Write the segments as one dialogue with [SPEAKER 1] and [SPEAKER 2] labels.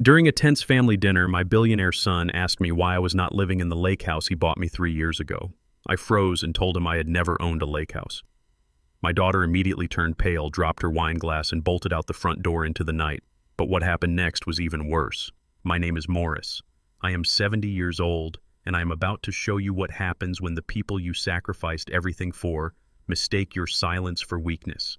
[SPEAKER 1] During a tense family dinner, my billionaire son asked me why I was not living in the lake house he bought me 3 years ago. I froze and told him I had never owned a lake house. My daughter immediately turned pale, dropped her wine glass, and bolted out the front door into the night. But what happened next was even worse. My name is Morris. I am 70 years old, and I am about to show you what happens when the people you sacrificed everything for mistake your silence for weakness.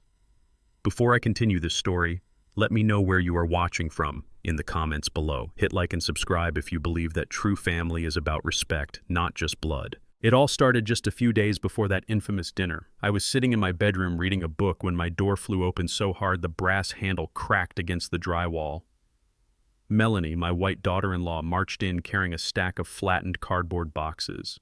[SPEAKER 1] Before I continue this story, let me know where you are watching from in the comments below. Hit like and subscribe if you believe that true family is about respect, not just blood. It all started just a few days before that infamous dinner. I was sitting in my bedroom reading a book when my door flew open so hard the brass handle cracked against the drywall. Melanie, my white daughter-in-law, marched in carrying a stack of flattened cardboard boxes.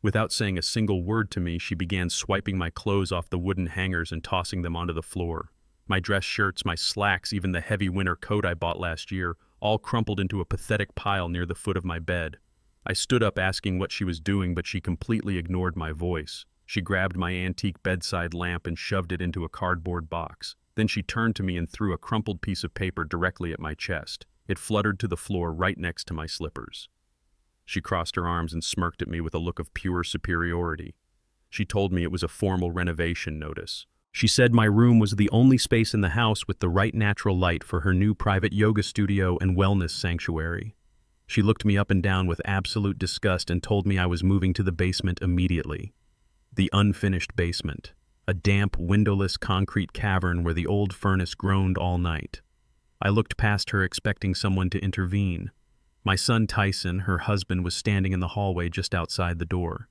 [SPEAKER 1] Without saying a single word to me, she began swiping my clothes off the wooden hangers and tossing them onto the floor. My dress shirts, my slacks, even the heavy winter coat I bought last year, all crumpled into a pathetic pile near the foot of my bed. I stood up asking what she was doing, but she completely ignored my voice. She grabbed my antique bedside lamp and shoved it into a cardboard box. Then she turned to me and threw a crumpled piece of paper directly at my chest. It fluttered to the floor right next to my slippers. She crossed her arms and smirked at me with a look of pure superiority. She told me it was a formal renovation notice. She said my room was the only space in the house with the right natural light for her new private yoga studio and wellness sanctuary. She looked me up and down with absolute disgust and told me I was moving to the basement immediately. The unfinished basement, a damp, windowless concrete cavern where the old furnace groaned all night. I looked past her expecting someone to intervene. My son Tyson, her husband, was standing in the hallway just outside the door.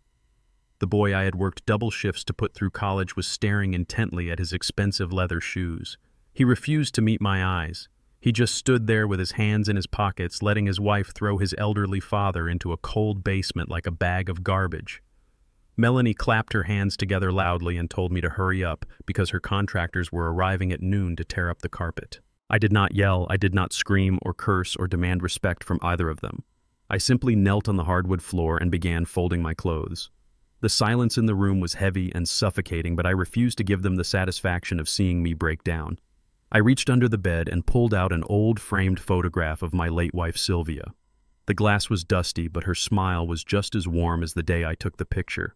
[SPEAKER 1] The boy I had worked double shifts to put through college was staring intently at his expensive leather shoes. He refused to meet my eyes. He just stood there with his hands in his pockets, letting his wife throw his elderly father into a cold basement like a bag of garbage. Melanie clapped her hands together loudly and told me to hurry up because her contractors were arriving at noon to tear up the carpet. I did not yell, I did not scream or curse or demand respect from either of them. I simply knelt on the hardwood floor and began folding my clothes. The silence in the room was heavy and suffocating, but I refused to give them the satisfaction of seeing me break down. I reached under the bed and pulled out an old framed photograph of my late wife Sylvia. The glass was dusty, but her smile was just as warm as the day I took the picture.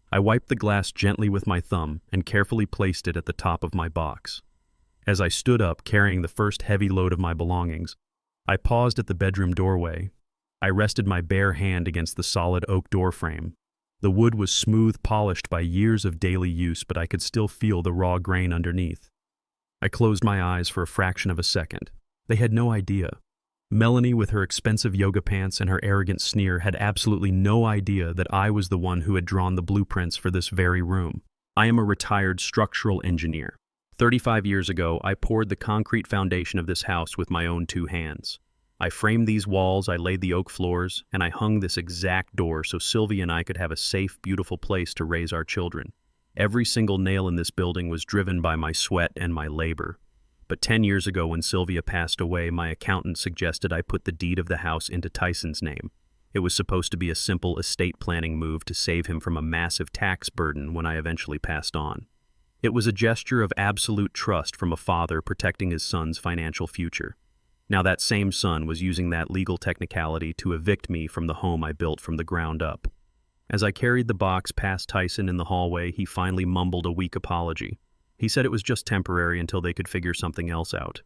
[SPEAKER 1] I wiped the glass gently with my thumb and carefully placed it at the top of my box. As I stood up, carrying the first heavy load of my belongings, I paused at the bedroom doorway. I rested my bare hand against the solid oak doorframe. The wood was smooth polished by years of daily use, but I could still feel the raw grain underneath. I closed my eyes for a fraction of a second. They had no idea. Melanie, with her expensive yoga pants and her arrogant sneer, had absolutely no idea that I was the one who had drawn the blueprints for this very room. I am a retired structural engineer. 35 years ago, I poured the concrete foundation of this house with my own 2 hands. I framed these walls, I laid the oak floors, and I hung this exact door so Sylvia and I could have a safe, beautiful place to raise our children. Every single nail in this building was driven by my sweat and my labor. But 10 years ago, when Sylvia passed away, my accountant suggested I put the deed of the house into Tyson's name. It was supposed to be a simple estate planning move to save him from a massive tax burden when I eventually passed on. It was a gesture of absolute trust from a father protecting his son's financial future. Now that same son was using that legal technicality to evict me from the home I built from the ground up. As I carried the box past Tyson in the hallway, he finally mumbled a weak apology. He said it was just temporary until they could figure something else out.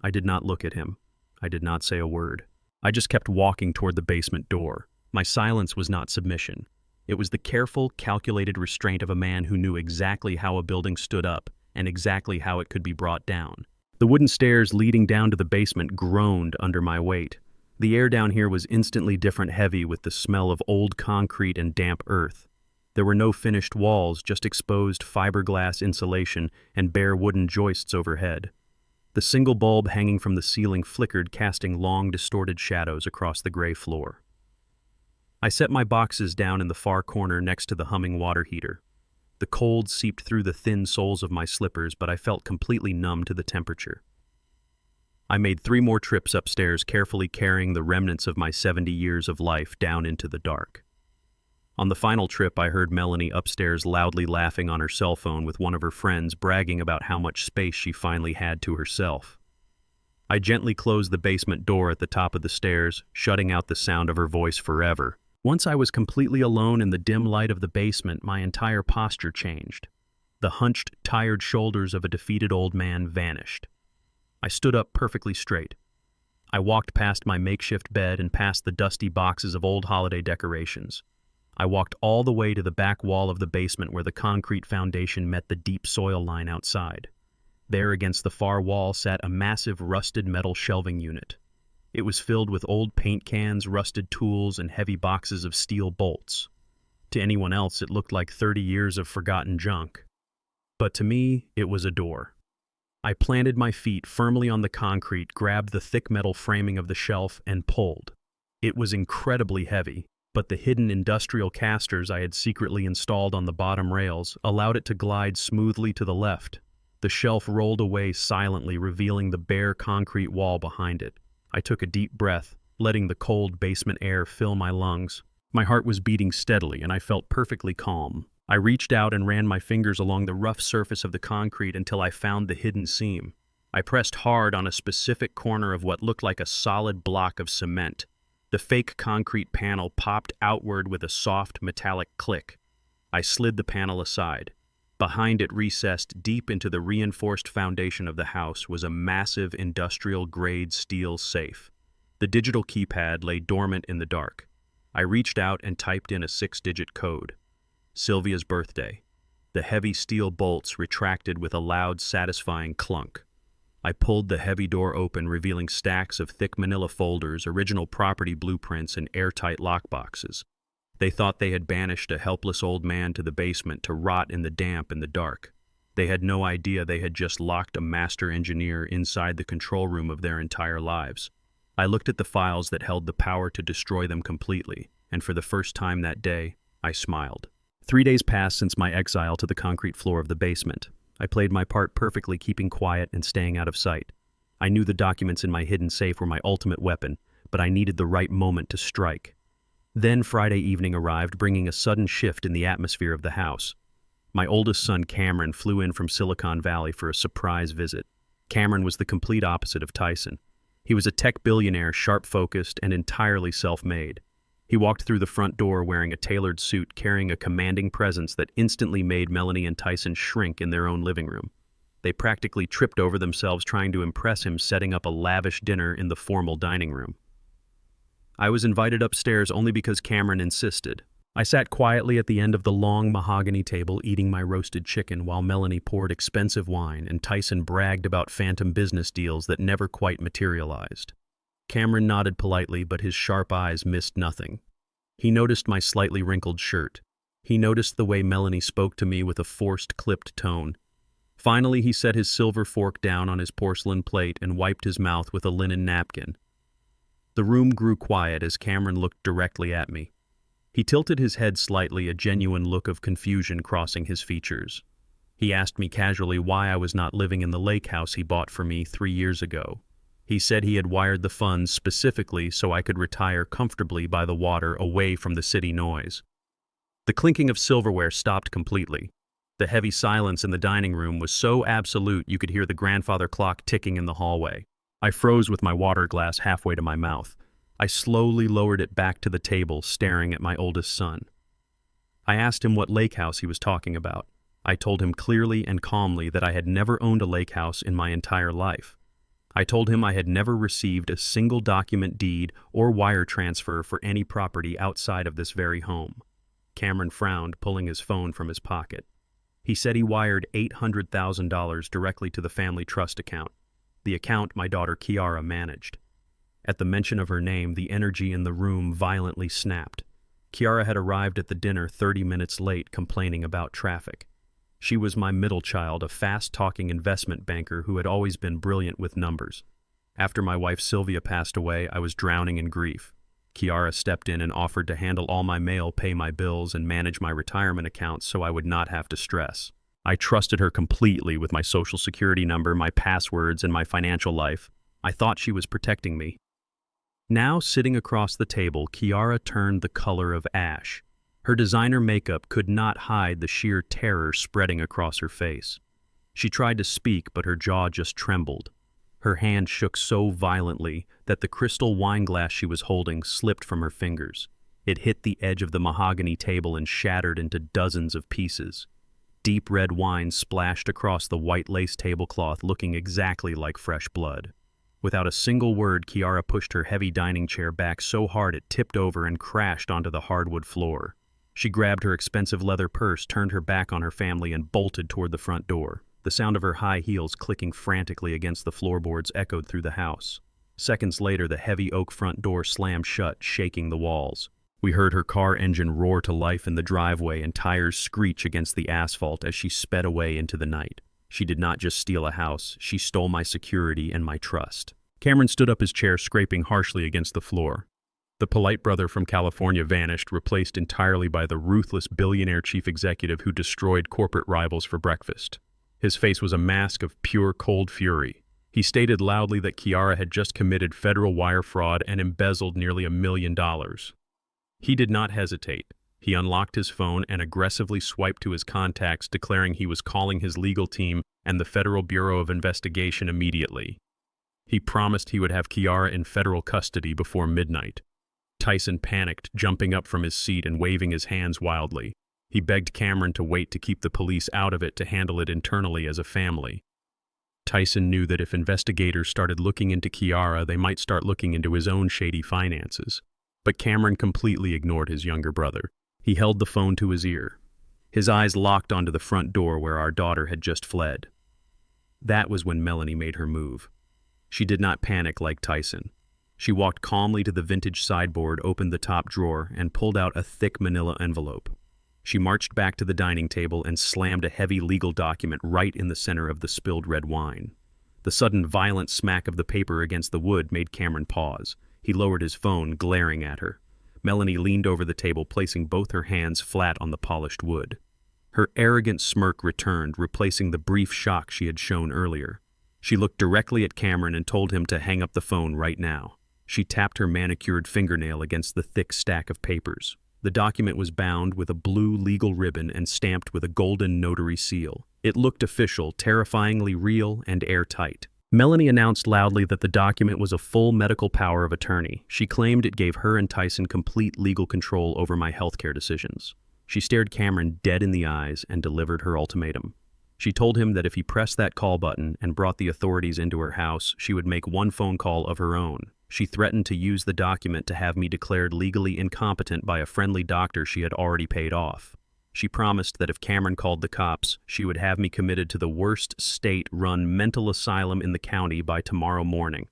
[SPEAKER 1] I did not look at him. I did not say a word. I just kept walking toward the basement door. My silence was not submission. It was the careful, calculated restraint of a man who knew exactly how a building stood up and exactly how it could be brought down. The wooden stairs leading down to the basement groaned under my weight. The air down here was instantly different, heavy with the smell of old concrete and damp earth. There were no finished walls, just exposed fiberglass insulation and bare wooden joists overhead. The single bulb hanging from the ceiling flickered, casting long, distorted shadows across the gray floor. I set my boxes down in the far corner next to the humming water heater. The cold seeped through the thin soles of my slippers, but I felt completely numb to the temperature. I made 3 more trips upstairs, carefully carrying the remnants of my 70 years of life down into the dark. On the final trip, I heard Melanie upstairs loudly laughing on her cell phone with one of her friends, bragging about how much space she finally had to herself. I gently closed the basement door at the top of the stairs, shutting out the sound of her voice forever. Once I was completely alone in the dim light of the basement, my entire posture changed. The hunched, tired shoulders of a defeated old man vanished. I stood up perfectly straight. I walked past my makeshift bed and past the dusty boxes of old holiday decorations. I walked all the way to the back wall of the basement where the concrete foundation met the deep soil line outside. There against the far wall sat a massive rusted metal shelving unit. It was filled with old paint cans, rusted tools, and heavy boxes of steel bolts. To anyone else, it looked like 30 years of forgotten junk. But to me, it was a door. I planted my feet firmly on the concrete, grabbed the thick metal framing of the shelf, and pulled. It was incredibly heavy, but the hidden industrial casters I had secretly installed on the bottom rails allowed it to glide smoothly to the left. The shelf rolled away silently, revealing the bare concrete wall behind it. I took a deep breath, letting the cold basement air fill my lungs. My heart was beating steadily, and I felt perfectly calm. I reached out and ran my fingers along the rough surface of the concrete until I found the hidden seam. I pressed hard on a specific corner of what looked like a solid block of cement. The fake concrete panel popped outward with a soft, metallic click. I slid the panel aside. Behind it, recessed deep into the reinforced foundation of the house, was a massive industrial-grade steel safe. The digital keypad lay dormant in the dark. I reached out and typed in a 6-digit code. Sylvia's birthday. The heavy steel bolts retracted with a loud, satisfying clunk. I pulled the heavy door open, revealing stacks of thick manila folders, original property blueprints, and airtight lockboxes. They thought they had banished a helpless old man to the basement to rot in the damp and the dark. They had no idea they had just locked a master engineer inside the control room of their entire lives. I looked at the files that held the power to destroy them completely, and for the first time that day, I smiled. 3 days passed since my exile to the concrete floor of the basement. I played my part perfectly, keeping quiet and staying out of sight. I knew the documents in my hidden safe were my ultimate weapon, but I needed the right moment to strike. Then Friday evening arrived, bringing a sudden shift in the atmosphere of the house. My oldest son, Cameron, flew in from Silicon Valley for a surprise visit. Cameron was the complete opposite of Tyson. He was a tech billionaire, sharp-focused, and entirely self-made. He walked through the front door wearing a tailored suit, carrying a commanding presence that instantly made Melanie and Tyson shrink in their own living room. They practically tripped over themselves trying to impress him, setting up a lavish dinner in the formal dining room. I was invited upstairs only because Cameron insisted. I sat quietly at the end of the long mahogany table eating my roasted chicken while Melanie poured expensive wine and Tyson bragged about phantom business deals that never quite materialized. Cameron nodded politely, but his sharp eyes missed nothing. He noticed my slightly wrinkled shirt. He noticed the way Melanie spoke to me with a forced, clipped tone. Finally, he set his silver fork down on his porcelain plate and wiped his mouth with a linen napkin. The room grew quiet as Cameron looked directly at me. He tilted his head slightly, a genuine look of confusion crossing his features. He asked me casually why I was not living in the lake house he bought for me 3 years ago. He said he had wired the funds specifically so I could retire comfortably by the water, away from the city noise. The clinking of silverware stopped completely. The heavy silence in the dining room was so absolute you could hear the grandfather clock ticking in the hallway. I froze with my water glass halfway to my mouth. I slowly lowered it back to the table, staring at my oldest son. I asked him what lake house he was talking about. I told him clearly and calmly that I had never owned a lake house in my entire life. I told him I had never received a single document, deed, or wire transfer for any property outside of this very home. Cameron frowned, pulling his phone from his pocket. He said he wired $800,000 directly to the family trust account, the account my daughter Kiara managed. At the mention of her name, the energy in the room violently snapped. Kiara had arrived at the dinner 30 minutes late, complaining about traffic. She was my middle child, a fast-talking investment banker who had always been brilliant with numbers. After my wife Sylvia passed away, I was drowning in grief. Kiara stepped in and offered to handle all my mail, pay my bills, and manage my retirement accounts so I would not have to stress. I trusted her completely with my social security number, my passwords, and my financial life. I thought she was protecting me. Now, sitting across the table, Kiara turned the color of ash. Her designer makeup could not hide the sheer terror spreading across her face. She tried to speak, but her jaw just trembled. Her hand shook so violently that the crystal wine glass she was holding slipped from her fingers. It hit the edge of the mahogany table and shattered into dozens of pieces. Deep red wine splashed across the white lace tablecloth, looking exactly like fresh blood. Without a single word, Kiara pushed her heavy dining chair back so hard it tipped over and crashed onto the hardwood floor. She grabbed her expensive leather purse, turned her back on her family, and bolted toward the front door. The sound of her high heels clicking frantically against the floorboards echoed through the house. Seconds later, the heavy oak front door slammed shut, shaking the walls. We heard her car engine roar to life in the driveway and tires screech against the asphalt as she sped away into the night. She did not just steal a house, she stole my security and my trust. Cameron stood up his chair, scraping harshly against the floor. The polite brother from California vanished, replaced entirely by the ruthless billionaire chief executive who destroyed corporate rivals for breakfast. His face was a mask of pure cold fury. He stated loudly that Kiara had just committed federal wire fraud and embezzled nearly $1 million. He did not hesitate. He unlocked his phone and aggressively swiped to his contacts, declaring he was calling his legal team and the Federal Bureau of Investigation immediately. He promised he would have Kiara in federal custody before midnight. Tyson panicked, jumping up from his seat and waving his hands wildly. He begged Cameron to wait to keep the police out of it, to handle it internally as a family. Tyson knew that if investigators started looking into Kiara, they might start looking into his own shady finances. But Cameron completely ignored his younger brother. He held the phone to his ear. His eyes locked onto the front door where our daughter had just fled. That was when Melanie made her move. She did not panic like Tyson. She walked calmly to the vintage sideboard, opened the top drawer, and pulled out a thick manila envelope. She marched back to the dining table and slammed a heavy legal document right in the center of the spilled red wine. The sudden violent smack of the paper against the wood made Cameron pause. He lowered his phone, glaring at her. Melanie leaned over the table, placing both her hands flat on the polished wood. Her arrogant smirk returned, replacing the brief shock she had shown earlier. She looked directly at Cameron and told him to hang up the phone right now. She tapped her manicured fingernail against the thick stack of papers. The document was bound with a blue legal ribbon and stamped with a golden notary seal. It looked official, terrifyingly real, and airtight. Melanie announced loudly that the document was a full medical power of attorney. She claimed it gave her and Tyson complete legal control over my healthcare decisions. She stared Cameron dead in the eyes and delivered her ultimatum. She told him that if he pressed that call button and brought the authorities into her house, she would make one phone call of her own. She threatened to use the document to have me declared legally incompetent by a friendly doctor she had already paid off. She promised that if Cameron called the cops, she would have me committed to the worst state-run mental asylum in the county by tomorrow morning.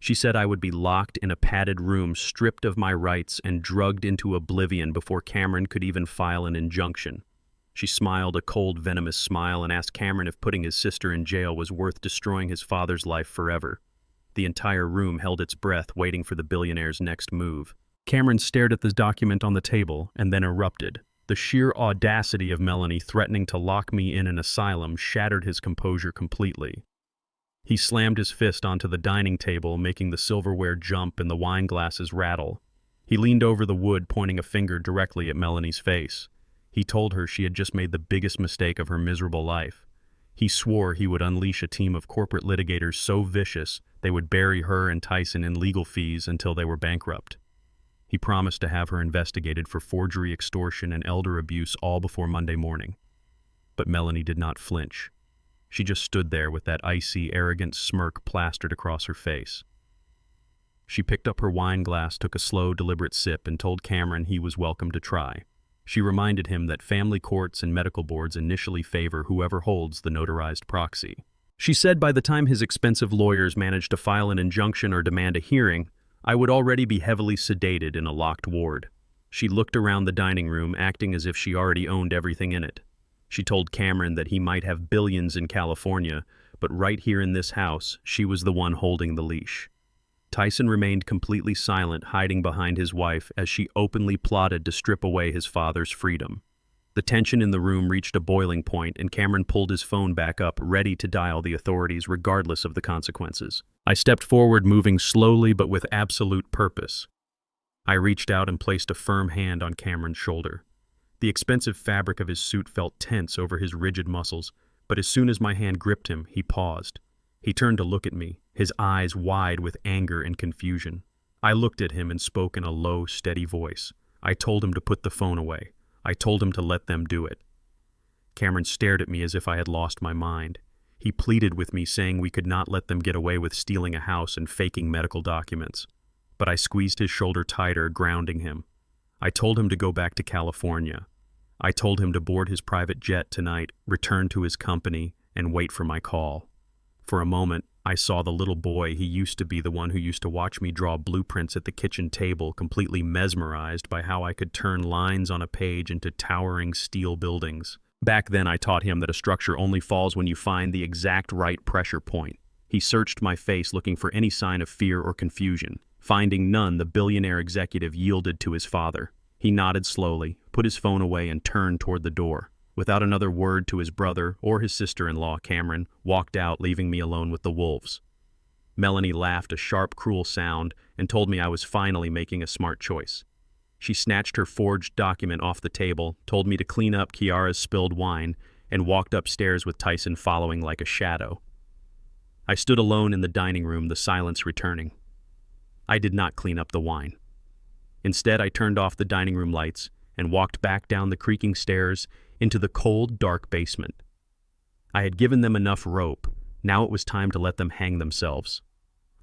[SPEAKER 1] She said I would be locked in a padded room, stripped of my rights, and drugged into oblivion before Cameron could even file an injunction. She smiled a cold, venomous smile and asked Cameron if putting his sister in jail was worth destroying his father's life forever. The entire room held its breath, waiting for the billionaire's next move. Cameron stared at the document on the table and then erupted. The sheer audacity of Melanie threatening to lock me in an asylum shattered his composure completely. He slammed his fist onto the dining table, making the silverware jump and the wine glasses rattle. He leaned over the wood, pointing a finger directly at Melanie's face. He told her she had just made the biggest mistake of her miserable life. He swore he would unleash a team of corporate litigators so vicious they would bury her and Tyson in legal fees until they were bankrupt. He promised to have her investigated for forgery, extortion, and elder abuse all before Monday morning. But Melanie did not flinch. She just stood there with that icy, arrogant smirk plastered across her face. She picked up her wine glass, took a slow, deliberate sip, and told Cameron he was welcome to try. She reminded him that family courts and medical boards initially favor whoever holds the notarized proxy. She said by the time his expensive lawyers managed to file an injunction or demand a hearing, I would already be heavily sedated in a locked ward. She looked around the dining room, acting as if she already owned everything in it. She told Cameron that he might have billions in California, but right here in this house, she was the one holding the leash. Tyson remained completely silent, hiding behind his wife as she openly plotted to strip away his father's freedom. The tension in the room reached a boiling point, and Cameron pulled his phone back up, ready to dial the authorities regardless of the consequences. I stepped forward, moving slowly but with absolute purpose. I reached out and placed a firm hand on Cameron's shoulder. The expensive fabric of his suit felt tense over his rigid muscles, but as soon as my hand gripped him, he paused. He turned to look at me, his eyes wide with anger and confusion. I looked at him and spoke in a low, steady voice. I told him to put the phone away. I told him to let them do it. Cameron stared at me as if I had lost my mind. He pleaded with me, saying we could not let them get away with stealing a house and faking medical documents. But I squeezed his shoulder tighter, grounding him. I told him to go back to California. I told him to board his private jet tonight, return to his company, and wait for my call. For a moment, I saw the little boy he used to be, the one who used to watch me draw blueprints at the kitchen table, completely mesmerized by how I could turn lines on a page into towering steel buildings. Back then, I taught him that a structure only falls when you find the exact right pressure point. He searched my face, looking for any sign of fear or confusion. Finding none, the billionaire executive yielded to his father. He nodded slowly, put his phone away, and turned toward the door. Without another word to his brother or his sister-in-law, Cameron walked out, leaving me alone with the wolves. Melanie laughed a sharp, cruel sound and told me I was finally making a smart choice. She snatched her forged document off the table, told me to clean up Kiara's spilled wine, and walked upstairs with Tyson following like a shadow. I stood alone in the dining room, the silence returning. I did not clean up the wine. Instead, I turned off the dining room lights and walked back down the creaking stairs into the cold, dark basement. I had given them enough rope. Now it was time to let them hang themselves.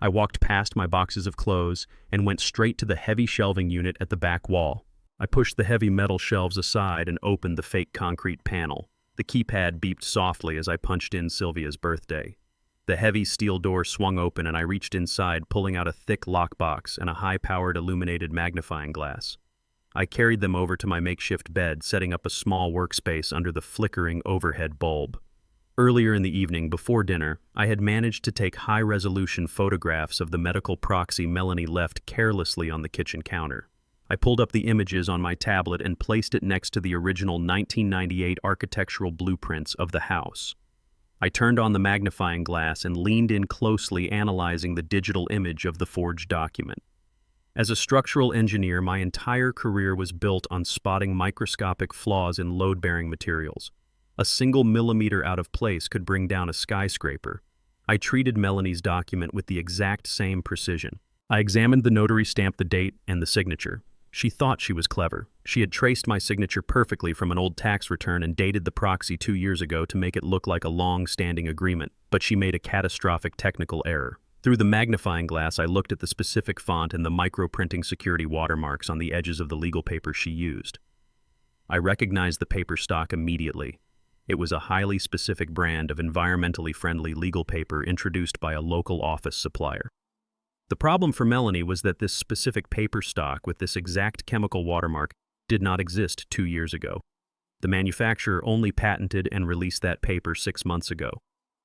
[SPEAKER 1] I walked past my boxes of clothes and went straight to the heavy shelving unit at the back wall. I pushed the heavy metal shelves aside and opened the fake concrete panel. The keypad beeped softly as I punched in Sylvia's birthday. The heavy steel door swung open and I reached inside, pulling out a thick lockbox and a high-powered illuminated magnifying glass. I carried them over to my makeshift bed, setting up a small workspace under the flickering overhead bulb. Earlier in the evening, before dinner, I had managed to take high-resolution photographs of the medical proxy Melanie left carelessly on the kitchen counter. I pulled up the images on my tablet and placed it next to the original 1998 architectural blueprints of the house. I turned on the magnifying glass and leaned in closely, analyzing the digital image of the forged document. As a structural engineer, my entire career was built on spotting microscopic flaws in load-bearing materials. A single millimeter out of place could bring down a skyscraper. I treated Melanie's document with the exact same precision. I examined the notary stamp, the date, and the signature. She thought she was clever. She had traced my signature perfectly from an old tax return and dated the proxy 2 years ago to make it look like a long-standing agreement, but she made a catastrophic technical error. Through the magnifying glass, I looked at the specific font and the micro-printing security watermarks on the edges of the legal paper she used. I recognized the paper stock immediately. It was a highly specific brand of environmentally friendly legal paper introduced by a local office supplier. The problem for Melanie was that this specific paper stock with this exact chemical watermark did not exist 2 years ago. The manufacturer only patented and released that paper 6 months ago.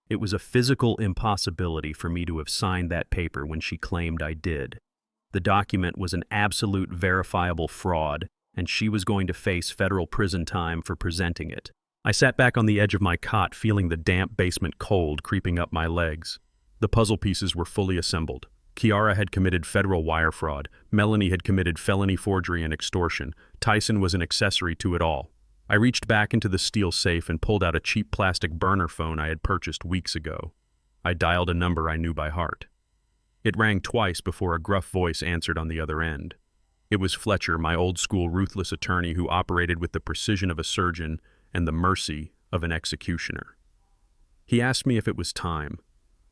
[SPEAKER 1] It was a physical impossibility for me to have signed that paper when she claimed I did. The document was an absolute verifiable fraud, and she was going to face federal prison time for presenting it. I sat back on the edge of my cot, feeling the damp basement cold creeping up my legs. The puzzle pieces were fully assembled. Kiara had committed federal wire fraud. Melanie had committed felony forgery and extortion. Tyson was an accessory to it all. I reached back into the steel safe and pulled out a cheap plastic burner phone I had purchased weeks ago. I dialed a number I knew by heart. It rang twice before a gruff voice answered on the other end. It was Fletcher, my old-school ruthless attorney who operated with the precision of a surgeon and the mercy of an executioner. He asked me if it was time.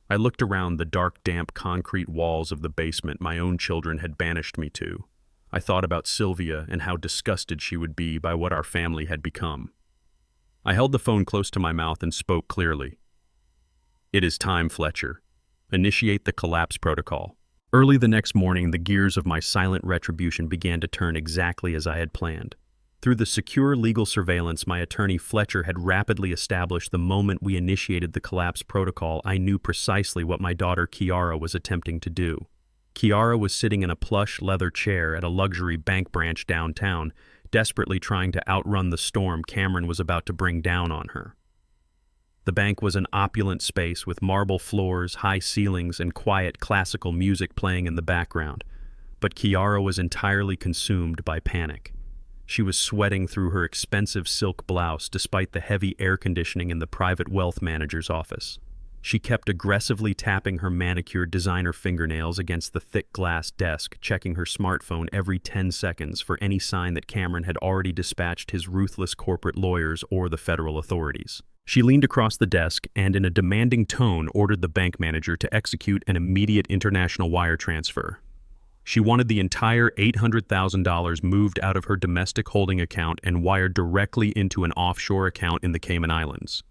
[SPEAKER 1] I looked around the dark, damp concrete walls of the basement my own children had banished me to. I thought about Sylvia and how disgusted she would be by what our family had become. I held the phone close to my mouth and spoke clearly. "It is time, Fletcher. Initiate the collapse protocol." Early the next morning, the gears of my silent retribution began to turn exactly as I had planned. Through the secure legal surveillance my attorney Fletcher had rapidly established the moment we initiated the collapse protocol, I knew precisely what my daughter Kiara was attempting to do. Kiara was sitting in a plush leather chair at a luxury bank branch downtown, desperately trying to outrun the storm Cameron was about to bring down on her. The bank was an opulent space with marble floors, high ceilings, and quiet classical music playing in the background, but Kiara was entirely consumed by panic. She was sweating through her expensive silk blouse despite the heavy air conditioning in the private wealth manager's office. She kept aggressively tapping her manicured designer fingernails against the thick glass desk, checking her smartphone every 10 seconds for any sign that Cameron had already dispatched his ruthless corporate lawyers or the federal authorities. She leaned across the desk and, in a demanding tone, ordered the bank manager to execute an immediate international wire transfer. She wanted the entire $800,000 moved out of her domestic holding account and wired directly into an offshore account in the Cayman Islands.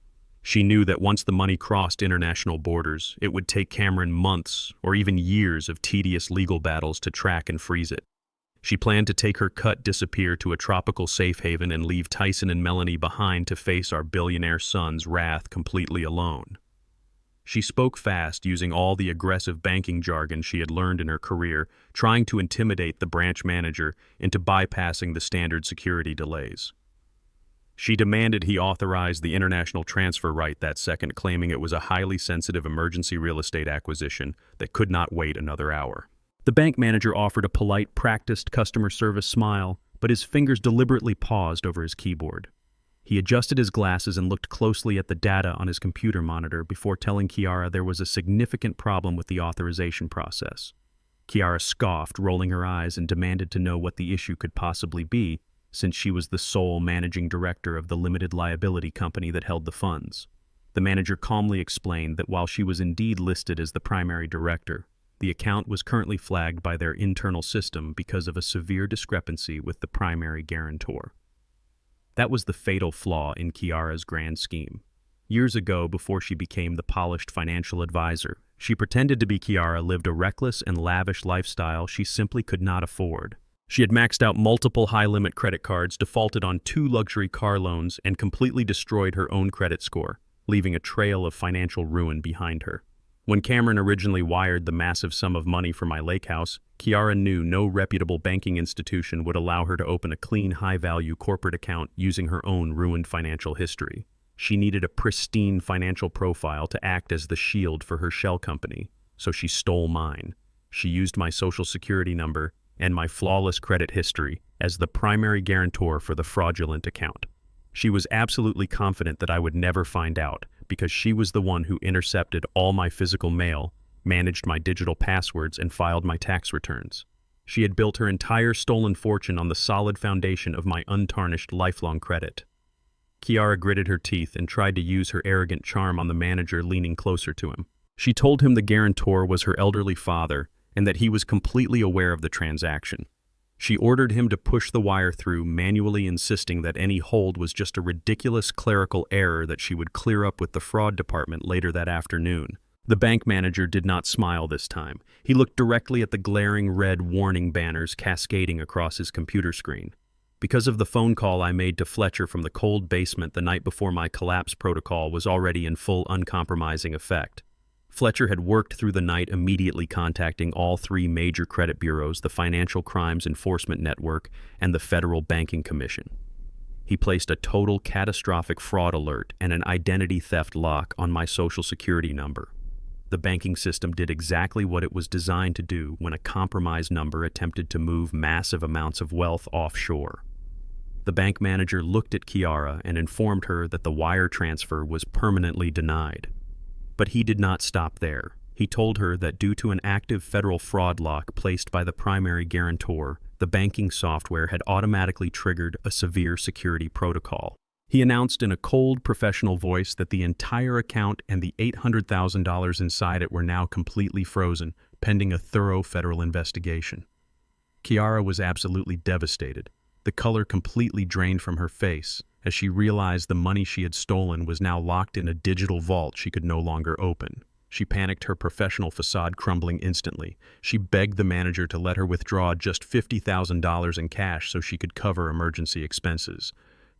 [SPEAKER 1] She knew that once the money crossed international borders, it would take Cameron months or even years of tedious legal battles to track and freeze it. She planned to take her cut disappear to a tropical safe haven and leave Tyson and Melanie behind to face our billionaire son's wrath completely alone. She spoke fast, using all the aggressive banking jargon she had learned in her career, trying to intimidate the branch manager into bypassing the standard security delays. She demanded he authorize the international transfer right that second, claiming it was a highly sensitive emergency real estate acquisition that could not wait another hour. The bank manager offered a polite, practiced customer service smile, but his fingers deliberately paused over his keyboard. He adjusted his glasses and looked closely at the data on his computer monitor before telling Kiara there was a significant problem with the authorization process. Kiara scoffed, rolling her eyes, and demanded to know what the issue could possibly be, since she was the sole managing director of the limited liability company that held the funds. The manager calmly explained that while she was indeed listed as the primary director, the account was currently flagged by their internal system because of a severe discrepancy with the primary guarantor. That was the fatal flaw in Kiara's grand scheme. Years ago, before she became the polished financial advisor, she pretended to be Kiara, lived a reckless and lavish lifestyle she simply could not afford. She had maxed out multiple high-limit credit cards, defaulted on 2 luxury car loans, and completely destroyed her own credit score, leaving a trail of financial ruin behind her. When Cameron originally wired the massive sum of money for my lake house, Kiara knew no reputable banking institution would allow her to open a clean, high-value corporate account using her own ruined financial history. She needed a pristine financial profile to act as the shield for her shell company, so she stole mine. She used my social security number and my flawless credit history as the primary guarantor for the fraudulent account. She was absolutely confident that I would never find out, because she was the one who intercepted all my physical mail, managed my digital passwords, and filed my tax returns. She had built her entire stolen fortune on the solid foundation of my untarnished lifelong credit. Kiara gritted her teeth and tried to use her arrogant charm on the manager, leaning closer to him. She told him the guarantor was her elderly father and that he was completely aware of the transaction. She ordered him to push the wire through, manually insisting that any hold was just a ridiculous clerical error that she would clear up with the fraud department later that afternoon. The bank manager did not smile this time. He looked directly at the glaring red warning banners cascading across his computer screen. Because of the phone call I made to Fletcher from the cold basement the night before my collapse protocol was already in full uncompromising effect. Fletcher had worked through the night, immediately contacting all 3 major credit bureaus, the Financial Crimes Enforcement Network, and the Federal Banking Commission. He placed a total catastrophic fraud alert and an identity theft lock on my social security number. The banking system did exactly what it was designed to do when a compromised number attempted to move massive amounts of wealth offshore. The bank manager looked at Kiara and informed her that the wire transfer was permanently denied. But he did not stop there. He told her that due to an active federal fraud lock placed by the primary guarantor, the banking software had automatically triggered a severe security protocol. He announced in a cold, professional voice that the entire account and the $800,000 inside it were now completely frozen, pending a thorough federal investigation. Kiara was absolutely devastated. The color completely drained from her face as she realized the money she had stolen was now locked in a digital vault she could no longer open. She panicked, her professional facade crumbling instantly. She begged the manager to let her withdraw just $50,000 in cash so she could cover emergency expenses.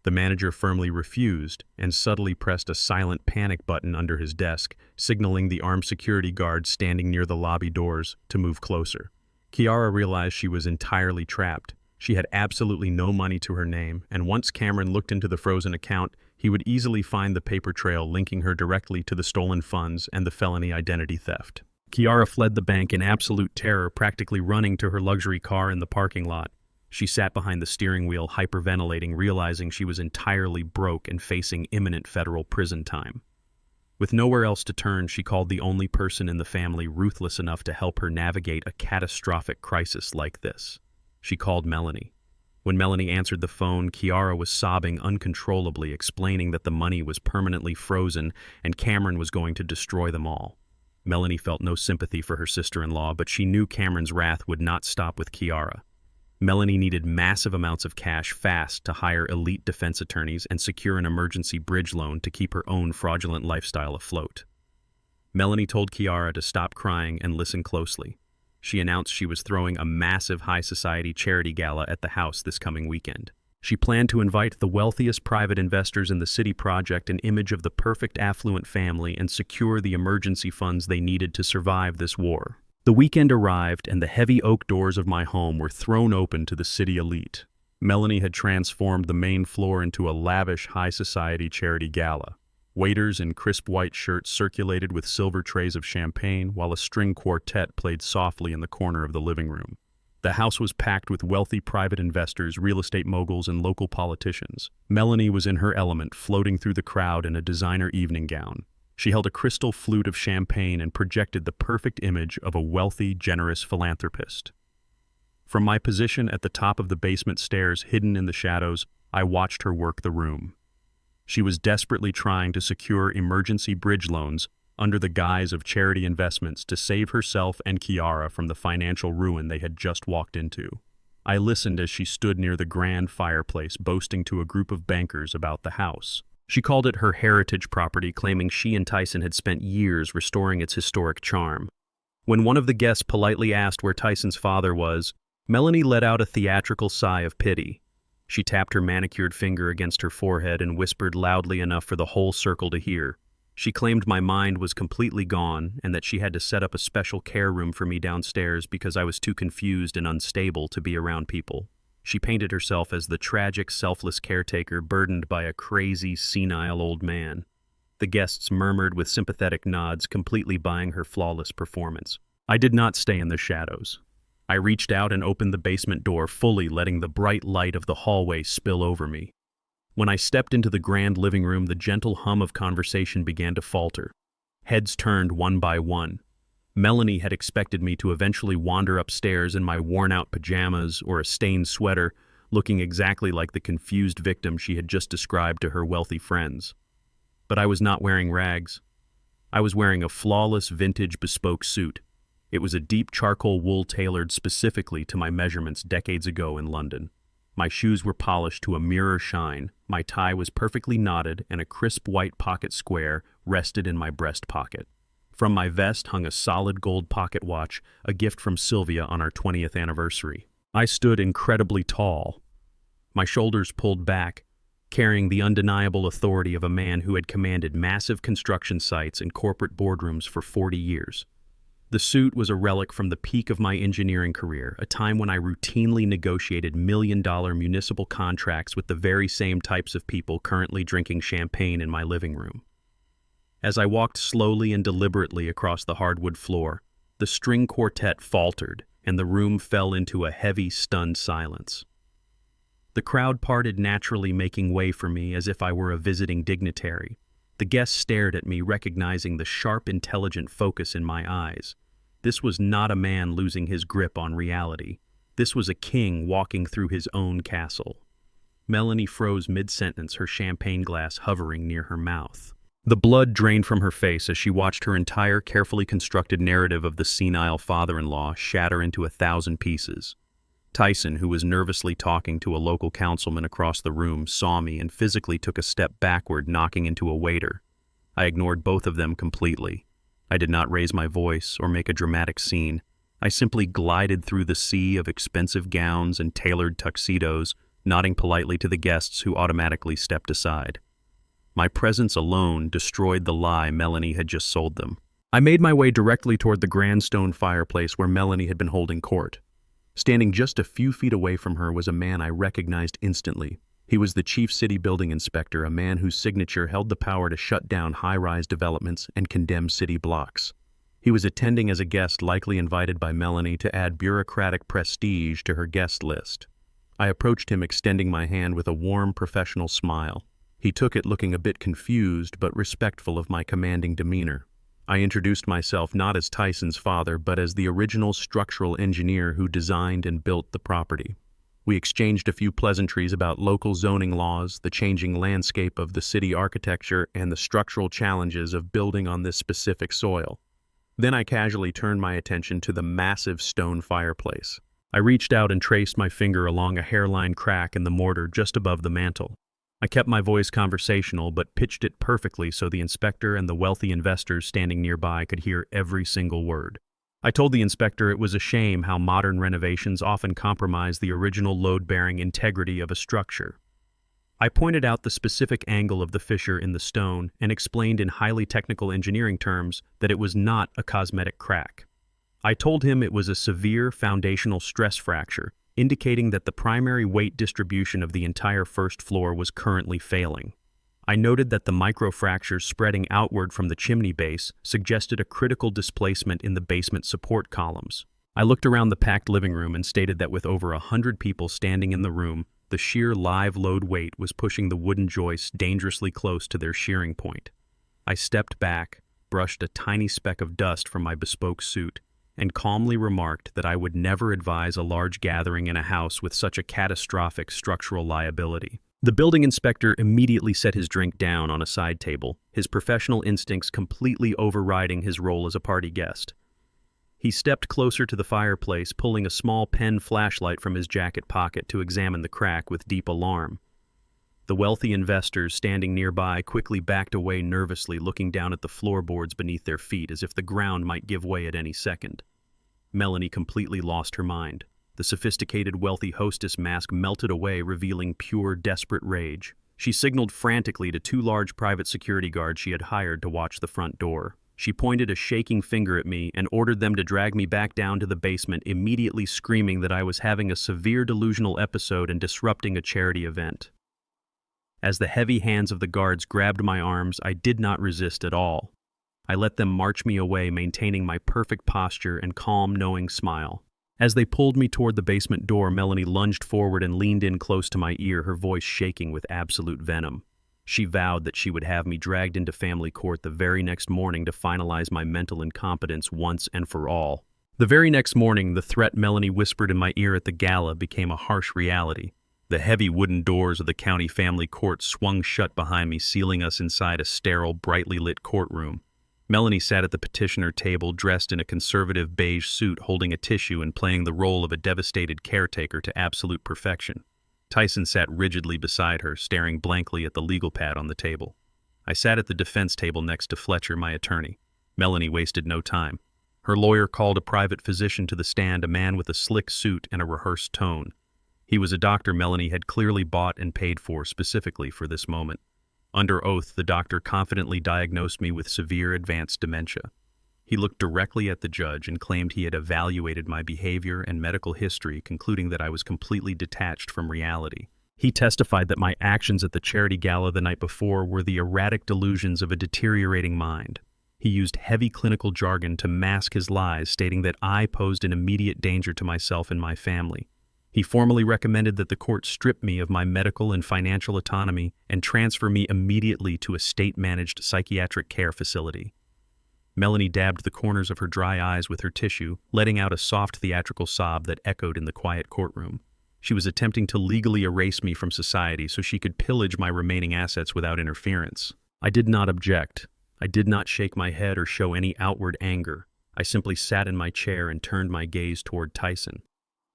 [SPEAKER 1] The manager firmly refused and subtly pressed a silent panic button under his desk, signaling the armed security guard standing near the lobby doors to move closer. Kiara realized she was entirely trapped. She had absolutely no money to her name, and once Cameron looked into the frozen account, he would easily find the paper trail linking her directly to the stolen funds and the felony identity theft. Kiara fled the bank in absolute terror, practically running to her luxury car in the parking lot. She sat behind the steering wheel, hyperventilating, realizing she was entirely broke and facing imminent federal prison time. With nowhere else to turn, she called the only person in the family ruthless enough to help her navigate a catastrophic crisis like this. She called Melanie. When Melanie answered the phone, Kiara was sobbing uncontrollably, explaining that the money was permanently frozen and Cameron was going to destroy them all. Melanie felt no sympathy for her sister-in-law, but she knew Cameron's wrath would not stop with Kiara. Melanie needed massive amounts of cash fast to hire elite defense attorneys and secure an emergency bridge loan to keep her own fraudulent lifestyle afloat. Melanie told Kiara to stop crying and listen closely. She announced she was throwing a massive high society charity gala at the house this coming weekend. She planned to invite the wealthiest private investors in the city, project an image of the perfect affluent family, and secure the emergency funds they needed to survive this war. The weekend arrived, and the heavy oak doors of my home were thrown open to the city elite. Melanie had transformed the main floor into a lavish high society charity gala. Waiters in crisp white shirts circulated with silver trays of champagne, while a string quartet played softly in the corner of the living room. The house was packed with wealthy private investors, real estate moguls, and local politicians. Melanie was in her element, floating through the crowd in a designer evening gown. She held a crystal flute of champagne and projected the perfect image of a wealthy, generous philanthropist. From my position at the top of the basement stairs, hidden in the shadows, I watched her work the room. She was desperately trying to secure emergency bridge loans under the guise of charity investments to save herself and Kiara from the financial ruin they had just walked into. I listened as she stood near the grand fireplace, boasting to a group of bankers about the house. She called it her heritage property, claiming she and Tyson had spent years restoring its historic charm. When one of the guests politely asked where Tyson's father was, Melanie let out a theatrical sigh of pity. She tapped her manicured finger against her forehead and whispered loudly enough for the whole circle to hear. She claimed my mind was completely gone and that she had to set up a special care room for me downstairs because I was too confused and unstable to be around people. She painted herself as the tragic, selfless caretaker burdened by a crazy, senile old man. The guests murmured with sympathetic nods, completely buying her flawless performance. I did not stay in the shadows. I reached out and opened the basement door, fully letting the bright light of the hallway spill over me. When I stepped into the grand living room, the gentle hum of conversation began to falter. Heads turned one by one. Melanie had expected me to eventually wander upstairs in my worn-out pajamas or a stained sweater, looking exactly like the confused victim she had just described to her wealthy friends. But I was not wearing rags. I was wearing a flawless vintage bespoke suit. It was a deep charcoal wool tailored specifically to my measurements decades ago in London. My shoes were polished to a mirror shine, my tie was perfectly knotted, and a crisp white pocket square rested in my breast pocket. From my vest hung a solid gold pocket watch, a gift from Sylvia on our 20th anniversary. I stood incredibly tall, my shoulders pulled back, carrying the undeniable authority of a man who had commanded massive construction sites and corporate boardrooms for 40 years. The suit was a relic from the peak of my engineering career, a time when I routinely negotiated million-dollar municipal contracts with the very same types of people currently drinking champagne in my living room. As I walked slowly and deliberately across the hardwood floor, the string quartet faltered, and the room fell into a heavy, stunned silence. The crowd parted naturally, making way for me as if I were a visiting dignitary. The guests stared at me, recognizing the sharp, intelligent focus in my eyes. This was not a man losing his grip on reality. This was a king walking through his own castle. Melanie froze mid-sentence, her champagne glass hovering near her mouth. The blood drained from her face as she watched her entire carefully constructed narrative of the senile father-in-law shatter into 1,000 pieces. Tyson, who was nervously talking to a local councilman across the room, saw me and physically took a step backward, knocking into a waiter. I ignored both of them completely. I did not raise my voice or make a dramatic scene. I simply glided through the sea of expensive gowns and tailored tuxedos, nodding politely to the guests who automatically stepped aside. My presence alone destroyed the lie Melanie had just sold them. I made my way directly toward the grand stone fireplace where Melanie had been holding court. Standing just a few feet away from her was a man I recognized instantly. He was the chief city building inspector, a man whose signature held the power to shut down high-rise developments and condemn city blocks. He was attending as a guest, likely invited by Melanie to add bureaucratic prestige to her guest list. I approached him, extending my hand with a warm, professional smile. He took it looking a bit confused but respectful of my commanding demeanor. I introduced myself not as Tyson's father, but as the original structural engineer who designed and built the property. We exchanged a few pleasantries about local zoning laws, the changing landscape of the city architecture, and the structural challenges of building on this specific soil. Then I casually turned my attention to the massive stone fireplace. I reached out and traced my finger along a hairline crack in the mortar just above the mantel. I kept my voice conversational, but pitched it perfectly so the inspector and the wealthy investors standing nearby could hear every single word. I told the inspector it was a shame how modern renovations often compromise the original load-bearing integrity of a structure. I pointed out the specific angle of the fissure in the stone and explained in highly technical engineering terms that it was not a cosmetic crack. I told him it was a severe foundational stress fracture, indicating that the primary weight distribution of the entire first floor was currently failing. I noted that the microfractures spreading outward from the chimney base suggested a critical displacement in the basement support columns. I looked around the packed living room and stated that with over 100 people standing in the room, the sheer live load weight was pushing the wooden joists dangerously close to their shearing point. I stepped back, brushed a tiny speck of dust from my bespoke suit, and calmly remarked that I would never advise a large gathering in a house with such a catastrophic structural liability. The building inspector immediately set his drink down on a side table, his professional instincts completely overriding his role as a party guest. He stepped closer to the fireplace, pulling a small pen flashlight from his jacket pocket to examine the crack with deep alarm. The wealthy investors standing nearby quickly backed away nervously, looking down at the floorboards beneath their feet as if the ground might give way at any second. Melanie completely lost her mind. The sophisticated, wealthy hostess mask melted away, revealing pure, desperate rage. She signaled frantically to 2 large private security guards she had hired to watch the front door. She pointed a shaking finger at me and ordered them to drag me back down to the basement, immediately screaming that I was having a severe delusional episode and disrupting a charity event. As the heavy hands of the guards grabbed my arms, I did not resist at all. I let them march me away, maintaining my perfect posture and calm, knowing smile. As they pulled me toward the basement door, Melanie lunged forward and leaned in close to my ear, her voice shaking with absolute venom. She vowed that she would have me dragged into family court the very next morning to finalize my mental incompetence once and for all. The very next morning, the threat Melanie whispered in my ear at the gala became a harsh reality. The heavy wooden doors of the county family court swung shut behind me, sealing us inside a sterile, brightly lit courtroom. Melanie sat at the petitioner table, dressed in a conservative beige suit, holding a tissue and playing the role of a devastated caretaker to absolute perfection. Tyson sat rigidly beside her, staring blankly at the legal pad on the table. I sat at the defense table next to Fletcher, my attorney. Melanie wasted no time. Her lawyer called a private physician to the stand, a man with a slick suit and a rehearsed tone. He was a doctor Melanie had clearly bought and paid for specifically for this moment. Under oath, the doctor confidently diagnosed me with severe advanced dementia. He looked directly at the judge and claimed he had evaluated my behavior and medical history, concluding that I was completely detached from reality. He testified that my actions at the charity gala the night before were the erratic delusions of a deteriorating mind. He used heavy clinical jargon to mask his lies, stating that I posed an immediate danger to myself and my family. He formally recommended that the court strip me of my medical and financial autonomy and transfer me immediately to a state-managed psychiatric care facility. Melanie dabbed the corners of her dry eyes with her tissue, letting out a soft theatrical sob that echoed in the quiet courtroom. She was attempting to legally erase me from society so she could pillage my remaining assets without interference. I did not object. I did not shake my head or show any outward anger. I simply sat in my chair and turned my gaze toward Tyson.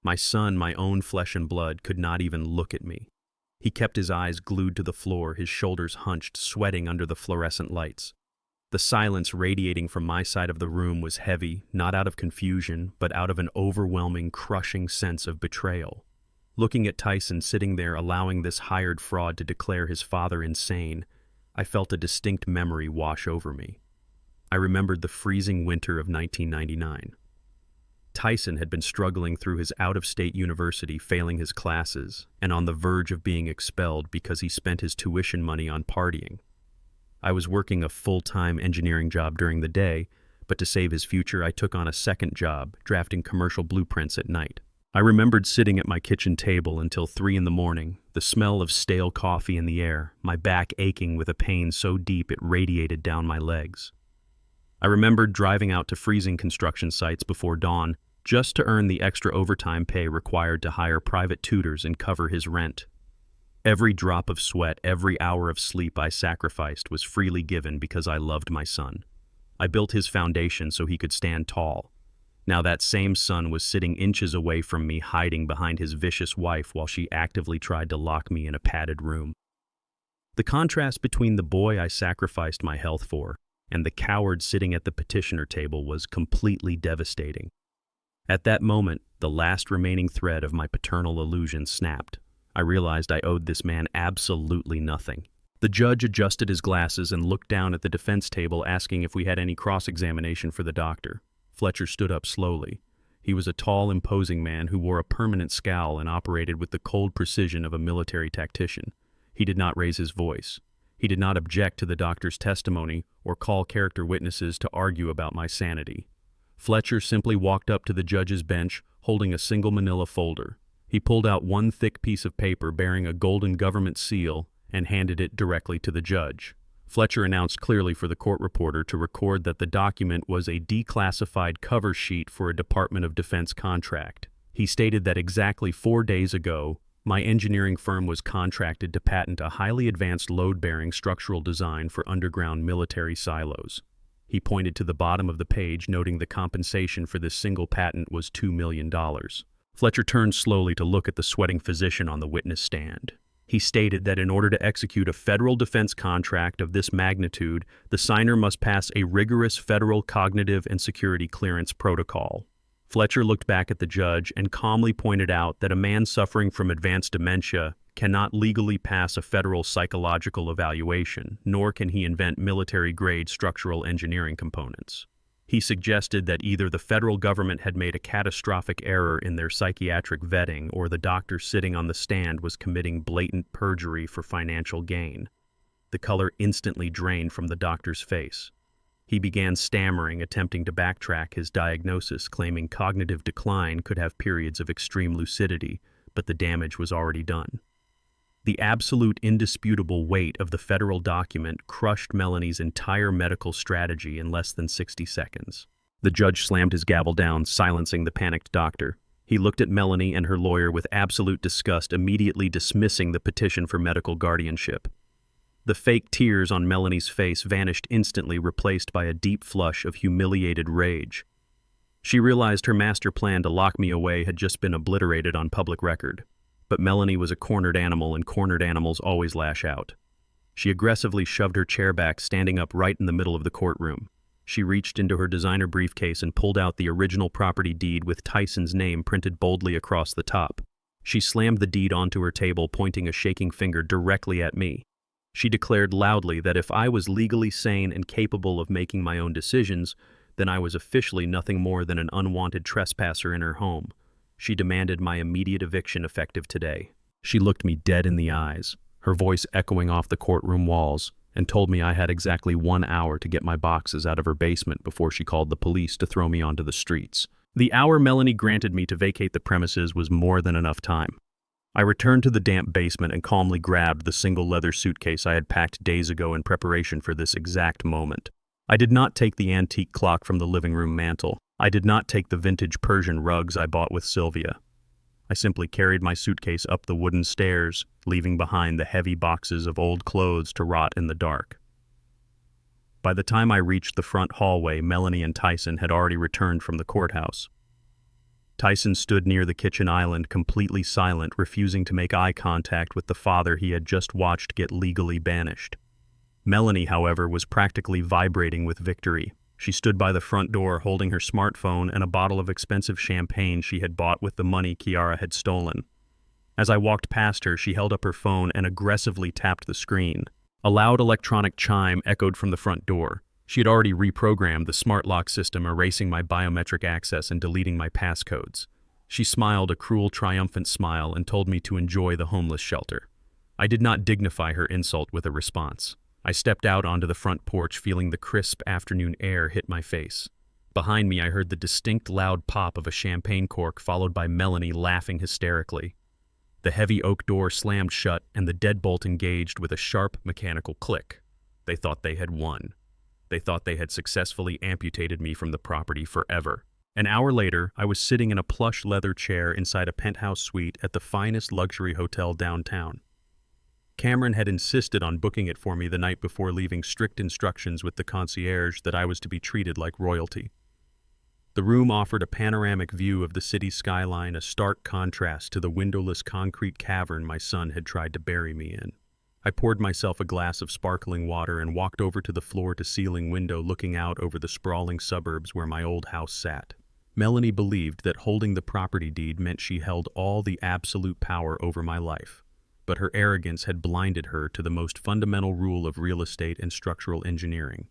[SPEAKER 1] My son, my own flesh and blood, could not even look at me. He kept his eyes glued to the floor, his shoulders hunched, sweating under the fluorescent lights. The silence radiating from my side of the room was heavy, not out of confusion, but out of an overwhelming, crushing sense of betrayal. Looking at Tyson sitting there allowing this hired fraud to declare his father insane, I felt a distinct memory wash over me. I remembered the freezing winter of 1999. Tyson had been struggling through his out-of-state university, failing his classes, and on the verge of being expelled because he spent his tuition money on partying. I was working a full-time engineering job during the day, but to save his future, I took on a second job, drafting commercial blueprints at night. I remembered sitting at my kitchen table until 3 in the morning, the smell of stale coffee in the air, my back aching with a pain so deep it radiated down my legs. I remembered driving out to freezing construction sites before dawn just to earn the extra overtime pay required to hire private tutors and cover his rent. Every drop of sweat, every hour of sleep I sacrificed was freely given because I loved my son. I built his foundation so he could stand tall. Now that same son was sitting inches away from me, hiding behind his vicious wife while she actively tried to lock me in a padded room. The contrast between the boy I sacrificed my health for and the coward sitting at the petitioner table was completely devastating. At that moment, the last remaining thread of my paternal illusion snapped. I realized I owed this man absolutely nothing. The judge adjusted his glasses and looked down at the defense table, asking if we had any cross-examination for the doctor. Fletcher stood up slowly. He was a tall, imposing man who wore a permanent scowl and operated with the cold precision of a military tactician. He did not raise his voice. He did not object to the doctor's testimony or call character witnesses to argue about my sanity. Fletcher simply walked up to the judge's bench, holding a single manila folder. He pulled out one thick piece of paper bearing a golden government seal and handed it directly to the judge. Fletcher announced clearly for the court reporter to record that the document was a declassified cover sheet for a Department of Defense contract. He stated that exactly 4 days ago, my engineering firm was contracted to patent a highly advanced load-bearing structural design for underground military silos. He pointed to the bottom of the page, noting the compensation for this single patent was $2 million. Fletcher turned slowly to look at the sweating physician on the witness stand. He stated that in order to execute a federal defense contract of this magnitude, the signer must pass a rigorous federal cognitive and security clearance protocol. Fletcher looked back at the judge and calmly pointed out that a man suffering from advanced dementia cannot legally pass a federal psychological evaluation, nor can he invent military-grade structural engineering components. He suggested that either the federal government had made a catastrophic error in their psychiatric vetting or the doctor sitting on the stand was committing blatant perjury for financial gain. The color instantly drained from the doctor's face. He began stammering, attempting to backtrack his diagnosis, claiming cognitive decline could have periods of extreme lucidity, but the damage was already done. The absolute indisputable weight of the federal document crushed Melanie's entire medical strategy in less than 60 seconds. The judge slammed his gavel down, silencing the panicked doctor. He looked at Melanie and her lawyer with absolute disgust, immediately dismissing the petition for medical guardianship. The fake tears on Melanie's face vanished instantly, replaced by a deep flush of humiliated rage. She realized her master plan to lock me away had just been obliterated on public record. But Melanie was a cornered animal, and cornered animals always lash out. She aggressively shoved her chair back, standing up right in the middle of the courtroom. She reached into her designer briefcase and pulled out the original property deed with Tyson's name printed boldly across the top. She slammed the deed onto her table, pointing a shaking finger directly at me. She declared loudly that if I was legally sane and capable of making my own decisions, then I was officially nothing more than an unwanted trespasser in her home. She demanded my immediate eviction effective today. She looked me dead in the eyes, her voice echoing off the courtroom walls, and told me I had exactly 1 hour to get my boxes out of her basement before she called the police to throw me onto the streets. The hour Melanie granted me to vacate the premises was more than enough time. I returned to the damp basement and calmly grabbed the single leather suitcase I had packed days ago in preparation for this exact moment. I did not take the antique clock from the living room mantel. I did not take the vintage Persian rugs I bought with Sylvia. I simply carried my suitcase up the wooden stairs, leaving behind the heavy boxes of old clothes to rot in the dark. By the time I reached the front hallway, Melanie and Tyson had already returned from the courthouse. Tyson stood near the kitchen island, completely silent, refusing to make eye contact with the father he had just watched get legally banished. Melanie, however, was practically vibrating with victory. She stood by the front door holding her smartphone and a bottle of expensive champagne she had bought with the money Kiara had stolen. As I walked past her, she held up her phone and aggressively tapped the screen. A loud electronic chime echoed from the front door. She had already reprogrammed the smart lock system, erasing my biometric access and deleting my passcodes. She smiled a cruel, triumphant smile and told me to enjoy the homeless shelter. I did not dignify her insult with a response. I stepped out onto the front porch, feeling the crisp afternoon air hit my face. Behind me, I heard the distinct loud pop of a champagne cork, followed by Melanie laughing hysterically. The heavy oak door slammed shut, and the deadbolt engaged with a sharp mechanical click. They thought they had won. They thought they had successfully amputated me from the property forever. An hour later, I was sitting in a plush leather chair inside a penthouse suite at the finest luxury hotel downtown. Cameron had insisted on booking it for me the night before, leaving strict instructions with the concierge that I was to be treated like royalty. The room offered a panoramic view of the city skyline, a stark contrast to the windowless concrete cavern my son had tried to bury me in. I poured myself a glass of sparkling water and walked over to the floor-to-ceiling window looking out over the sprawling suburbs where my old house sat. Melanie believed that holding the property deed meant she held all the absolute power over my life, but her arrogance had blinded her to the most fundamental rule of real estate and structural engineering.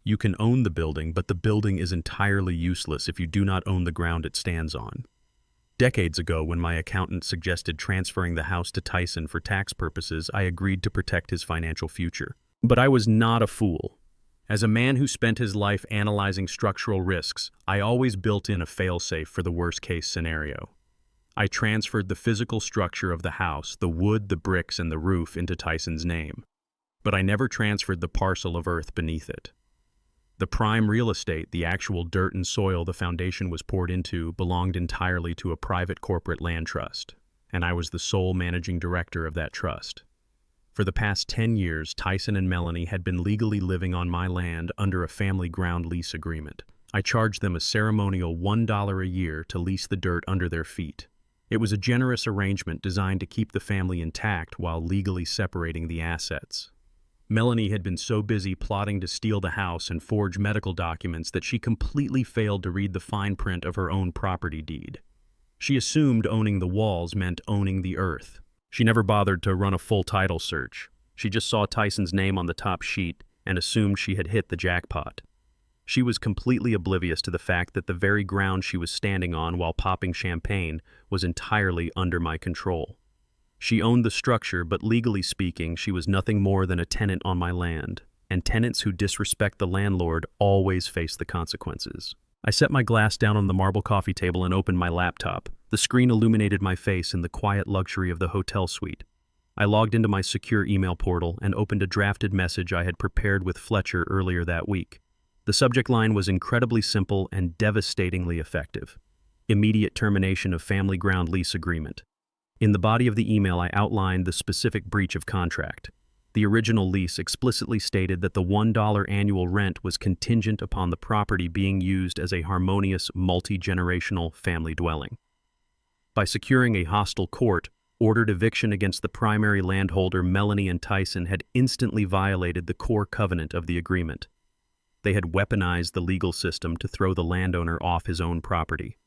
[SPEAKER 1] You can own the building, but the building is entirely useless if you do not own the ground it stands on. Decades ago, when my accountant suggested transferring the house to Tyson for tax purposes, I agreed to protect his financial future. But I was not a fool. As a man who spent his life analyzing structural risks, I always built in a failsafe for the worst-case scenario. I transferred the physical structure of the house, the wood, the bricks, and the roof, into Tyson's name. But I never transferred the parcel of earth beneath it. The prime real estate, the actual dirt and soil the foundation was poured into, belonged entirely to a private corporate land trust, and I was the sole managing director of that trust. For the past 10 years, Tyson and Melanie had been legally living on my land under a family ground lease agreement. I charged them a ceremonial $1 a year to lease the dirt under their feet. It was a generous arrangement designed to keep the family intact while legally separating the assets. Melanie had been so busy plotting to steal the house and forge medical documents that she completely failed to read the fine print of her own property deed. She assumed owning the walls meant owning the earth. She never bothered to run a full title search. She just saw Tyson's name on the top sheet and assumed she had hit the jackpot. She was completely oblivious to the fact that the very ground she was standing on while popping champagne was entirely under my control. She owned the structure, but legally speaking, she was nothing more than a tenant on my land, and tenants who disrespect the landlord always face the consequences. I set my glass down on the marble coffee table and opened my laptop. The screen illuminated my face in the quiet luxury of the hotel suite. I logged into my secure email portal and opened a drafted message I had prepared with Fletcher earlier that week. The subject line was incredibly simple and devastatingly effective. Immediate termination of family ground lease agreement. In the body of the email, I outlined the specific breach of contract. The original lease explicitly stated that the $1 annual rent was contingent upon the property being used as a harmonious, multi-generational family dwelling. By securing a hostile court-ordered eviction against the primary landholder, Melanie and Tyson had instantly violated the core covenant of the agreement. They had weaponized the legal system to throw the landowner off his own property.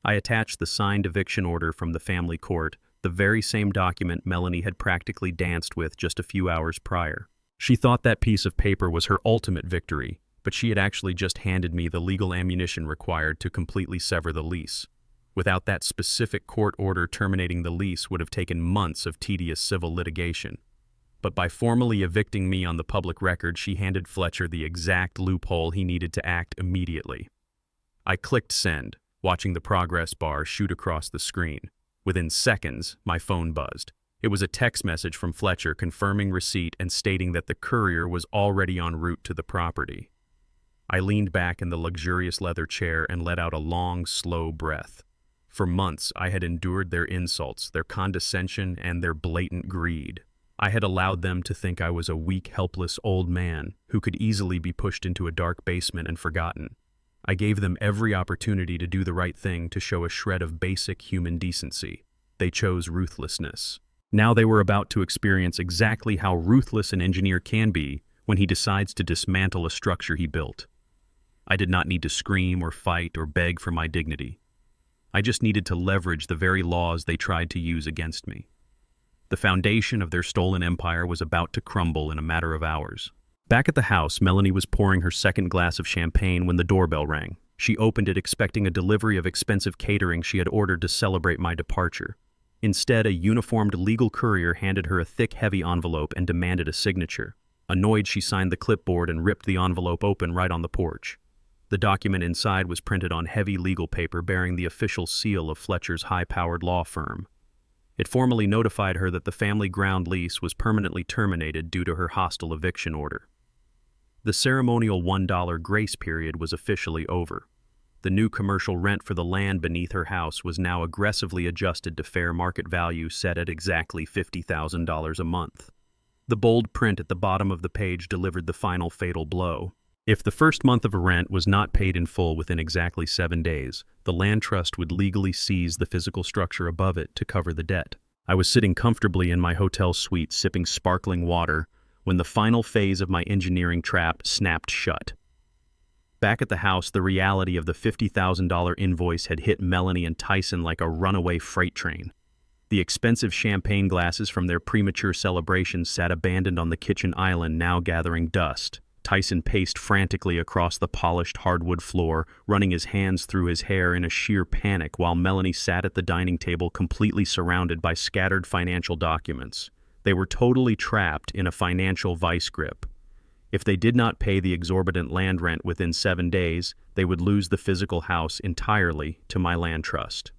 [SPEAKER 1] I attached the signed eviction order from the family court, the very same document Melanie had practically danced with just a few hours prior. She thought that piece of paper was her ultimate victory, but she had actually just handed me the legal ammunition required to completely sever the lease. Without that specific court order, terminating the lease would have taken months of tedious civil litigation. But by formally evicting me on the public record, she handed Fletcher the exact loophole he needed to act immediately. I clicked send, watching the progress bar shoot across the screen. Within seconds, my phone buzzed. It was a text message from Fletcher confirming receipt and stating that the courier was already en route to the property. I leaned back in the luxurious leather chair and let out a long, slow breath. For months, I had endured their insults, their condescension, and their blatant greed. I had allowed them to think I was a weak, helpless old man who could easily be pushed into a dark basement and forgotten. I gave them every opportunity to do the right thing, to show a shred of basic human decency. They chose ruthlessness. Now they were about to experience exactly how ruthless an engineer can be when he decides to dismantle a structure he built. I did not need to scream or fight or beg for my dignity. I just needed to leverage the very laws they tried to use against me. The foundation of their stolen empire was about to crumble in a matter of hours. Back at the house, Melanie was pouring her second glass of champagne when the doorbell rang. She opened it expecting a delivery of expensive catering she had ordered to celebrate my departure. Instead, a uniformed legal courier handed her a thick, heavy envelope and demanded a signature. Annoyed, she signed the clipboard and ripped the envelope open right on the porch. The document inside was printed on heavy legal paper bearing the official seal of Fletcher's high-powered law firm. It formally notified her that the family ground lease was permanently terminated due to her hostile eviction order. The ceremonial $1 grace period was officially over. The new commercial rent for the land beneath her house was now aggressively adjusted to fair market value set at exactly $50,000 a month. The bold print at the bottom of the page delivered the final fatal blow. If the first month of rent was not paid in full within exactly 7 days, the land trust would legally seize the physical structure above it to cover the debt. I was sitting comfortably in my hotel suite sipping sparkling water when the final phase of my engineering trap snapped shut. Back at the house, the reality of the $50,000 invoice had hit Melanie and Tyson like a runaway freight train. The expensive champagne glasses from their premature celebrations sat abandoned on the kitchen island, now gathering dust. Tyson paced frantically across the polished hardwood floor, running his hands through his hair in a sheer panic, while Melanie sat at the dining table completely surrounded by scattered financial documents. They were totally trapped in a financial vice grip. If they did not pay the exorbitant land rent within 7 days, they would lose the physical house entirely to my land trust.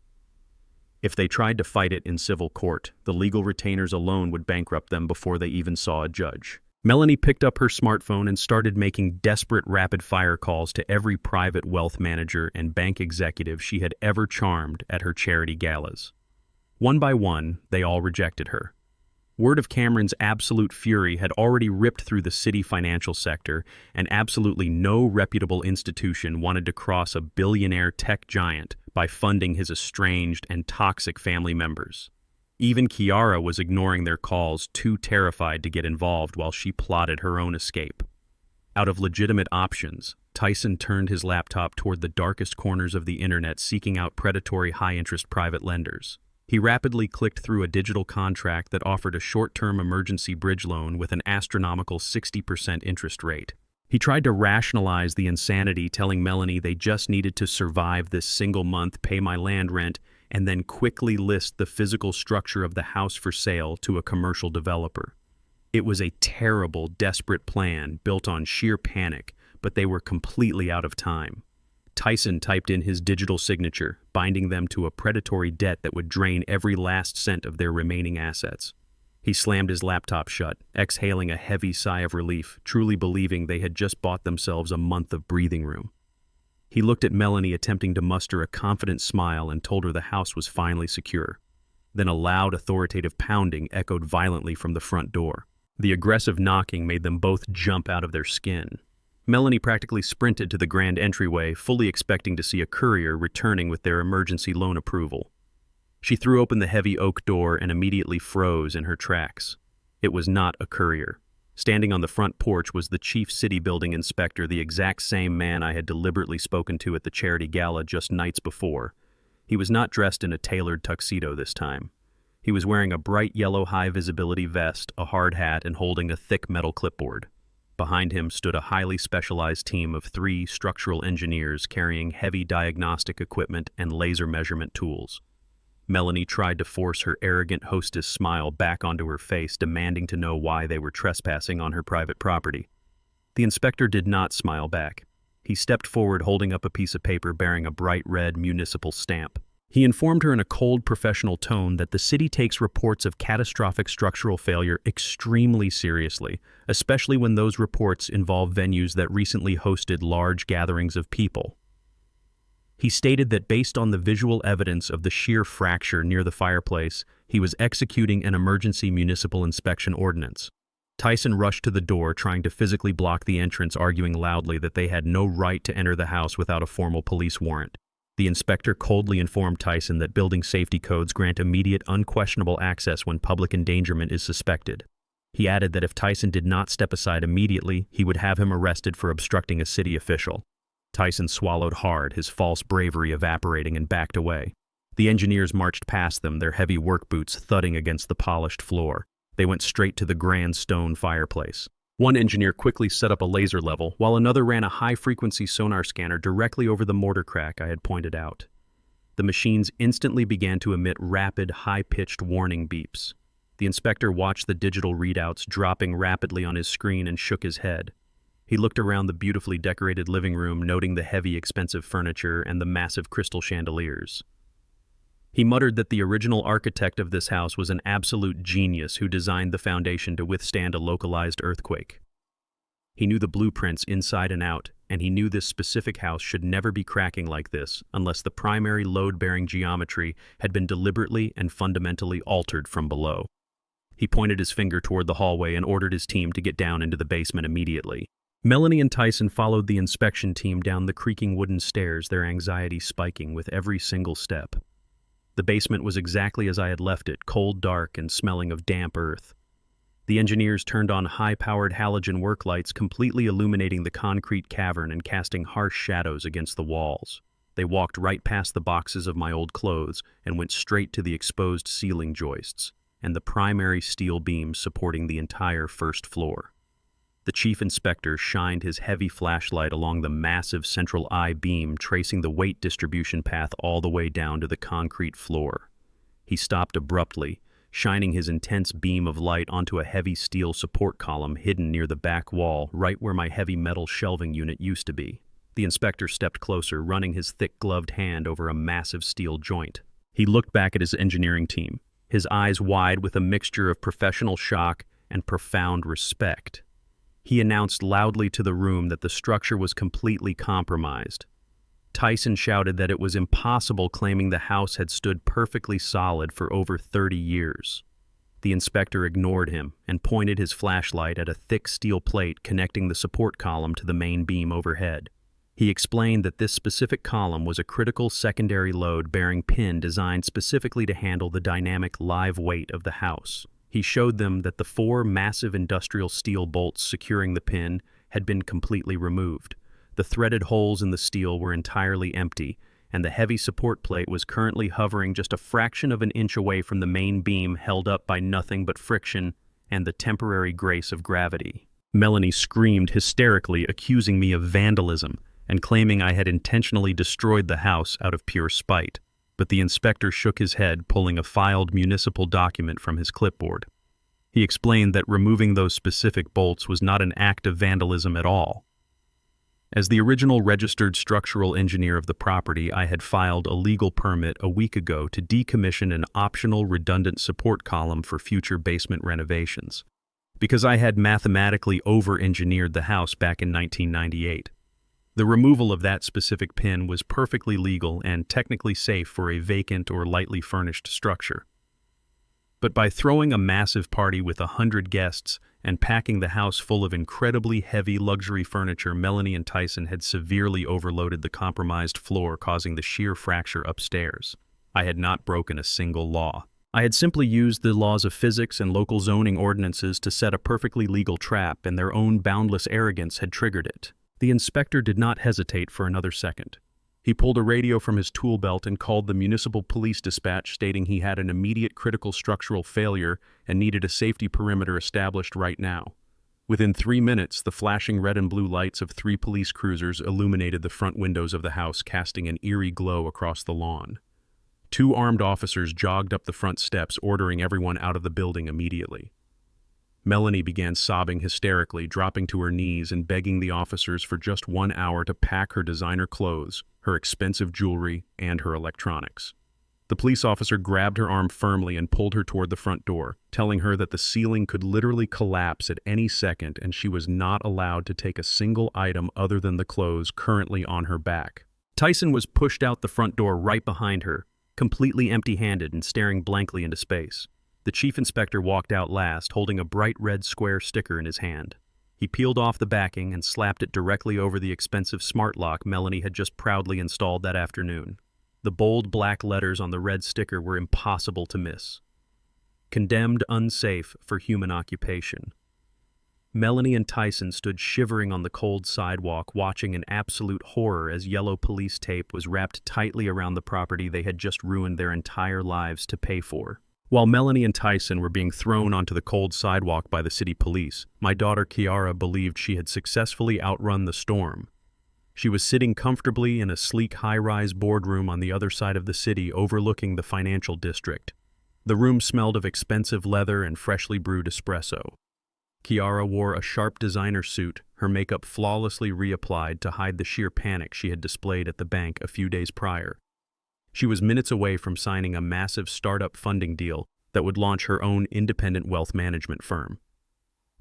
[SPEAKER 1] If they tried to fight it in civil court, the legal retainers alone would bankrupt them before they even saw a judge. Melanie picked up her smartphone and started making desperate rapid-fire calls to every private wealth manager and bank executive she had ever charmed at her charity galas. One by one, they all rejected her. Word of Cameron's absolute fury had already ripped through the city financial sector, and absolutely no reputable institution wanted to cross a billionaire tech giant by funding his estranged and toxic family members. Even Kiara was ignoring their calls, too terrified to get involved while she plotted her own escape. Out of legitimate options, Tyson turned his laptop toward the darkest corners of the internet, seeking out predatory high-interest private lenders. He rapidly clicked through a digital contract that offered a short-term emergency bridge loan with an astronomical 60% interest rate. He tried to rationalize the insanity, telling Melanie they just needed to survive this single month, pay my land rent, and then quickly list the physical structure of the house for sale to a commercial developer. It was a terrible, desperate plan built on sheer panic, but they were completely out of time. Tyson typed in his digital signature, binding them to a predatory debt that would drain every last cent of their remaining assets. He slammed his laptop shut, exhaling a heavy sigh of relief, truly believing they had just bought themselves a month of breathing room. He looked at Melanie, attempting to muster a confident smile, and told her the house was finally secure. Then a loud, authoritative pounding echoed violently from the front door. The aggressive knocking made them both jump out of their skin. Melanie practically sprinted to the grand entryway, fully expecting to see a courier returning with their emergency loan approval. She threw open the heavy oak door and immediately froze in her tracks. It was not a courier. Standing on the front porch was the chief city building inspector, the exact same man I had deliberately spoken to at the charity gala just nights before. He was not dressed in a tailored tuxedo this time. He was wearing a bright yellow high-visibility vest, a hard hat, and holding a thick metal clipboard. Behind him stood a highly specialized team of 3 structural engineers carrying heavy diagnostic equipment and laser measurement tools. Melanie tried to force her arrogant hostess smile back onto her face, demanding to know why they were trespassing on her private property. The inspector did not smile back. He stepped forward, holding up a piece of paper bearing a bright red municipal stamp. He informed her in a cold, professional tone that the city takes reports of catastrophic structural failure extremely seriously, especially when those reports involve venues that recently hosted large gatherings of people. He stated that based on the visual evidence of the sheer fracture near the fireplace, he was executing an emergency municipal inspection ordinance. Tyson rushed to the door, trying to physically block the entrance, arguing loudly that they had no right to enter the house without a formal police warrant. The inspector coldly informed Tyson that building safety codes grant immediate, unquestionable access when public endangerment is suspected. He added that if Tyson did not step aside immediately, he would have him arrested for obstructing a city official. Tyson swallowed hard, his false bravery evaporating, and backed away. The engineers marched past them, their heavy work boots thudding against the polished floor. They went straight to the grand stone fireplace. One engineer quickly set up a laser level, while another ran a high-frequency sonar scanner directly over the mortar crack I had pointed out. The machines instantly began to emit rapid, high-pitched warning beeps. The inspector watched the digital readouts dropping rapidly on his screen and shook his head. He looked around the beautifully decorated living room, noting the heavy, expensive furniture and the massive crystal chandeliers. He muttered that the original architect of this house was an absolute genius who designed the foundation to withstand a localized earthquake. He knew the blueprints inside and out, and he knew this specific house should never be cracking like this unless the primary load-bearing geometry had been deliberately and fundamentally altered from below. He pointed his finger toward the hallway and ordered his team to get down into the basement immediately. Melanie and Tyson followed the inspection team down the creaking wooden stairs, their anxiety spiking with every single step. The basement was exactly as I had left it, cold, dark, and smelling of damp earth. The engineers turned on high-powered halogen work lights, completely illuminating the concrete cavern and casting harsh shadows against the walls. They walked right past the boxes of my old clothes and went straight to the exposed ceiling joists and the primary steel beams supporting the entire first floor. The chief inspector shined his heavy flashlight along the massive central I-beam, tracing the weight distribution path all the way down to the concrete floor. He stopped abruptly, shining his intense beam of light onto a heavy steel support column hidden near the back wall, right where my heavy metal shelving unit used to be. The inspector stepped closer, running his thick gloved hand over a massive steel joint. He looked back at his engineering team, his eyes wide with a mixture of professional shock and profound respect. He announced loudly to the room that the structure was completely compromised. Tyson shouted that it was impossible, claiming the house had stood perfectly solid for over 30 years. The inspector ignored him and pointed his flashlight at a thick steel plate connecting the support column to the main beam overhead. He explained that this specific column was a critical secondary load-bearing pin designed specifically to handle the dynamic live weight of the house. He showed them that the 4 massive industrial steel bolts securing the pin had been completely removed. The threaded holes in the steel were entirely empty, and the heavy support plate was currently hovering just a fraction of an inch away from the main beam, held up by nothing but friction and the temporary grace of gravity. Melanie screamed hysterically, accusing me of vandalism and claiming I had intentionally destroyed the house out of pure spite. But the inspector shook his head, pulling a filed municipal document from his clipboard. He explained that removing those specific bolts was not an act of vandalism at all. As the original registered structural engineer of the property, I had filed a legal permit a week ago to decommission an optional redundant support column for future basement renovations, because I had mathematically over-engineered the house back in 1998. The removal of that specific pin was perfectly legal and technically safe for a vacant or lightly furnished structure. But by throwing a massive party with 100 guests and packing the house full of incredibly heavy luxury furniture, Melanie and Tyson had severely overloaded the compromised floor, causing the sheer fracture upstairs. I had not broken a single law. I had simply used the laws of physics and local zoning ordinances to set a perfectly legal trap, and their own boundless arrogance had triggered it. The inspector did not hesitate for another second. He pulled a radio from his tool belt and called the municipal police dispatch, stating he had an immediate critical structural failure and needed a safety perimeter established right now. Within 3 minutes, the flashing red and blue lights of 3 police cruisers illuminated the front windows of the house, casting an eerie glow across the lawn. 2 armed officers jogged up the front steps, ordering everyone out of the building immediately. Melanie began sobbing hysterically, dropping to her knees and begging the officers for just 1 hour to pack her designer clothes, her expensive jewelry, and her electronics. The police officer grabbed her arm firmly and pulled her toward the front door, telling her that the ceiling could literally collapse at any second and she was not allowed to take a single item other than the clothes currently on her back. Tyson was pushed out the front door right behind her, completely empty-handed and staring blankly into space. The chief inspector walked out last, holding a bright red square sticker in his hand. He peeled off the backing and slapped it directly over the expensive smart lock Melanie had just proudly installed that afternoon. The bold black letters on the red sticker were impossible to miss. Condemned unsafe for human occupation. Melanie and Tyson stood shivering on the cold sidewalk, watching in absolute horror as yellow police tape was wrapped tightly around the property they had just ruined their entire lives to pay for. While Melanie and Tyson were being thrown onto the cold sidewalk by the city police, my daughter Kiara believed she had successfully outrun the storm. She was sitting comfortably in a sleek high-rise boardroom on the other side of the city, overlooking the financial district. The room smelled of expensive leather and freshly brewed espresso. Kiara wore a sharp designer suit, her makeup flawlessly reapplied to hide the sheer panic she had displayed at the bank a few days prior. She was minutes away from signing a massive startup funding deal that would launch her own independent wealth management firm.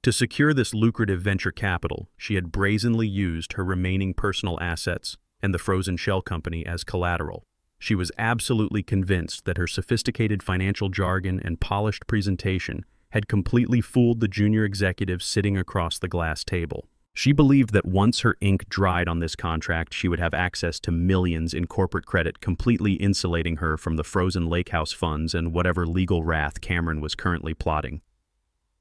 [SPEAKER 1] To secure this lucrative venture capital, she had brazenly used her remaining personal assets and the frozen shell company as collateral. She was absolutely convinced that her sophisticated financial jargon and polished presentation had completely fooled the junior executives sitting across the glass table. She believed that once her ink dried on this contract, she would have access to millions in corporate credit, completely insulating her from the frozen lake house funds and whatever legal wrath Cameron was currently plotting.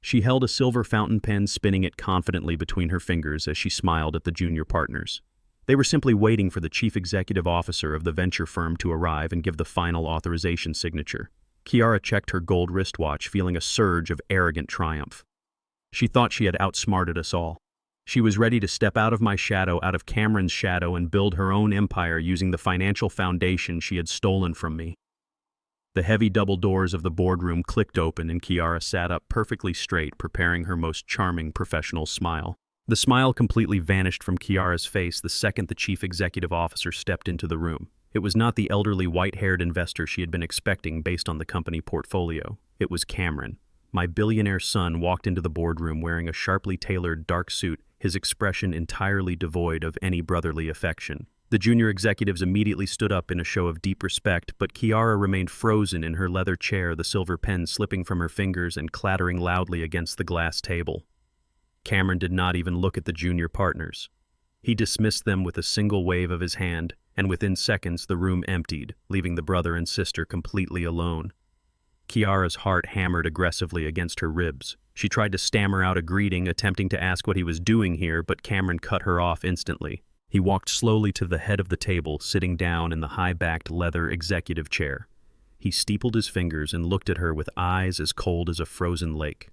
[SPEAKER 1] She held a silver fountain pen, spinning it confidently between her fingers as she smiled at the junior partners. They were simply waiting for the chief executive officer of the venture firm to arrive and give the final authorization signature. Kiara checked her gold wristwatch, feeling a surge of arrogant triumph. She thought she had outsmarted us all. She was ready to step out of my shadow, out of Cameron's shadow, and build her own empire using the financial foundation she had stolen from me. The heavy double doors of the boardroom clicked open and Kiara sat up perfectly straight, preparing her most charming professional smile. The smile completely vanished from Kiara's face the second the chief executive officer stepped into the room. It was not the elderly white-haired investor she had been expecting based on the company portfolio. It was Cameron. My billionaire son walked into the boardroom wearing a sharply tailored dark suit, his expression entirely devoid of any brotherly affection. The junior executives immediately stood up in a show of deep respect, but Kiara remained frozen in her leather chair, the silver pen slipping from her fingers and clattering loudly against the glass table. Cameron did not even look at the junior partners. He dismissed them with a single wave of his hand, and within seconds the room emptied, leaving the brother and sister completely alone. Kiara's heart hammered aggressively against her ribs. She tried to stammer out a greeting, attempting to ask what he was doing here, but Cameron cut her off instantly. He walked slowly to the head of the table, sitting down in the high-backed leather executive chair. He steepled his fingers and looked at her with eyes as cold as a frozen lake.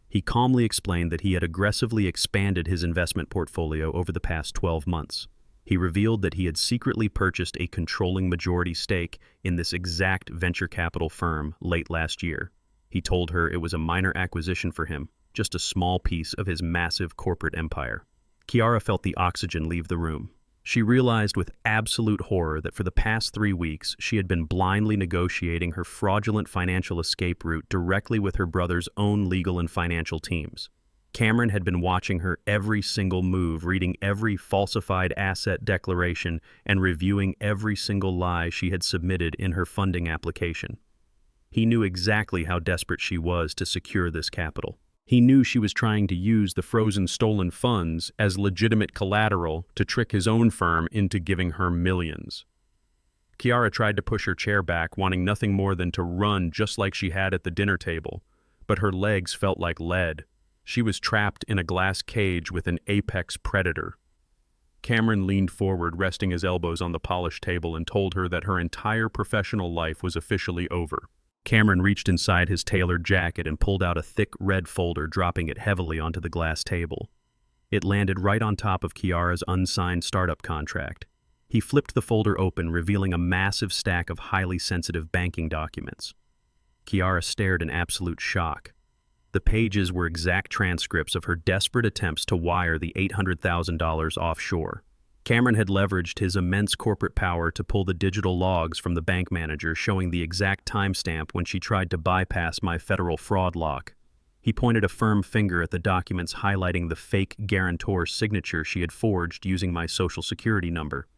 [SPEAKER 1] He calmly explained that he had aggressively expanded his investment portfolio over the past 12 months. He revealed that he had secretly purchased a controlling majority stake in this exact venture capital firm late last year. He told her it was a minor acquisition for him, just a small piece of his massive corporate empire. Kiara felt the oxygen leave the room. She realized with absolute horror that for the past 3 weeks, she had been blindly negotiating her fraudulent financial escape route directly with her brother's own legal and financial teams. Cameron had been watching her every single move, reading every falsified asset declaration, and reviewing every single lie she had submitted in her funding application. He knew exactly how desperate she was to secure this capital. He knew she was trying to use the frozen stolen funds as legitimate collateral to trick his own firm into giving her millions. Kiara tried to push her chair back, wanting nothing more than to run just like she had at the dinner table, but her legs felt like lead. She was trapped in a glass cage with an apex predator. Cameron leaned forward, resting his elbows on the polished table, and told her that her entire professional life was officially over. Cameron reached inside his tailored jacket and pulled out a thick red folder, dropping it heavily onto the glass table. It landed right on top of Kiara's unsigned startup contract. He flipped the folder open, revealing a massive stack of highly sensitive banking documents. Kiara stared in absolute shock. The pages were exact transcripts of her desperate attempts to wire the $800,000 offshore. Cameron had leveraged his immense corporate power to pull the digital logs from the bank manager, showing the exact timestamp when she tried to bypass my federal fraud lock. He pointed a firm finger at the documents, highlighting the fake guarantor's signature she had forged using my social security number.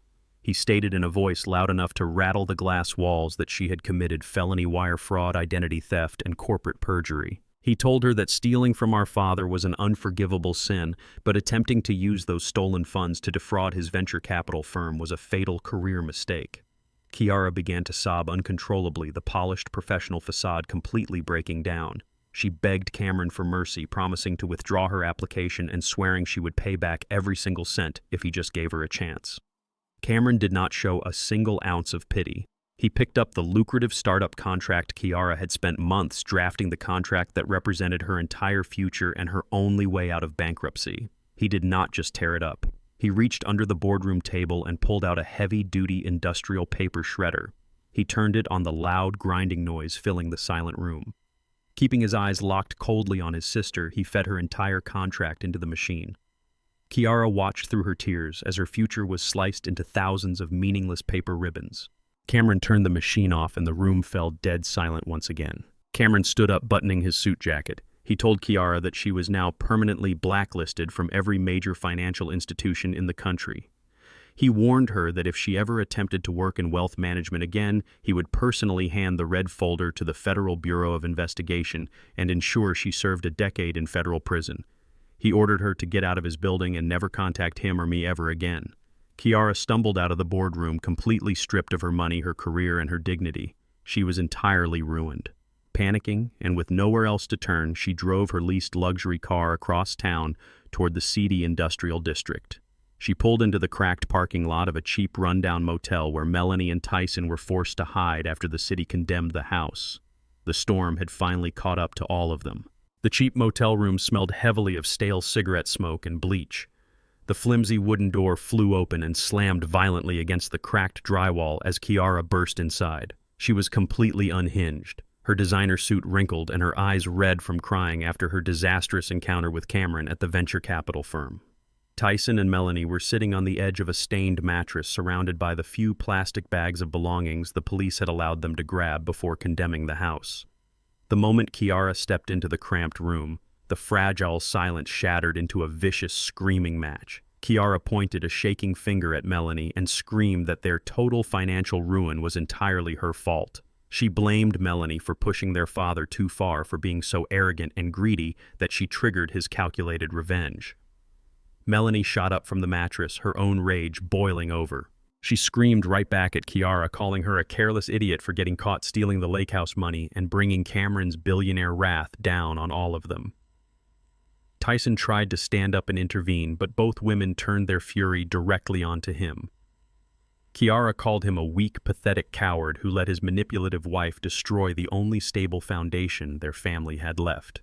[SPEAKER 1] He stated in a voice loud enough to rattle the glass walls that she had committed felony wire fraud, identity theft, and corporate perjury. He told her that stealing from our father was an unforgivable sin, but attempting to use those stolen funds to defraud his venture capital firm was a fatal career mistake. Kiara began to sob uncontrollably, the polished professional facade completely breaking down. She begged Cameron for mercy, promising to withdraw her application and swearing she would pay back every single cent if he just gave her a chance. Cameron did not show a single ounce of pity. He picked up the lucrative startup contract. Kiara had spent months drafting the contract that represented her entire future and her only way out of bankruptcy. He did not just tear it up. He reached under the boardroom table and pulled out a heavy-duty industrial paper shredder. He turned it on the loud grinding noise filling the silent room. Keeping his eyes locked coldly on his sister, he fed her entire contract into the machine. Kiara watched through her tears as her future was sliced into thousands of meaningless paper ribbons. Cameron turned the machine off and the room fell dead silent once again. Cameron stood up, buttoning his suit jacket. He told Kiara that she was now permanently blacklisted from every major financial institution in the country. He warned her that if she ever attempted to work in wealth management again, he would personally hand the red folder to the Federal Bureau of Investigation and ensure she served a decade in federal prison. He ordered her to get out of his building and never contact him or me ever again. Kiara stumbled out of the boardroom, completely stripped of her money, her career, and her dignity. She was entirely ruined. Panicking, and with nowhere else to turn, she drove her leased luxury car across town toward the seedy industrial district. She pulled into the cracked parking lot of a cheap rundown motel where Melanie and Tyson were forced to hide after the city condemned the house. The storm had finally caught up to all of them. The cheap motel room smelled heavily of stale cigarette smoke and bleach. The flimsy wooden door flew open and slammed violently against the cracked drywall as Kiara burst inside. She was completely unhinged, her designer suit wrinkled and her eyes red from crying after her disastrous encounter with Cameron at the venture capital firm. Tyson and Melanie were sitting on the edge of a stained mattress surrounded by the few plastic bags of belongings the police had allowed them to grab before condemning the house. The moment Kiara stepped into the cramped room, the fragile silence shattered into a vicious screaming match. Kiara pointed a shaking finger at Melanie and screamed that their total financial ruin was entirely her fault. She blamed Melanie for pushing their father too far, for being so arrogant and greedy that she triggered his calculated revenge. Melanie shot up from the mattress, her own rage boiling over. She screamed right back at Kiara, calling her a careless idiot for getting caught stealing the lake house money and bringing Cameron's billionaire wrath down on all of them. Tyson tried to stand up and intervene, but both women turned their fury directly onto him. Kiara called him a weak, pathetic coward who let his manipulative wife destroy the only stable foundation their family had left.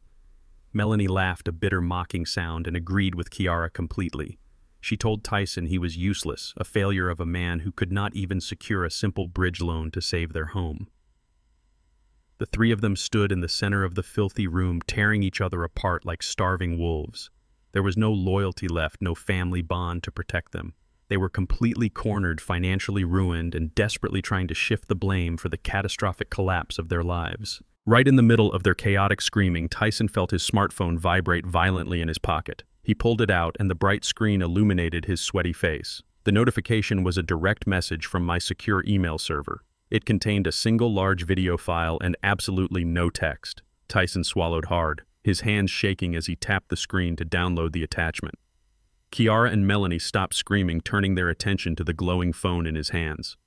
[SPEAKER 1] Melanie laughed a bitter, mocking sound and agreed with Kiara completely. She told Tyson he was useless, a failure of a man who could not even secure a simple bridge loan to save their home. The three of them stood in the center of the filthy room, tearing each other apart like starving wolves. There was no loyalty left, no family bond to protect them. They were completely cornered, financially ruined, and desperately trying to shift the blame for the catastrophic collapse of their lives. Right in the middle of their chaotic screaming, Tyson felt his smartphone vibrate violently in his pocket. He pulled it out, and the bright screen illuminated his sweaty face. The notification was a direct message from my secure email server. It contained a single large video file and absolutely no text. Tyson swallowed hard, his hands shaking as he tapped the screen to download the attachment. Kiara and Melanie stopped screaming, turning their attention to the glowing phone in his hands.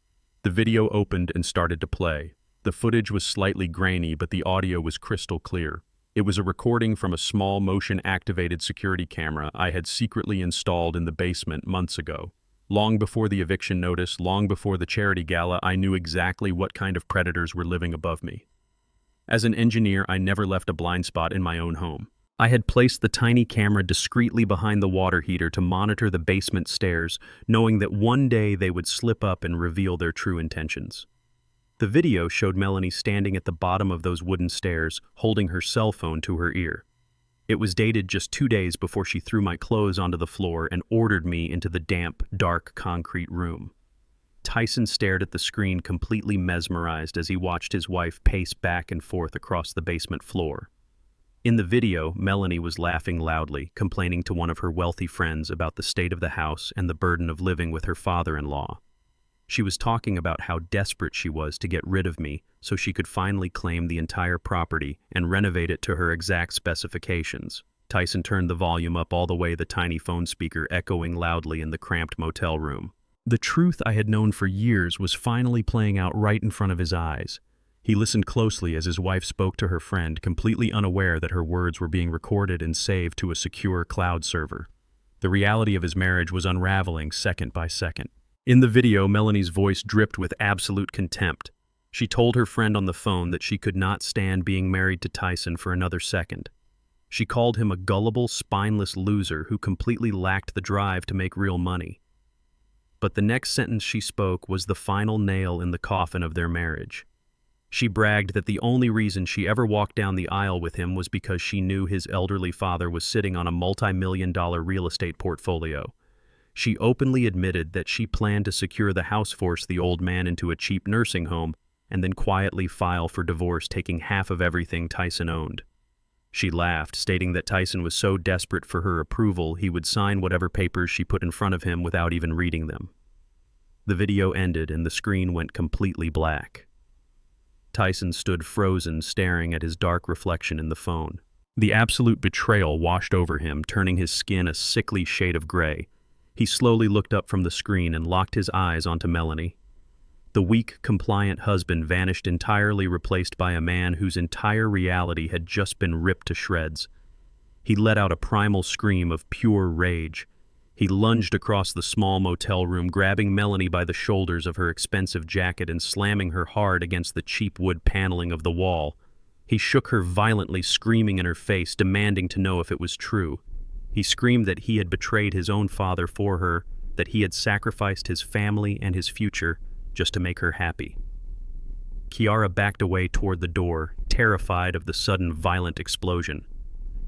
[SPEAKER 1] The video opened and started to play. The footage was slightly grainy, but the audio was crystal clear. It was a recording from a small motion-activated security camera I had secretly installed in the basement months ago. Long before the eviction notice, long before the charity gala, I knew exactly what kind of predators were living above me. As an engineer, I never left a blind spot in my own home. I had placed the tiny camera discreetly behind the water heater to monitor the basement stairs, knowing that one day they would slip up and reveal their true intentions. The video showed Melanie standing at the bottom of those wooden stairs, holding her cell phone to her ear. It was dated just 2 days before she threw my clothes onto the floor and ordered me into the damp, dark concrete room. Tyson stared at the screen, completely mesmerized as he watched his wife pace back and forth across the basement floor. In the video, Melanie was laughing loudly, complaining to one of her wealthy friends about the state of the house and the burden of living with her father-in-law. She was talking about how desperate she was to get rid of me so she could finally claim the entire property and renovate it to her exact specifications. Tyson turned the volume up all the way, the tiny phone speaker echoing loudly in the cramped motel room. The truth I had known for years was finally playing out right in front of his eyes. He listened closely as his wife spoke to her friend, completely unaware that her words were being recorded and saved to a secure cloud server. The reality of his marriage was unraveling second by second. In the video, Melanie's voice dripped with absolute contempt. She told her friend on the phone that she could not stand being married to Tyson for another second. She called him a gullible, spineless loser who completely lacked the drive to make real money. But the next sentence she spoke was the final nail in the coffin of their marriage. She bragged that the only reason she ever walked down the aisle with him was because she knew his elderly father was sitting on a multi-million-dollar real estate portfolio. She openly admitted that she planned to secure the house, force the old man into a cheap nursing home, and then quietly file for divorce, taking half of everything Tyson owned. She laughed, stating that Tyson was so desperate for her approval he would sign whatever papers she put in front of him without even reading them. The video ended and the screen went completely black. Tyson stood frozen, staring at his dark reflection in the phone. The absolute betrayal washed over him, turning his skin a sickly shade of gray. He slowly looked up from the screen and locked his eyes onto Melanie. The weak, compliant husband vanished entirely, replaced by a man whose entire reality had just been ripped to shreds. He let out a primal scream of pure rage. He lunged across the small motel room, grabbing Melanie by the shoulders of her expensive jacket and slamming her hard against the cheap wood paneling of the wall. He shook her violently, screaming in her face, demanding to know if it was true. He screamed that he had betrayed his own father for her, that he had sacrificed his family and his future just to make her happy. Kiara backed away toward the door, terrified of the sudden violent explosion.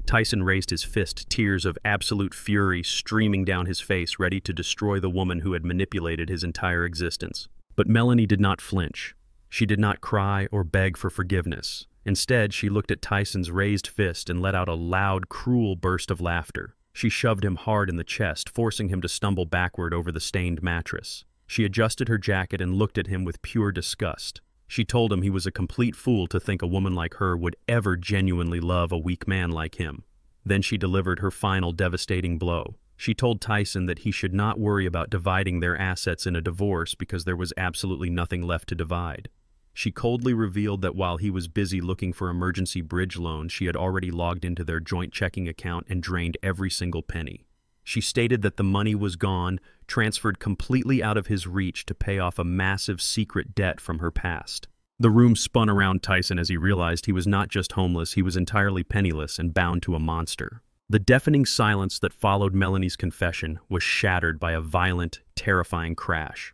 [SPEAKER 1] Tyson raised his fist, tears of absolute fury streaming down his face, ready to destroy the woman who had manipulated his entire existence. But Melanie did not flinch. She did not cry or beg for forgiveness. Instead, she looked at Tyson's raised fist and let out a loud, cruel burst of laughter. She shoved him hard in the chest, forcing him to stumble backward over the stained mattress. She adjusted her jacket and looked at him with pure disgust. She told him he was a complete fool to think a woman like her would ever genuinely love a weak man like him. Then she delivered her final devastating blow. She told Tyson that he should not worry about dividing their assets in a divorce because there was absolutely nothing left to divide. She coldly revealed that while he was busy looking for emergency bridge loans, she had already logged into their joint checking account and drained every single penny. She stated that the money was gone, transferred completely out of his reach to pay off a massive secret debt from her past. The room spun around Tyson as he realized he was not just homeless, he was entirely penniless and bound to a monster. The deafening silence that followed Melanie's confession was shattered by a violent, terrifying crash.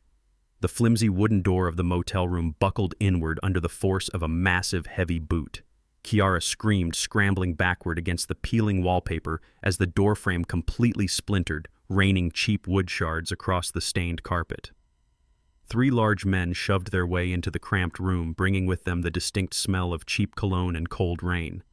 [SPEAKER 1] The flimsy wooden door of the motel room buckled inward under the force of a massive, heavy boot. Kiara screamed, scrambling backward against the peeling wallpaper as the doorframe completely splintered, raining cheap wood shards across the stained carpet. 3 large men shoved their way into the cramped room, bringing with them the distinct smell of cheap cologne and cold rain.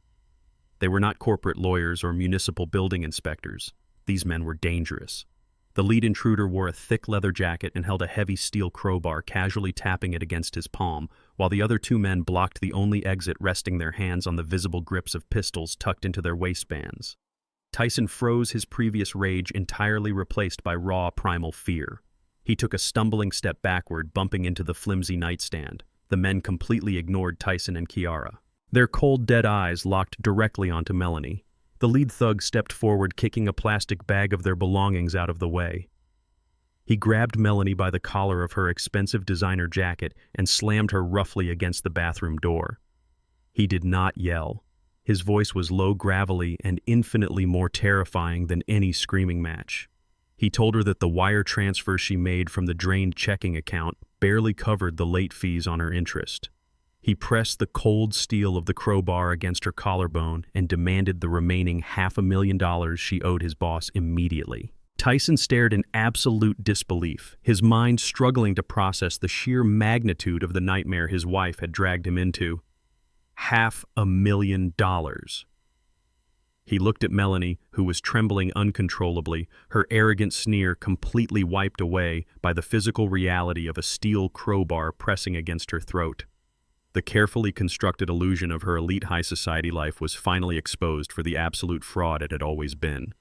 [SPEAKER 1] They were not corporate lawyers or municipal building inspectors. These men were dangerous. The lead intruder wore a thick leather jacket and held a heavy steel crowbar, casually tapping it against his palm, while the other 2 men blocked the only exit, resting their hands on the visible grips of pistols tucked into their waistbands. Tyson froze, his previous rage entirely replaced by raw, primal fear. He took a stumbling step backward, bumping into the flimsy nightstand. The men completely ignored Tyson and Kiara. Their cold, dead eyes locked directly onto Melanie. The lead thug stepped forward, kicking a plastic bag of their belongings out of the way. He grabbed Melanie by the collar of her expensive designer jacket and slammed her roughly against the bathroom door. He did not yell. His voice was low, gravelly, and infinitely more terrifying than any screaming match. He told her that the wire transfer she made from the drained checking account barely covered the late fees on her interest. He pressed the cold steel of the crowbar against her collarbone and demanded the remaining $500,000 she owed his boss immediately. Tyson stared in absolute disbelief, his mind struggling to process the sheer magnitude of the nightmare his wife had dragged him into. $500,000. He looked at Melanie, who was trembling uncontrollably, her arrogant sneer completely wiped away by the physical reality of a steel crowbar pressing against her throat. The carefully constructed illusion of her elite high society life was finally exposed for the absolute fraud it had always been.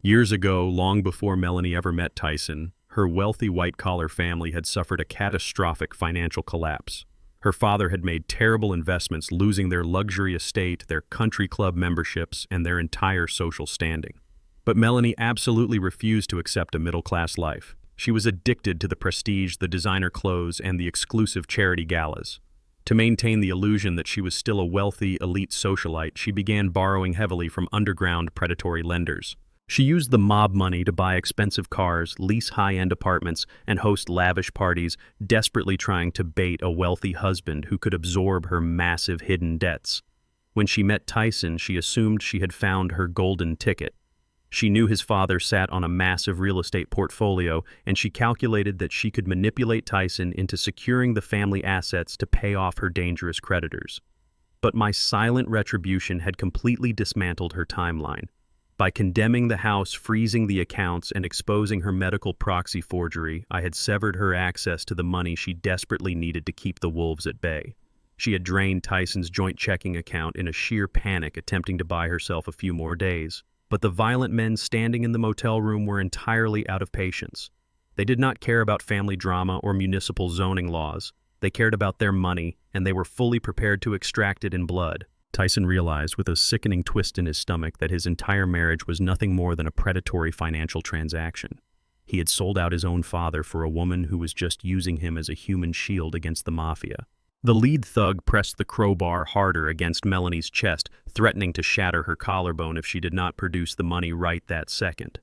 [SPEAKER 1] Years ago, long before Melanie ever met Tyson, her wealthy white-collar family had suffered a catastrophic financial collapse. Her father had made terrible investments, losing their luxury estate, their country club memberships, and their entire social standing. But Melanie absolutely refused to accept a middle-class life. She was addicted to the prestige, the designer clothes, and the exclusive charity galas. To maintain the illusion that she was still a wealthy, elite socialite, she began borrowing heavily from underground predatory lenders. She used the mob money to buy expensive cars, lease high-end apartments, and host lavish parties, desperately trying to bait a wealthy husband who could absorb her massive hidden debts. When she met Tyson, she assumed she had found her golden ticket. She knew his father sat on a massive real estate portfolio, and she calculated that she could manipulate Tyson into securing the family assets to pay off her dangerous creditors. But my silent retribution had completely dismantled her timeline. By condemning the house, freezing the accounts, and exposing her medical proxy forgery, I had severed her access to the money she desperately needed to keep the wolves at bay. She had drained Tyson's joint checking account in a sheer panic, attempting to buy herself a few more days. But the violent men standing in the motel room were entirely out of patience. They did not care about family drama or municipal zoning laws. They cared about their money, and they were fully prepared to extract it in blood. Tyson realized with a sickening twist in his stomach that his entire marriage was nothing more than a predatory financial transaction. He had sold out his own father for a woman who was just using him as a human shield against the mafia. The lead thug pressed the crowbar harder against Melanie's chest, threatening to shatter her collarbone if she did not produce the money right that second.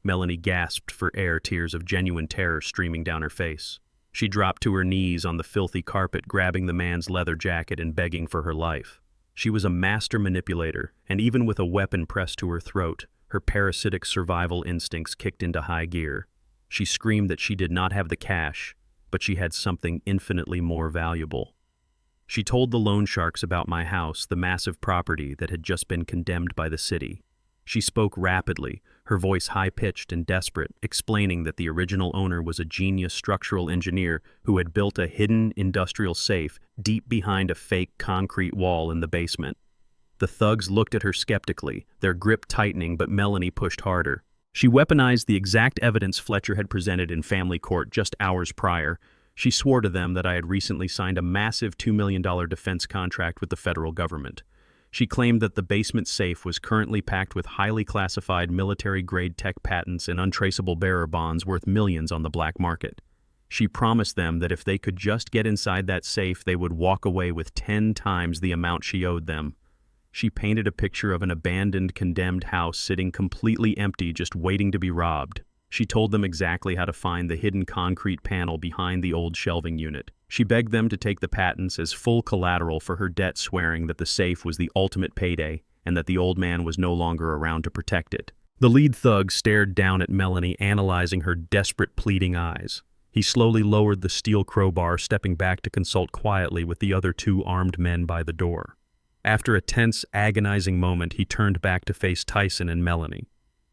[SPEAKER 1] Melanie gasped for air, tears of genuine terror streaming down her face. She dropped to her knees on the filthy carpet, grabbing the man's leather jacket and begging for her life. She was a master manipulator, and even with a weapon pressed to her throat, her parasitic survival instincts kicked into high gear. She screamed that she did not have the cash, but she had something infinitely more valuable. She told the loan sharks about my house, the massive property that had just been condemned by the city. She spoke rapidly, her voice high-pitched and desperate, explaining that the original owner was a genius structural engineer who had built a hidden industrial safe deep behind a fake concrete wall in the basement. The thugs looked at her skeptically, their grip tightening, but Melanie pushed harder. She weaponized the exact evidence Fletcher had presented in family court just hours prior. She swore to them that I had recently signed a massive $2 million defense contract with the federal government. She claimed that the basement safe was currently packed with highly classified military-grade tech patents and untraceable bearer bonds worth millions on the black market. She promised them that if they could just get inside that safe, they would walk away with 10 times the amount she owed them. She painted a picture of an abandoned, condemned house sitting completely empty, just waiting to be robbed. She told them exactly how to find the hidden concrete panel behind the old shelving unit. She begged them to take the patents as full collateral for her debt, swearing that the safe was the ultimate payday and that the old man was no longer around to protect it. The lead thug stared down at Melanie, analyzing her desperate, pleading eyes. He slowly lowered the steel crowbar, stepping back to consult quietly with the other two armed men by the door. After a tense, agonizing moment, he turned back to face Tyson and Melanie.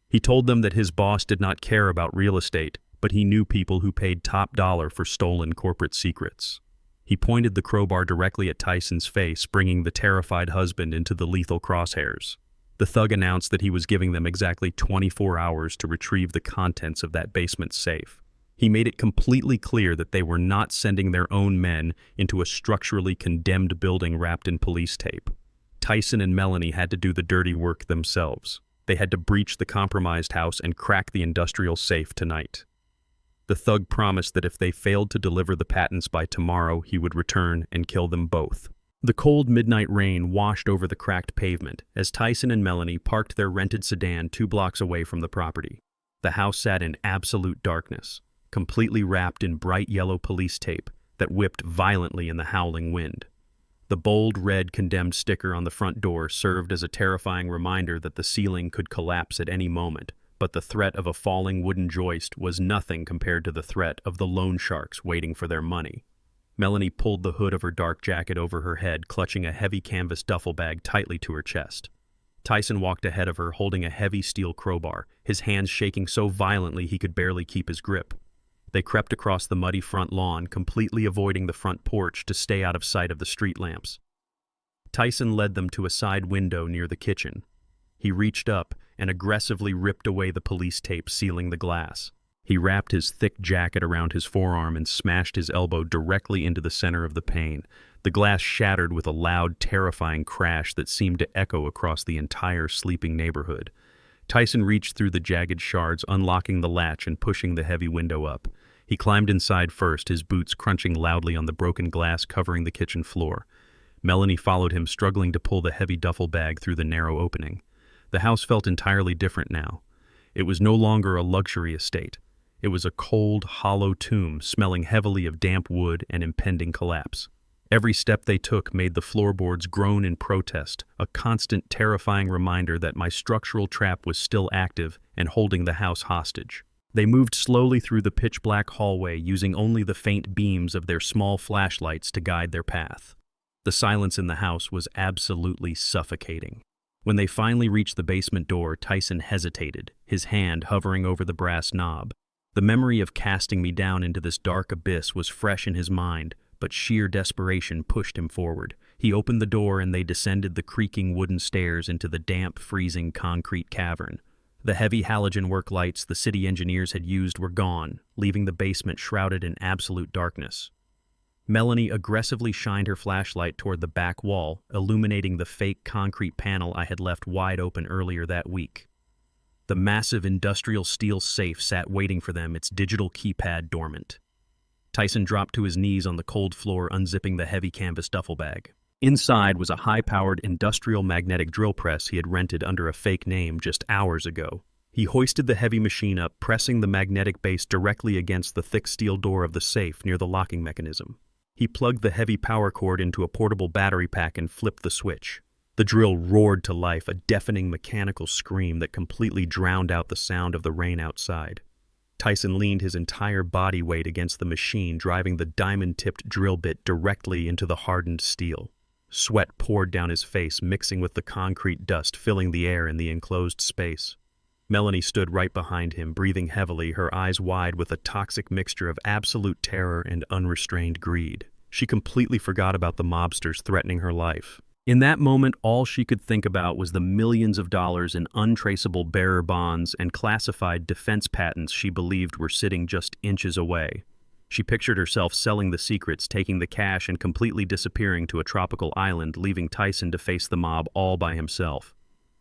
[SPEAKER 1] He told them that his boss did not care about real estate, but he knew people who paid top dollar for stolen corporate secrets. He pointed the crowbar directly at Tyson's face, bringing the terrified husband into the lethal crosshairs. The thug announced that he was giving them exactly 24 hours to retrieve the contents of that basement safe. He made it completely clear that they were not sending their own men into a structurally condemned building wrapped in police tape. Tyson and Melanie had to do the dirty work themselves. They had to breach the compromised house and crack the industrial safe tonight. The thug promised that if they failed to deliver the patents by tomorrow, he would return and kill them both. The cold midnight rain washed over the cracked pavement as Tyson and Melanie parked their rented sedan 2 blocks away from the property. The house sat in absolute darkness, completely wrapped in bright yellow police tape that whipped violently in the howling wind. The bold red condemned sticker on the front door served as a terrifying reminder that the ceiling could collapse at any moment, but the threat of a falling wooden joist was nothing compared to the threat of the loan sharks waiting for their money. Melanie pulled the hood of her dark jacket over her head, clutching a heavy canvas duffel bag tightly to her chest. Tyson walked ahead of her, holding a heavy steel crowbar, his hands shaking so violently he could barely keep his grip. They crept across the muddy front lawn, completely avoiding the front porch to stay out of sight of the street lamps. Tyson led them to a side window near the kitchen. He reached up and aggressively ripped away the police tape sealing the glass. He wrapped his thick jacket around his forearm and smashed his elbow directly into the center of the pane. The glass shattered with a loud, terrifying crash that seemed to echo across the entire sleeping neighborhood. Tyson reached through the jagged shards, unlocking the latch and pushing the heavy window up. He climbed inside first, his boots crunching loudly on the broken glass covering the kitchen floor. Melanie followed him, struggling to pull the heavy duffel bag through the narrow opening. The house felt entirely different now. It was no longer a luxury estate. It was a cold, hollow tomb smelling heavily of damp wood and impending collapse. Every step they took made the floorboards groan in protest, a constant, terrifying reminder that my structural trap was still active and holding the house hostage. They moved slowly through the pitch-black hallway, using only the faint beams of their small flashlights to guide their path. The silence in the house was absolutely suffocating. When they finally reached the basement door, Tyson hesitated, his hand hovering over the brass knob. The memory of casting me down into this dark abyss was fresh in his mind, but sheer desperation pushed him forward. He opened the door and they descended the creaking wooden stairs into the damp, freezing concrete cavern. The heavy halogen work lights the city engineers had used were gone, leaving the basement shrouded in absolute darkness. Melanie aggressively shined her flashlight toward the back wall, illuminating the fake concrete panel I had left wide open earlier that week. The massive industrial steel safe sat waiting for them, its digital keypad dormant. Tyson dropped to his knees on the cold floor, unzipping the heavy canvas duffel bag. Inside was a high-powered industrial magnetic drill press he had rented under a fake name just hours ago. He hoisted the heavy machine up, pressing the magnetic base directly against the thick steel door of the safe near the locking mechanism. He plugged the heavy power cord into a portable battery pack and flipped the switch. The drill roared to life, a deafening mechanical scream that completely drowned out the sound of the rain outside. Tyson leaned his entire body weight against the machine, driving the diamond-tipped drill bit directly into the hardened steel. Sweat poured down his face, mixing with the concrete dust filling the air in the enclosed space. Melanie stood right behind him, breathing heavily, her eyes wide with a toxic mixture of absolute terror and unrestrained greed. She completely forgot about the mobsters threatening her life. In that moment, all she could think about was the millions of dollars in untraceable bearer bonds and classified defense patents she believed were sitting just inches away. She pictured herself selling the secrets, taking the cash, and completely disappearing to a tropical island, leaving Tyson to face the mob all by himself.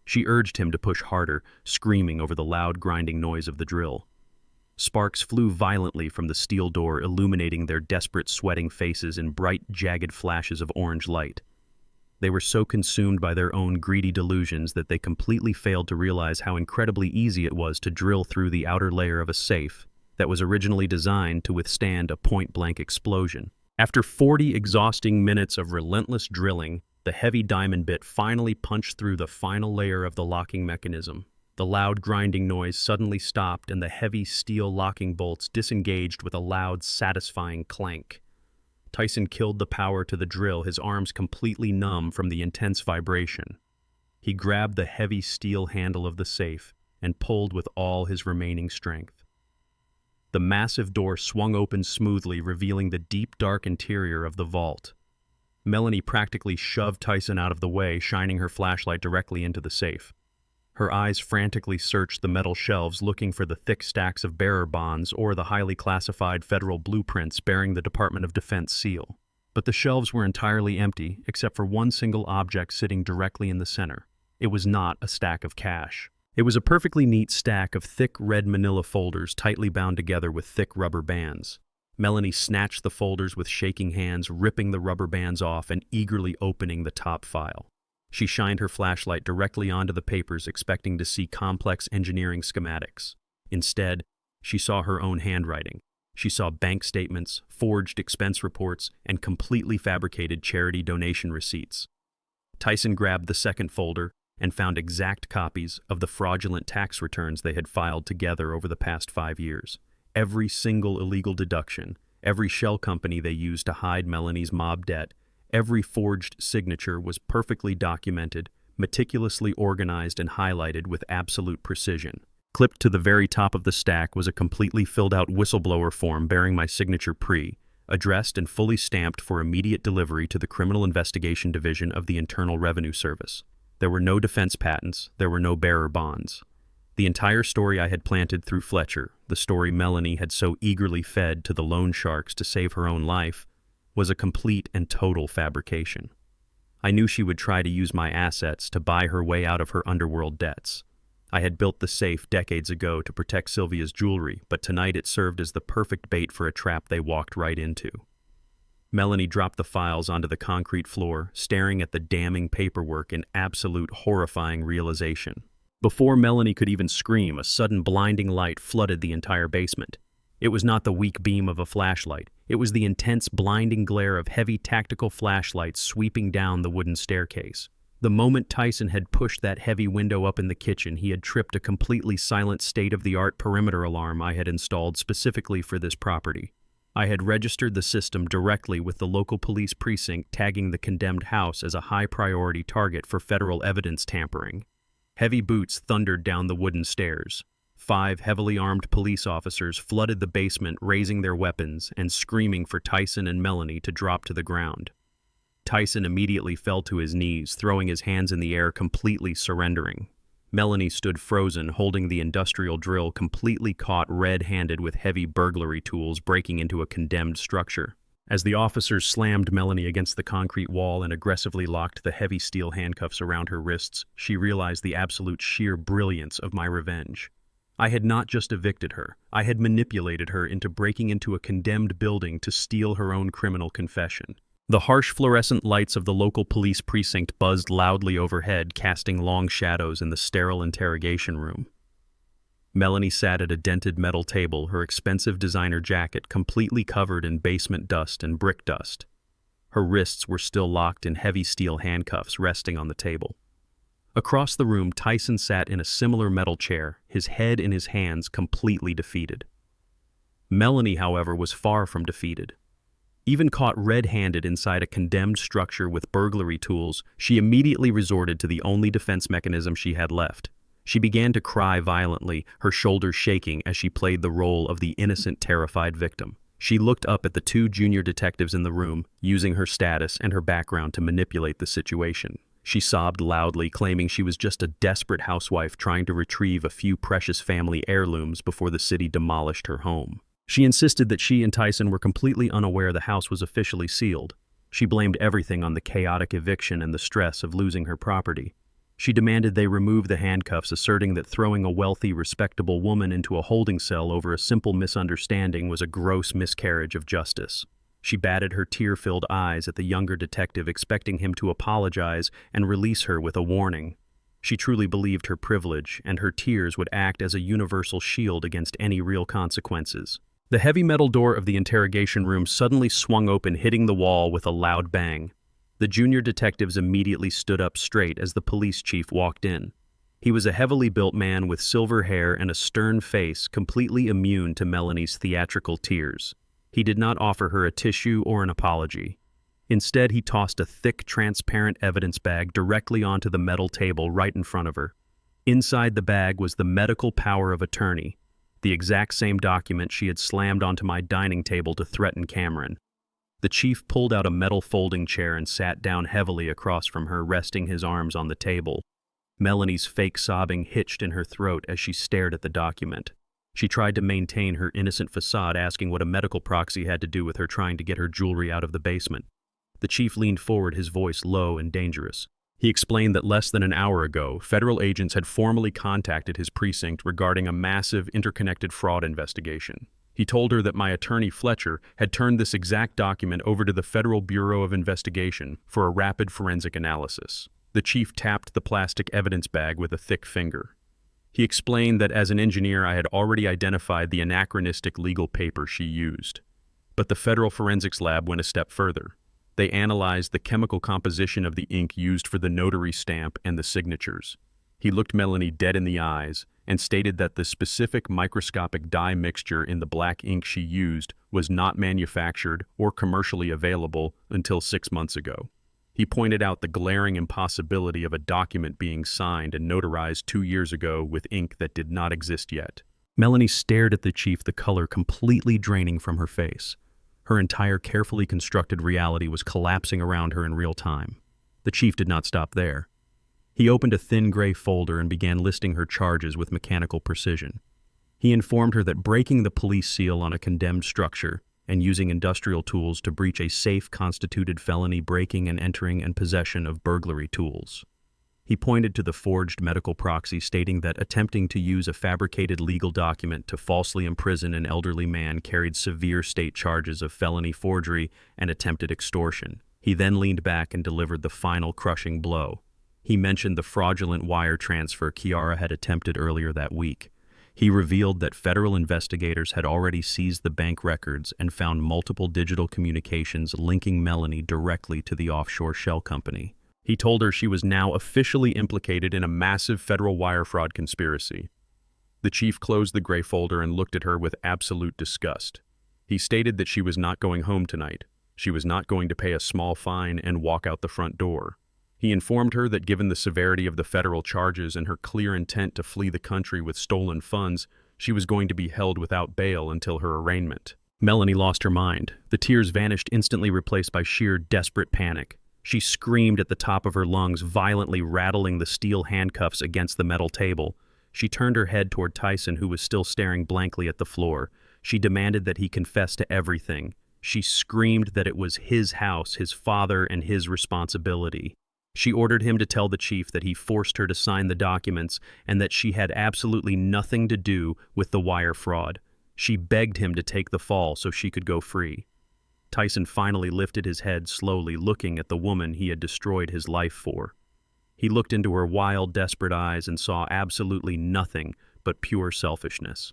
[SPEAKER 1] She urged him to push harder, screaming over the loud grinding noise of the drill. Sparks flew violently from the steel door, illuminating their desperate, sweating faces in bright, jagged flashes of orange light. They were so consumed by their own greedy delusions that they completely failed to realize how incredibly easy it was to drill through the outer layer of a safe that was originally designed to withstand a point-blank explosion. After 40 exhausting minutes of relentless drilling, the heavy diamond bit finally punched through the final layer of the locking mechanism. The loud grinding noise suddenly stopped and the heavy steel locking bolts disengaged with a loud, satisfying clank. Tyson killed the power to the drill, his arms completely numb from the intense vibration. He grabbed the heavy steel handle of the safe and pulled with all his remaining strength. The massive door swung open smoothly, revealing the deep, dark interior of the vault. Melanie practically shoved Tyson out of the way, shining her flashlight directly into the safe. Her eyes frantically searched the metal shelves, looking for the thick stacks of bearer bonds or the highly classified federal blueprints bearing the Department of Defense seal. But the shelves were entirely empty, except for one single object sitting directly in the center. It was not a stack of cash. It was a perfectly neat stack of thick red manila folders tightly bound together with thick rubber bands. Melanie snatched the folders with shaking hands, ripping the rubber bands off and eagerly opening the top file. She shined her flashlight directly onto the papers, expecting to see complex engineering schematics. Instead, she saw her own handwriting. She saw bank statements, forged expense reports, and completely fabricated charity donation receipts. Tyson grabbed the second folder and found exact copies of the fraudulent tax returns they had filed together over the past 5 years. Every single illegal deduction, every shell company they used to hide Melanie's mob debt, every forged signature was perfectly documented, meticulously organized and highlighted with absolute precision. Clipped to the very top of the stack was a completely filled-out whistleblower form bearing my signature addressed and fully stamped for immediate delivery to the Criminal Investigation Division of the Internal Revenue Service. There were no defense patents, there were no bearer bonds. The entire story I had planted through Fletcher, the story Melanie had so eagerly fed to the loan sharks to save her own life, was a complete and total fabrication. I knew she would try to use my assets to buy her way out of her underworld debts. I had built the safe decades ago to protect Sylvia's jewelry, but tonight it served as the perfect bait for a trap they walked right into. Melanie dropped the files onto the concrete floor, staring at the damning paperwork in absolute horrifying realization. Before Melanie could even scream, a sudden blinding light flooded the entire basement. It was not the weak beam of a flashlight. It was the intense, blinding glare of heavy tactical flashlights sweeping down the wooden staircase. The moment Tyson had pushed that heavy window up in the kitchen, he had tripped a completely silent state-of-the-art perimeter alarm I had installed specifically for this property. I had registered the system directly with the local police precinct, tagging the condemned house as a high-priority target for federal evidence tampering. Heavy boots thundered down the wooden stairs. 5 heavily armed police officers flooded the basement, raising their weapons and screaming for Tyson and Melanie to drop to the ground. Tyson immediately fell to his knees, throwing his hands in the air, completely surrendering. Melanie stood frozen, holding the industrial drill, completely caught red-handed with heavy burglary tools, breaking into a condemned structure. As the officers slammed Melanie against the concrete wall and aggressively locked the heavy steel handcuffs around her wrists, she realized the absolute sheer brilliance of my revenge. I had not just evicted her, I had manipulated her into breaking into a condemned building to steal her own criminal confession. The harsh fluorescent lights of the local police precinct buzzed loudly overhead, casting long shadows in the sterile interrogation room. Melanie sat at a dented metal table, her expensive designer jacket completely covered in basement dust and brick dust. Her wrists were still locked in heavy steel handcuffs resting on the table. Across the room, Tyson sat in a similar metal chair, his head in his hands, completely defeated. Melanie, however, was far from defeated. Even caught red-handed inside a condemned structure with burglary tools, she immediately resorted to the only defense mechanism she had left. She began to cry violently, her shoulders shaking as she played the role of the innocent, terrified victim. She looked up at the 2 junior detectives in the room, using her status and her background to manipulate the situation. She sobbed loudly, claiming she was just a desperate housewife trying to retrieve a few precious family heirlooms before the city demolished her home. She insisted that she and Tyson were completely unaware the house was officially sealed. She blamed everything on the chaotic eviction and the stress of losing her property. She demanded they remove the handcuffs, asserting that throwing a wealthy, respectable woman into a holding cell over a simple misunderstanding was a gross miscarriage of justice. She batted her tear-filled eyes at the younger detective, expecting him to apologize and release her with a warning. She truly believed her privilege, and her tears would act as a universal shield against any real consequences. The heavy metal door of the interrogation room suddenly swung open, hitting the wall with a loud bang. The junior detectives immediately stood up straight as the police chief walked in. He was a heavily built man with silver hair and a stern face, completely immune to Melanie's theatrical tears. He did not offer her a tissue or an apology. Instead, he tossed a thick, transparent evidence bag directly onto the metal table right in front of her. Inside the bag was the medical power of attorney, the exact same document she had slammed onto my dining table to threaten Cameron. The chief pulled out a metal folding chair and sat down heavily across from her, resting his arms on the table. Melanie's fake sobbing hitched in her throat as she stared at the document. She tried to maintain her innocent facade, asking what a medical proxy had to do with her trying to get her jewelry out of the basement. The chief leaned forward, his voice low and dangerous. He explained that less than an hour ago, federal agents had formally contacted his precinct regarding a massive interconnected fraud investigation. He told her that my attorney Fletcher had turned this exact document over to the Federal Bureau of Investigation for a rapid forensic analysis. The chief tapped the plastic evidence bag with a thick finger. He explained that as an engineer I had already identified the anachronistic legal paper she used. But the Federal Forensics Lab went a step further. They analyzed the chemical composition of the ink used for the notary stamp and the signatures. He looked Melanie dead in the eyes and stated that the specific microscopic dye mixture in the black ink she used was not manufactured or commercially available until 6 months ago. He pointed out the glaring impossibility of a document being signed and notarized 2 years ago with ink that did not exist yet. Melanie stared at the chief, the color completely draining from her face. Her entire carefully constructed reality was collapsing around her in real time. The chief did not stop there. He opened a thin gray folder and began listing her charges with mechanical precision. He informed her that breaking the police seal on a condemned structure and using industrial tools to breach a safe constituted felony, breaking and entering and possession of burglary tools. He pointed to the forged medical proxy, stating that attempting to use a fabricated legal document to falsely imprison an elderly man carried severe state charges of felony forgery and attempted extortion. He then leaned back and delivered the final crushing blow. He mentioned the fraudulent wire transfer Kiara had attempted earlier that week. He revealed that federal investigators had already seized the bank records and found multiple digital communications linking Melanie directly to the offshore shell company. He told her she was now officially implicated in a massive federal wire fraud conspiracy. The chief closed the gray folder and looked at her with absolute disgust. He stated that she was not going home tonight. She was not going to pay a small fine and walk out the front door. He informed her that given the severity of the federal charges and her clear intent to flee the country with stolen funds, she was going to be held without bail until her arraignment. Melanie lost her mind. The tears vanished, instantly replaced by sheer, desperate panic. She screamed at the top of her lungs, violently rattling the steel handcuffs against the metal table. She turned her head toward Tyson, who was still staring blankly at the floor. She demanded that he confess to everything. She screamed that it was his house, his father, and his responsibility. She ordered him to tell the chief that he forced her to sign the documents and that she had absolutely nothing to do with the wire fraud. She begged him to take the fall so she could go free. Tyson finally lifted his head slowly, looking at the woman he had destroyed his life for. He looked into her wild, desperate eyes and saw absolutely nothing but pure selfishness.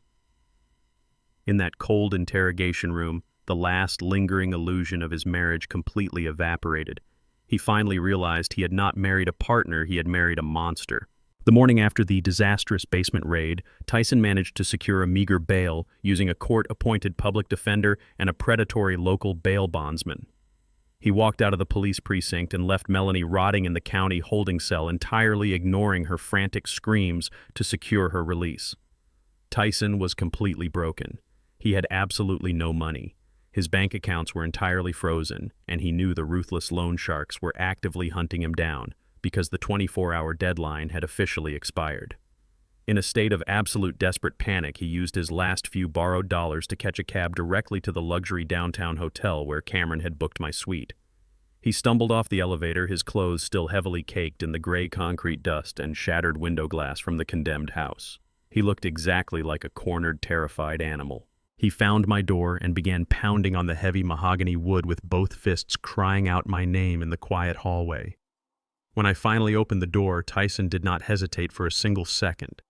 [SPEAKER 1] In that cold interrogation room, the last lingering illusion of his marriage completely evaporated. He finally realized he had not married a partner, he had married a monster. The morning after the disastrous basement raid, Tyson managed to secure a meager bail using a court-appointed public defender and a predatory local bail bondsman. He walked out of the police precinct and left Melanie rotting in the county holding cell, entirely ignoring her frantic screams to secure her release. Tyson was completely broken. He had absolutely no money. His bank accounts were entirely frozen, and he knew the ruthless loan sharks were actively hunting him down because the 24-hour deadline had officially expired. In a state of absolute desperate panic, he used his last few borrowed dollars to catch a cab directly to the luxury downtown hotel where Cameron had booked my suite. He stumbled off the elevator, his clothes still heavily caked in the gray concrete dust and shattered window glass from the condemned house. He looked exactly like a cornered, terrified animal. He found my door and began pounding on the heavy mahogany wood with both fists, crying out my name in the quiet hallway. When I finally opened the door, Tyson did not hesitate for a single second.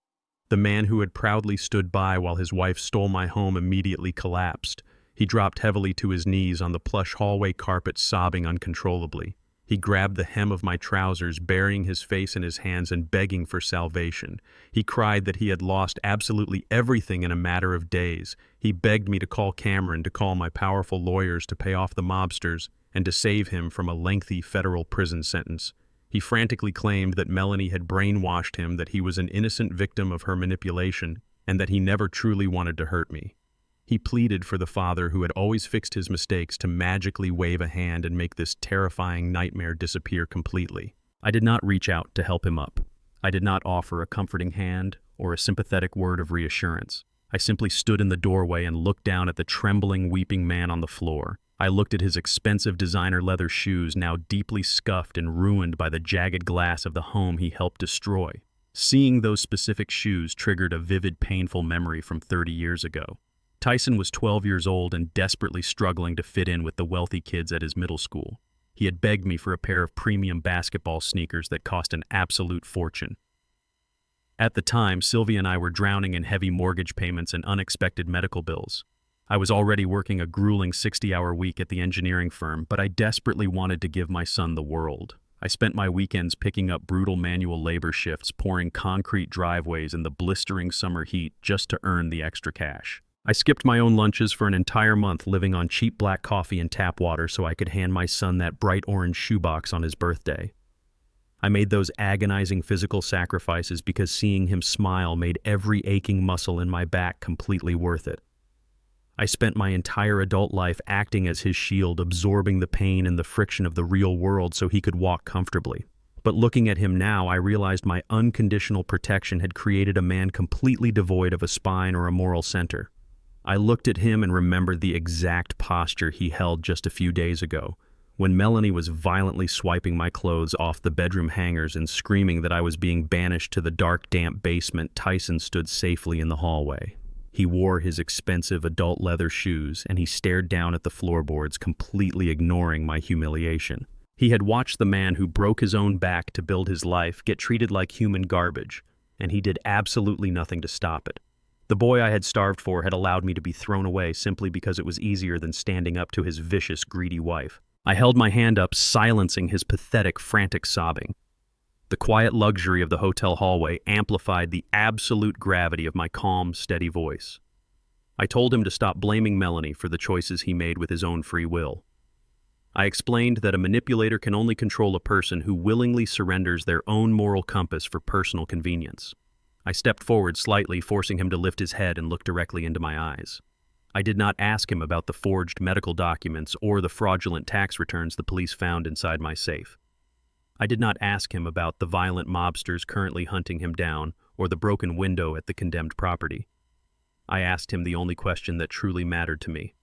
[SPEAKER 1] The man who had proudly stood by while his wife stole my home immediately collapsed. He dropped heavily to his knees on the plush hallway carpet, sobbing uncontrollably. He grabbed the hem of my trousers, burying his face in his hands and begging for salvation. He cried that he had lost absolutely everything in a matter of days. He begged me to call Cameron, to call my powerful lawyers to pay off the mobsters, and to save him from a lengthy federal prison sentence. He frantically claimed that Melanie had brainwashed him, that he was an innocent victim of her manipulation, and that he never truly wanted to hurt me. He pleaded for the father who had always fixed his mistakes to magically wave a hand and make this terrifying nightmare disappear completely. I did not reach out to help him up. I did not offer a comforting hand or a sympathetic word of reassurance. I simply stood in the doorway and looked down at the trembling, weeping man on the floor. I looked at his expensive designer leather shoes, now deeply scuffed and ruined by the jagged glass of the home he helped destroy. Seeing those specific shoes triggered a vivid, painful memory from 30 years ago. Tyson was 12 years old and desperately struggling to fit in with the wealthy kids at his middle school. He had begged me for a pair of premium basketball sneakers that cost an absolute fortune. At the time, Sylvia and I were drowning in heavy mortgage payments and unexpected medical bills. I was already working a grueling 60-hour week at the engineering firm, but I desperately wanted to give my son the world. I spent my weekends picking up brutal manual labor shifts, pouring concrete driveways in the blistering summer heat just to earn the extra cash. I skipped my own lunches for an entire month, living on cheap black coffee and tap water so I could hand my son that bright orange shoebox on his birthday. I made those agonizing physical sacrifices because seeing him smile made every aching muscle in my back completely worth it. I spent my entire adult life acting as his shield, absorbing the pain and the friction of the real world so he could walk comfortably. But looking at him now, I realized my unconditional protection had created a man completely devoid of a spine or a moral center. I looked at him and remembered the exact posture he held just a few days ago, when Melanie was violently swiping my clothes off the bedroom hangers and screaming that I was being banished to the dark, damp basement. Tyson stood safely in the hallway. He wore his expensive adult leather shoes, and he stared down at the floorboards, completely ignoring my humiliation. He had watched the man who broke his own back to build his life get treated like human garbage, and he did absolutely nothing to stop it. The boy I had starved for had allowed me to be thrown away simply because it was easier than standing up to his vicious, greedy wife. I held my hand up, silencing his pathetic, frantic sobbing. The quiet luxury of the hotel hallway amplified the absolute gravity of my calm, steady voice. I told him to stop blaming Melanie for the choices he made with his own free will. I explained that a manipulator can only control a person who willingly surrenders their own moral compass for personal convenience. I stepped forward slightly, forcing him to lift his head and look directly into my eyes. I did not ask him about the forged medical documents or the fraudulent tax returns the police found inside my safe. I did not ask him about the violent mobsters currently hunting him down or the broken window at the condemned property. I asked him the only question that truly mattered to me.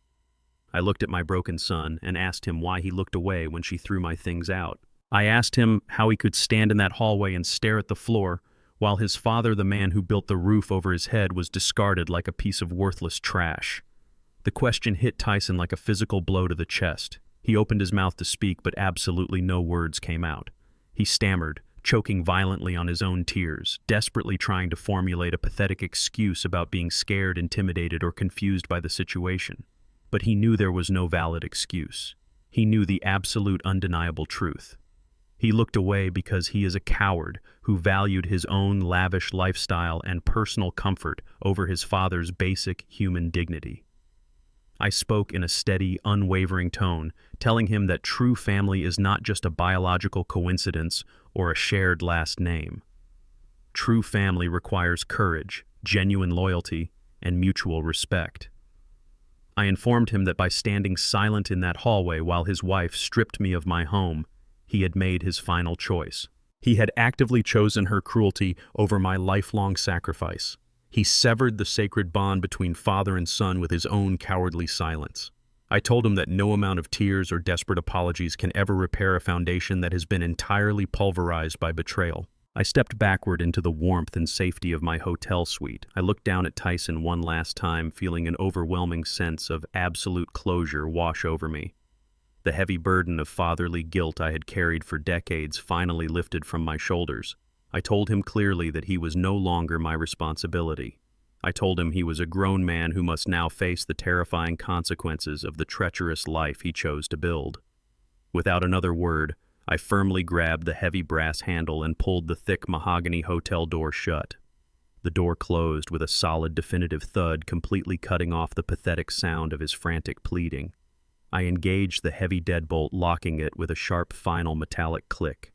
[SPEAKER 1] I looked at my broken son and asked him why he looked away when she threw my things out. I asked him how he could stand in that hallway and stare at the floor while his father, the man who built the roof over his head, was discarded like a piece of worthless trash. The question hit Tyson like a physical blow to the chest. He opened his mouth to speak, but absolutely no words came out. He stammered, choking violently on his own tears, desperately trying to formulate a pathetic excuse about being scared, intimidated, or confused by the situation. But he knew there was no valid excuse. He knew the absolute, undeniable truth. He looked away because he is a coward who valued his own lavish lifestyle and personal comfort over his father's basic human dignity. I spoke in a steady, unwavering tone, telling him that true family is not just a biological coincidence or a shared last name. True family requires courage, genuine loyalty, and mutual respect. I informed him that by standing silent in that hallway while his wife stripped me of my home, he had made his final choice. He had actively chosen her cruelty over my lifelong sacrifice. He severed the sacred bond between father and son with his own cowardly silence. I told him that no amount of tears or desperate apologies can ever repair a foundation that has been entirely pulverized by betrayal. I stepped backward into the warmth and safety of my hotel suite. I looked down at Tyson one last time, feeling an overwhelming sense of absolute closure wash over me. The heavy burden of fatherly guilt I had carried for decades finally lifted from my shoulders. I told him clearly that he was no longer my responsibility. I told him he was a grown man who must now face the terrifying consequences of the treacherous life he chose to build. Without another word, I firmly grabbed the heavy brass handle and pulled the thick mahogany hotel door shut. The door closed with a solid, definitive thud, completely cutting off the pathetic sound of his frantic pleading. I engaged the heavy deadbolt, locking it with a sharp, final metallic click.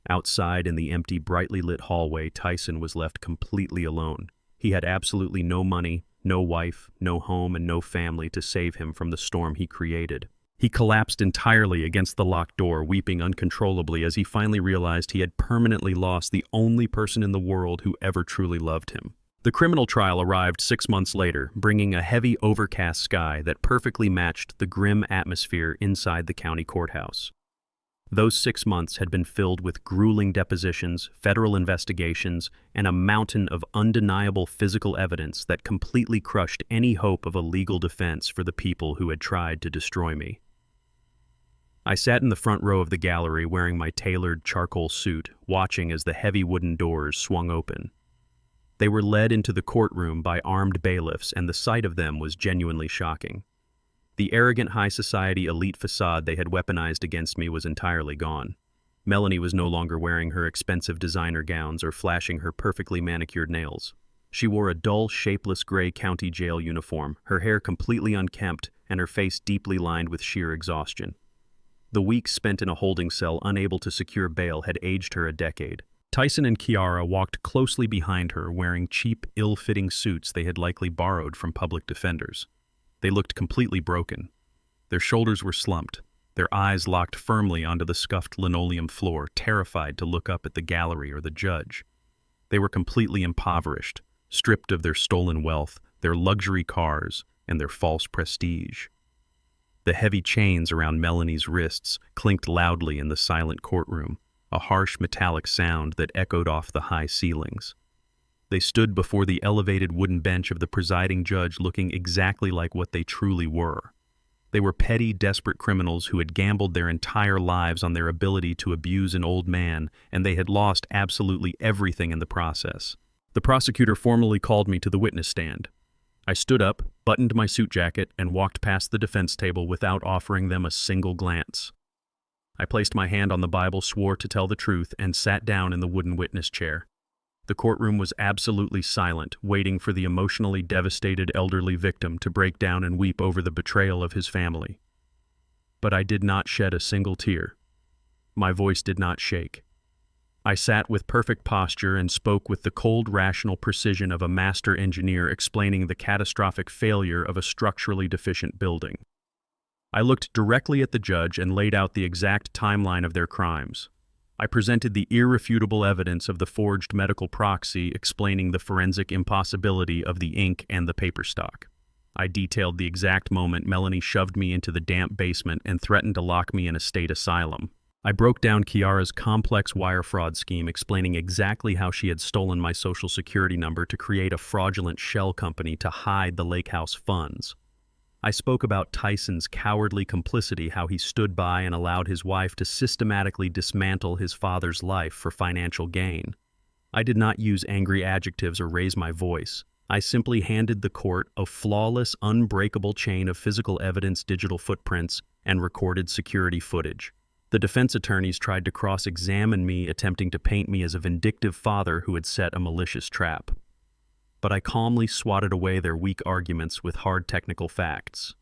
[SPEAKER 1] Outside in the empty, brightly lit hallway, Tyson was left completely alone. He had absolutely no money, no wife, no home, and no family to save him from the storm he created. He collapsed entirely against the locked door, weeping uncontrollably as he finally realized he had permanently lost the only person in the world who ever truly loved him. The criminal trial arrived 6 months later, bringing a heavy, overcast sky that perfectly matched the grim atmosphere inside the county courthouse. Those 6 months had been filled with grueling depositions, federal investigations, and a mountain of undeniable physical evidence that completely crushed any hope of a legal defense for the people who had tried to destroy me. I sat in the front row of the gallery wearing my tailored charcoal suit, watching as the heavy wooden doors swung open. They were led into the courtroom by armed bailiffs, and the sight of them was genuinely shocking. The arrogant high society elite facade they had weaponized against me was entirely gone. Melanie was no longer wearing her expensive designer gowns or flashing her perfectly manicured nails. She wore a dull, shapeless gray county jail uniform, her hair completely unkempt and her face deeply lined with sheer exhaustion. The weeks spent in a holding cell, unable to secure bail, had aged her a decade. Tyson and Kiara walked closely behind her, wearing cheap, ill-fitting suits they had likely borrowed from public defenders. They looked completely broken. Their shoulders were slumped, their eyes locked firmly onto the scuffed linoleum floor, terrified to look up at the gallery or the judge. They were completely impoverished, stripped of their stolen wealth, their luxury cars, and their false prestige. The heavy chains around Melanie's wrists clinked loudly in the silent courtroom, a harsh metallic sound that echoed off the high ceilings. They stood before the elevated wooden bench of the presiding judge looking exactly like what they truly were. They were petty, desperate criminals who had gambled their entire lives on their ability to abuse an old man, and they had lost absolutely everything in the process. The prosecutor formally called me to the witness stand. I stood up, buttoned my suit jacket, and walked past the defense table without offering them a single glance. I placed my hand on the Bible, swore to tell the truth, and sat down in the wooden witness chair. The courtroom was absolutely silent, waiting for the emotionally devastated elderly victim to break down and weep over the betrayal of his family. But I did not shed a single tear. My voice did not shake. I sat with perfect posture and spoke with the cold, rational precision of a master engineer explaining the catastrophic failure of a structurally deficient building. I looked directly at the judge and laid out the exact timeline of their crimes. I presented the irrefutable evidence of the forged medical proxy explaining the forensic impossibility of the ink and the paper stock. I detailed the exact moment Melanie shoved me into the damp basement and threatened to lock me in a state asylum. I broke down Kiara's complex wire fraud scheme, explaining exactly how she had stolen my social security number to create a fraudulent shell company to hide the lake house funds. I spoke about Tyson's cowardly complicity, how he stood by and allowed his wife to systematically dismantle his father's life for financial gain. I did not use angry adjectives or raise my voice. I simply handed the court a flawless, unbreakable chain of physical evidence, digital footprints, and recorded security footage. The defense attorneys tried to cross-examine me, attempting to paint me as a vindictive father who had set a malicious trap. But I calmly swatted away their weak arguments with hard technical facts.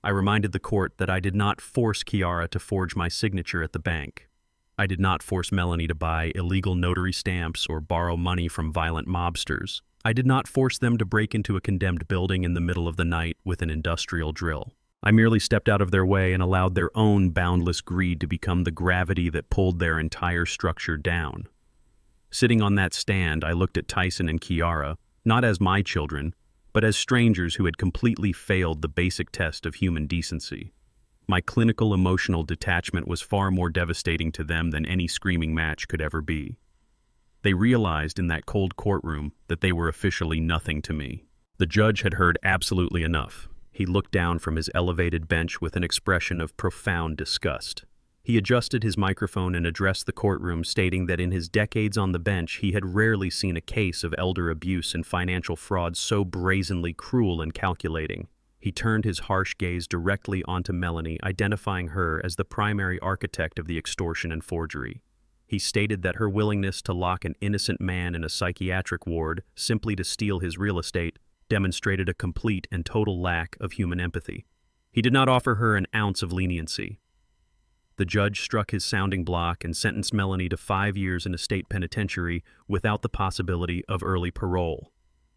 [SPEAKER 1] I reminded the court that I did not force Kiara to forge my signature at the bank. I did not force Melanie to buy illegal notary stamps or borrow money from violent mobsters. I did not force them to break into a condemned building in the middle of the night with an industrial drill. I merely stepped out of their way and allowed their own boundless greed to become the gravity that pulled their entire structure down. Sitting on that stand, I looked at Tyson and Kiara, not as my children, but as strangers who had completely failed the basic test of human decency. My clinical emotional detachment was far more devastating to them than any screaming match could ever be. They realized in that cold courtroom that they were officially nothing to me. The judge had heard absolutely enough. He looked down from his elevated bench with an expression of profound disgust. He adjusted his microphone and addressed the courtroom, stating that in his decades on the bench, he had rarely seen a case of elder abuse and financial fraud so brazenly cruel and calculating. He turned his harsh gaze directly onto Melanie, identifying her as the primary architect of the extortion and forgery. He stated that her willingness to lock an innocent man in a psychiatric ward simply to steal his real estate demonstrated a complete and total lack of human empathy. He did not offer her an ounce of leniency. The judge struck his sounding block and sentenced Melanie to 5 years in a state penitentiary without the possibility of early parole.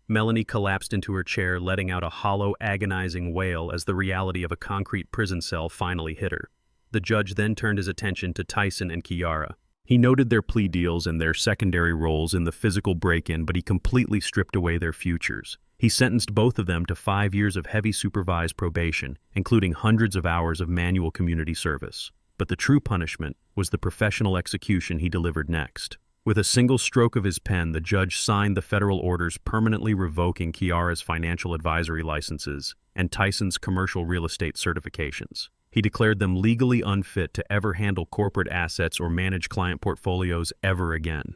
[SPEAKER 1] Melanie collapsed into her chair, letting out a hollow, agonizing wail as the reality of a concrete prison cell finally hit her. The judge then turned his attention to Tyson and Kiara. He noted their plea deals and their secondary roles in the physical break-in, but he completely stripped away their futures. He sentenced both of them to 5 years of heavy supervised probation, including hundreds of hours of manual community service. But the true punishment was the professional execution he delivered next. With a single stroke of his pen, the judge signed the federal orders permanently revoking Kiara's financial advisory licenses and Tyson's commercial real estate certifications. He declared them legally unfit to ever handle corporate assets or manage client portfolios ever again.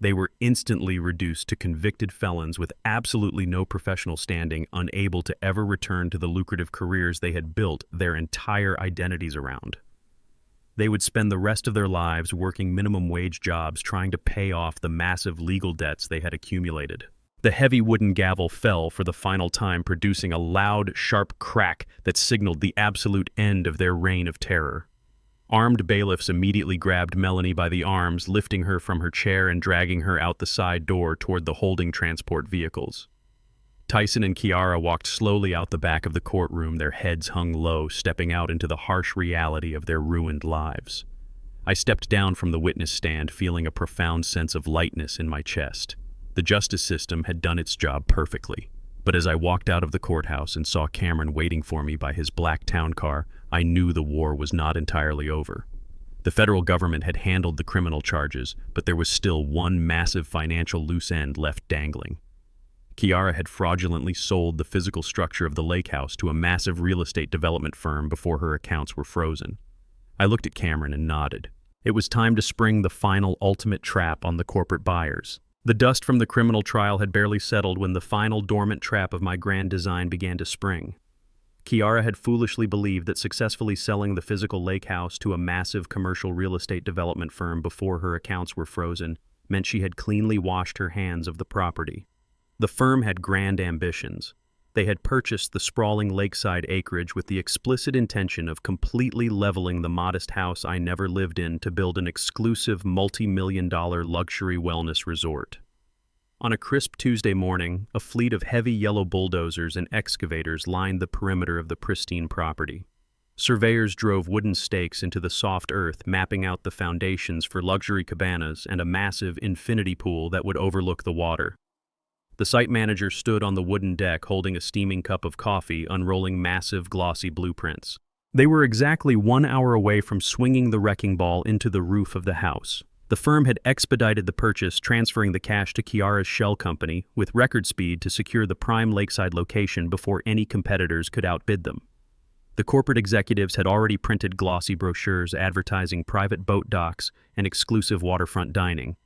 [SPEAKER 1] They were instantly reduced to convicted felons with absolutely no professional standing, unable to ever return to the lucrative careers they had built their entire identities around. They would spend the rest of their lives working minimum wage jobs trying to pay off the massive legal debts they had accumulated. The heavy wooden gavel fell for the final time, producing a loud, sharp crack that signaled the absolute end of their reign of terror. Armed bailiffs immediately grabbed Melanie by the arms, lifting her from her chair and dragging her out the side door toward the holding transport vehicles. Tyson and Kiara walked slowly out the back of the courtroom, their heads hung low, stepping out into the harsh reality of their ruined lives. I stepped down from the witness stand, feeling a profound sense of lightness in my chest. The justice system had done its job perfectly. But as I walked out of the courthouse and saw Cameron waiting for me by his black town car, I knew the war was not entirely over. The federal government had handled the criminal charges, but there was still one massive financial loose end left dangling. Kiara had fraudulently sold the physical structure of the lake house to a massive real estate development firm before her accounts were frozen. I looked at Cameron and nodded. It was time to spring the final ultimate trap on the corporate buyers. The dust from the criminal trial had barely settled when the final dormant trap of my grand design began to spring. Kiara had foolishly believed that successfully selling the physical lake house to a massive commercial real estate development firm before her accounts were frozen meant she had cleanly washed her hands of the property. The firm had grand ambitions. They had purchased the sprawling lakeside acreage with the explicit intention of completely leveling the modest house I never lived in to build an exclusive multi-million-dollar luxury wellness resort. On a crisp Tuesday morning, a fleet of heavy yellow bulldozers and excavators lined the perimeter of the pristine property. Surveyors drove wooden stakes into the soft earth, mapping out the foundations for luxury cabanas and a massive infinity pool that would overlook the water. The site manager stood on the wooden deck holding a steaming cup of coffee, unrolling massive, glossy blueprints. They were exactly 1 hour away from swinging the wrecking ball into the roof of the house. The firm had expedited the purchase, transferring the cash to Kiara's shell company with record speed to secure the prime lakeside location before any competitors could outbid them. The corporate executives had already printed glossy brochures advertising private boat docks and exclusive waterfront dining.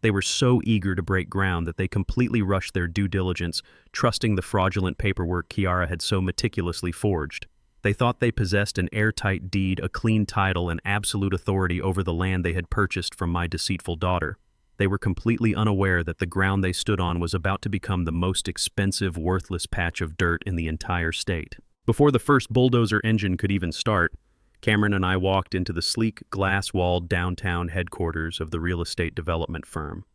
[SPEAKER 1] They were so eager to break ground that they completely rushed their due diligence, trusting the fraudulent paperwork Kiara had so meticulously forged. They thought they possessed an airtight deed, a clean title, and absolute authority over the land they had purchased from my deceitful daughter. They were completely unaware that the ground they stood on was about to become the most expensive, worthless patch of dirt in the entire state. Before the first bulldozer engine could even start, Cameron and I walked into the sleek, glass-walled downtown headquarters of the real estate development firm.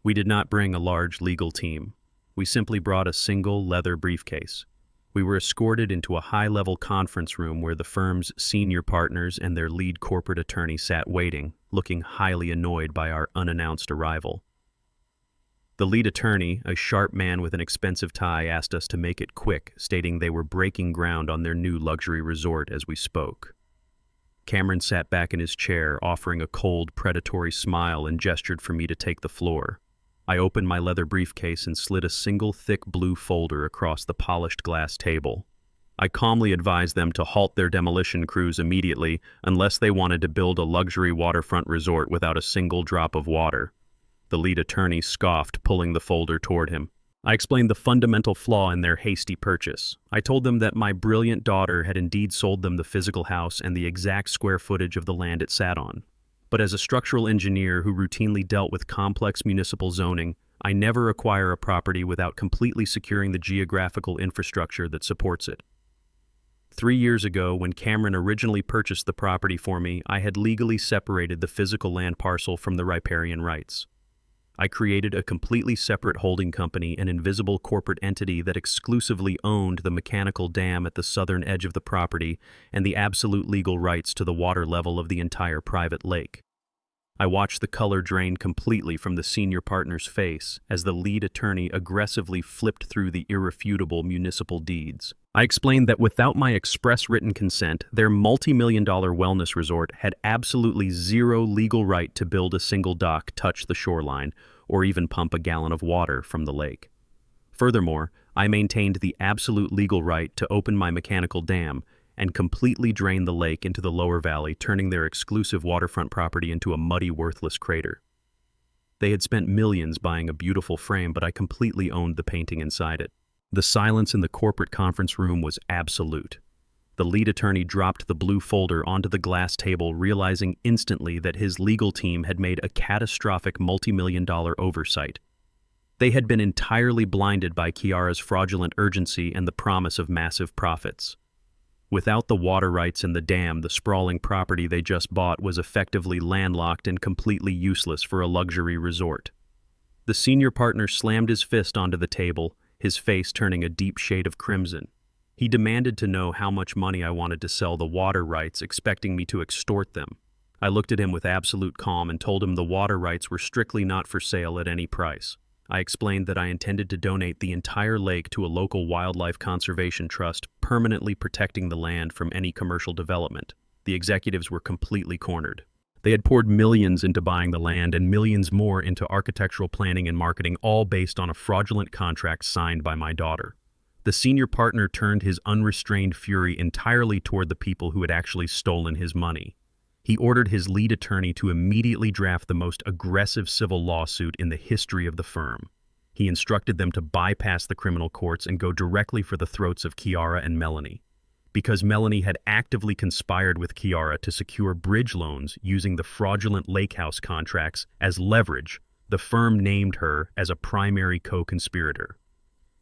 [SPEAKER 1] We did not bring a large legal team. We simply brought a single leather briefcase. We were escorted into a high-level conference room where the firm's senior partners and their lead corporate attorney sat waiting, looking highly annoyed by our unannounced arrival. The lead attorney, a sharp man with an expensive tie, asked us to make it quick, stating they were breaking ground on their new luxury resort as we spoke. Cameron sat back in his chair, offering a cold, predatory smile, and gestured for me to take the floor. I opened my leather briefcase and slid a single thick blue folder across the polished glass table. I calmly advised them to halt their demolition crews immediately unless they wanted to build a luxury waterfront resort without a single drop of water. The lead attorney scoffed, pulling the folder toward him. I explained the fundamental flaw in their hasty purchase. I told them that my brilliant daughter had indeed sold them the physical house and the exact square footage of the land it sat on. But as a structural engineer who routinely dealt with complex municipal zoning, I never acquire a property without completely securing the geographical infrastructure that supports it. 3 years ago, when Cameron originally purchased the property for me, I had legally separated the physical land parcel from the riparian rights. I created a completely separate holding company, an invisible corporate entity that exclusively owned the mechanical dam at the southern edge of the property and the absolute legal rights to the water level of the entire private lake. I watched the color drain completely from the senior partner's face as the lead attorney aggressively flipped through the irrefutable municipal deeds. I explained that without my express written consent, their multi-million-dollar wellness resort had absolutely zero legal right to build a single dock, touch the shoreline, or even pump a gallon of water from the lake. Furthermore, I maintained the absolute legal right to open my mechanical dam and completely drain the lake into the lower valley, turning their exclusive waterfront property into a muddy, worthless crater. They had spent millions buying a beautiful frame, but I completely owned the painting inside it. The silence in the corporate conference room was absolute. The lead attorney dropped the blue folder onto the glass table, realizing instantly that his legal team had made a catastrophic multi-million-dollar oversight. They had been entirely blinded by Kiara's fraudulent urgency and the promise of massive profits. Without the water rights in the dam, the sprawling property they just bought was effectively landlocked and completely useless for a luxury resort. The senior partner slammed his fist onto the table, his face turning a deep shade of crimson. He demanded to know how much money I wanted to sell the water rights, expecting me to extort them. I looked at him with absolute calm and told him the water rights were strictly not for sale at any price. I explained that I intended to donate the entire lake to a local wildlife conservation trust, permanently protecting the land from any commercial development. The executives were completely cornered. They had poured millions into buying the land and millions more into architectural planning and marketing, all based on a fraudulent contract signed by my daughter. The senior partner turned his unrestrained fury entirely toward the people who had actually stolen his money. He ordered his lead attorney to immediately draft the most aggressive civil lawsuit in the history of the firm. He instructed them to bypass the criminal courts and go directly for the throats of Kiara and Melanie. Because Melanie had actively conspired with Kiara to secure bridge loans using the fraudulent lake house contracts as leverage, the firm named her as a primary co-conspirator.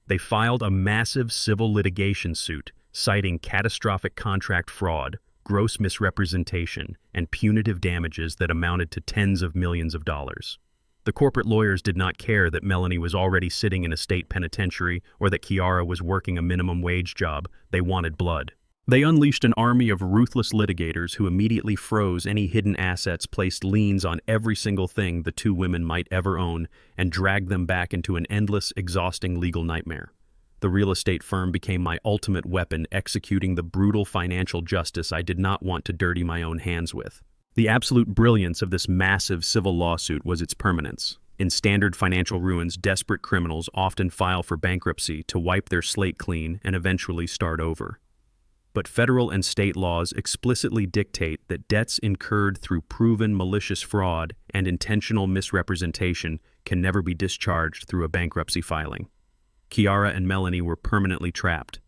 [SPEAKER 1] They filed a massive civil litigation suit citing catastrophic contract fraud, gross misrepresentation, and punitive damages that amounted to tens of millions of dollars. The corporate lawyers did not care that Melanie was already sitting in a state penitentiary or that Kiara was working a minimum wage job. They wanted blood. They unleashed an army of ruthless litigators who immediately froze any hidden assets, placed liens on every single thing the two women might ever own, and dragged them back into an endless, exhausting legal nightmare. The real estate firm became my ultimate weapon, executing the brutal financial justice I did not want to dirty my own hands with. The absolute brilliance of this massive civil lawsuit was its permanence. In standard financial ruins, desperate criminals often file for bankruptcy to wipe their slate clean and eventually start over. But federal and state laws explicitly dictate that debts incurred through proven malicious fraud and intentional misrepresentation can never be discharged through a bankruptcy filing. Kiara and Melanie were permanently trapped.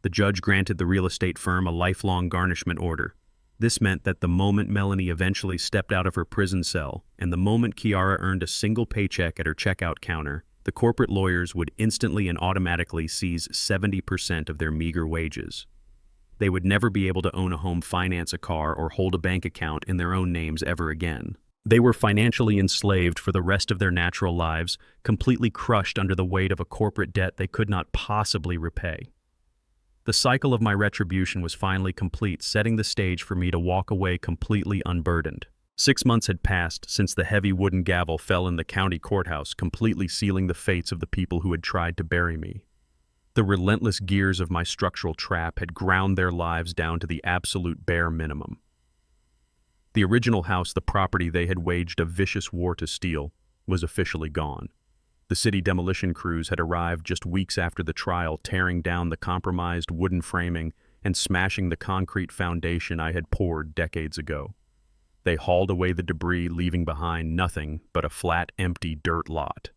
[SPEAKER 1] The judge granted the real estate firm a lifelong garnishment order. This meant that the moment Melanie eventually stepped out of her prison cell and the moment Kiara earned a single paycheck at her checkout counter, the corporate lawyers would instantly and automatically seize 70% of their meager wages. They would never be able to own a home, finance a car, or hold a bank account in their own names ever again. They were financially enslaved for the rest of their natural lives, completely crushed under the weight of a corporate debt they could not possibly repay. The cycle of my retribution was finally complete, setting the stage for me to walk away completely unburdened. 6 months had passed since the heavy wooden gavel fell in the county courthouse, completely sealing the fates of the people who had tried to bury me. The relentless gears of my structural trap had ground their lives down to the absolute bare minimum. The original house, the property they had waged a vicious war to steal, was officially gone. The city demolition crews had arrived just weeks after the trial, tearing down the compromised wooden framing and smashing the concrete foundation I had poured decades ago. They hauled away the debris, leaving behind nothing but a flat, empty dirt lot.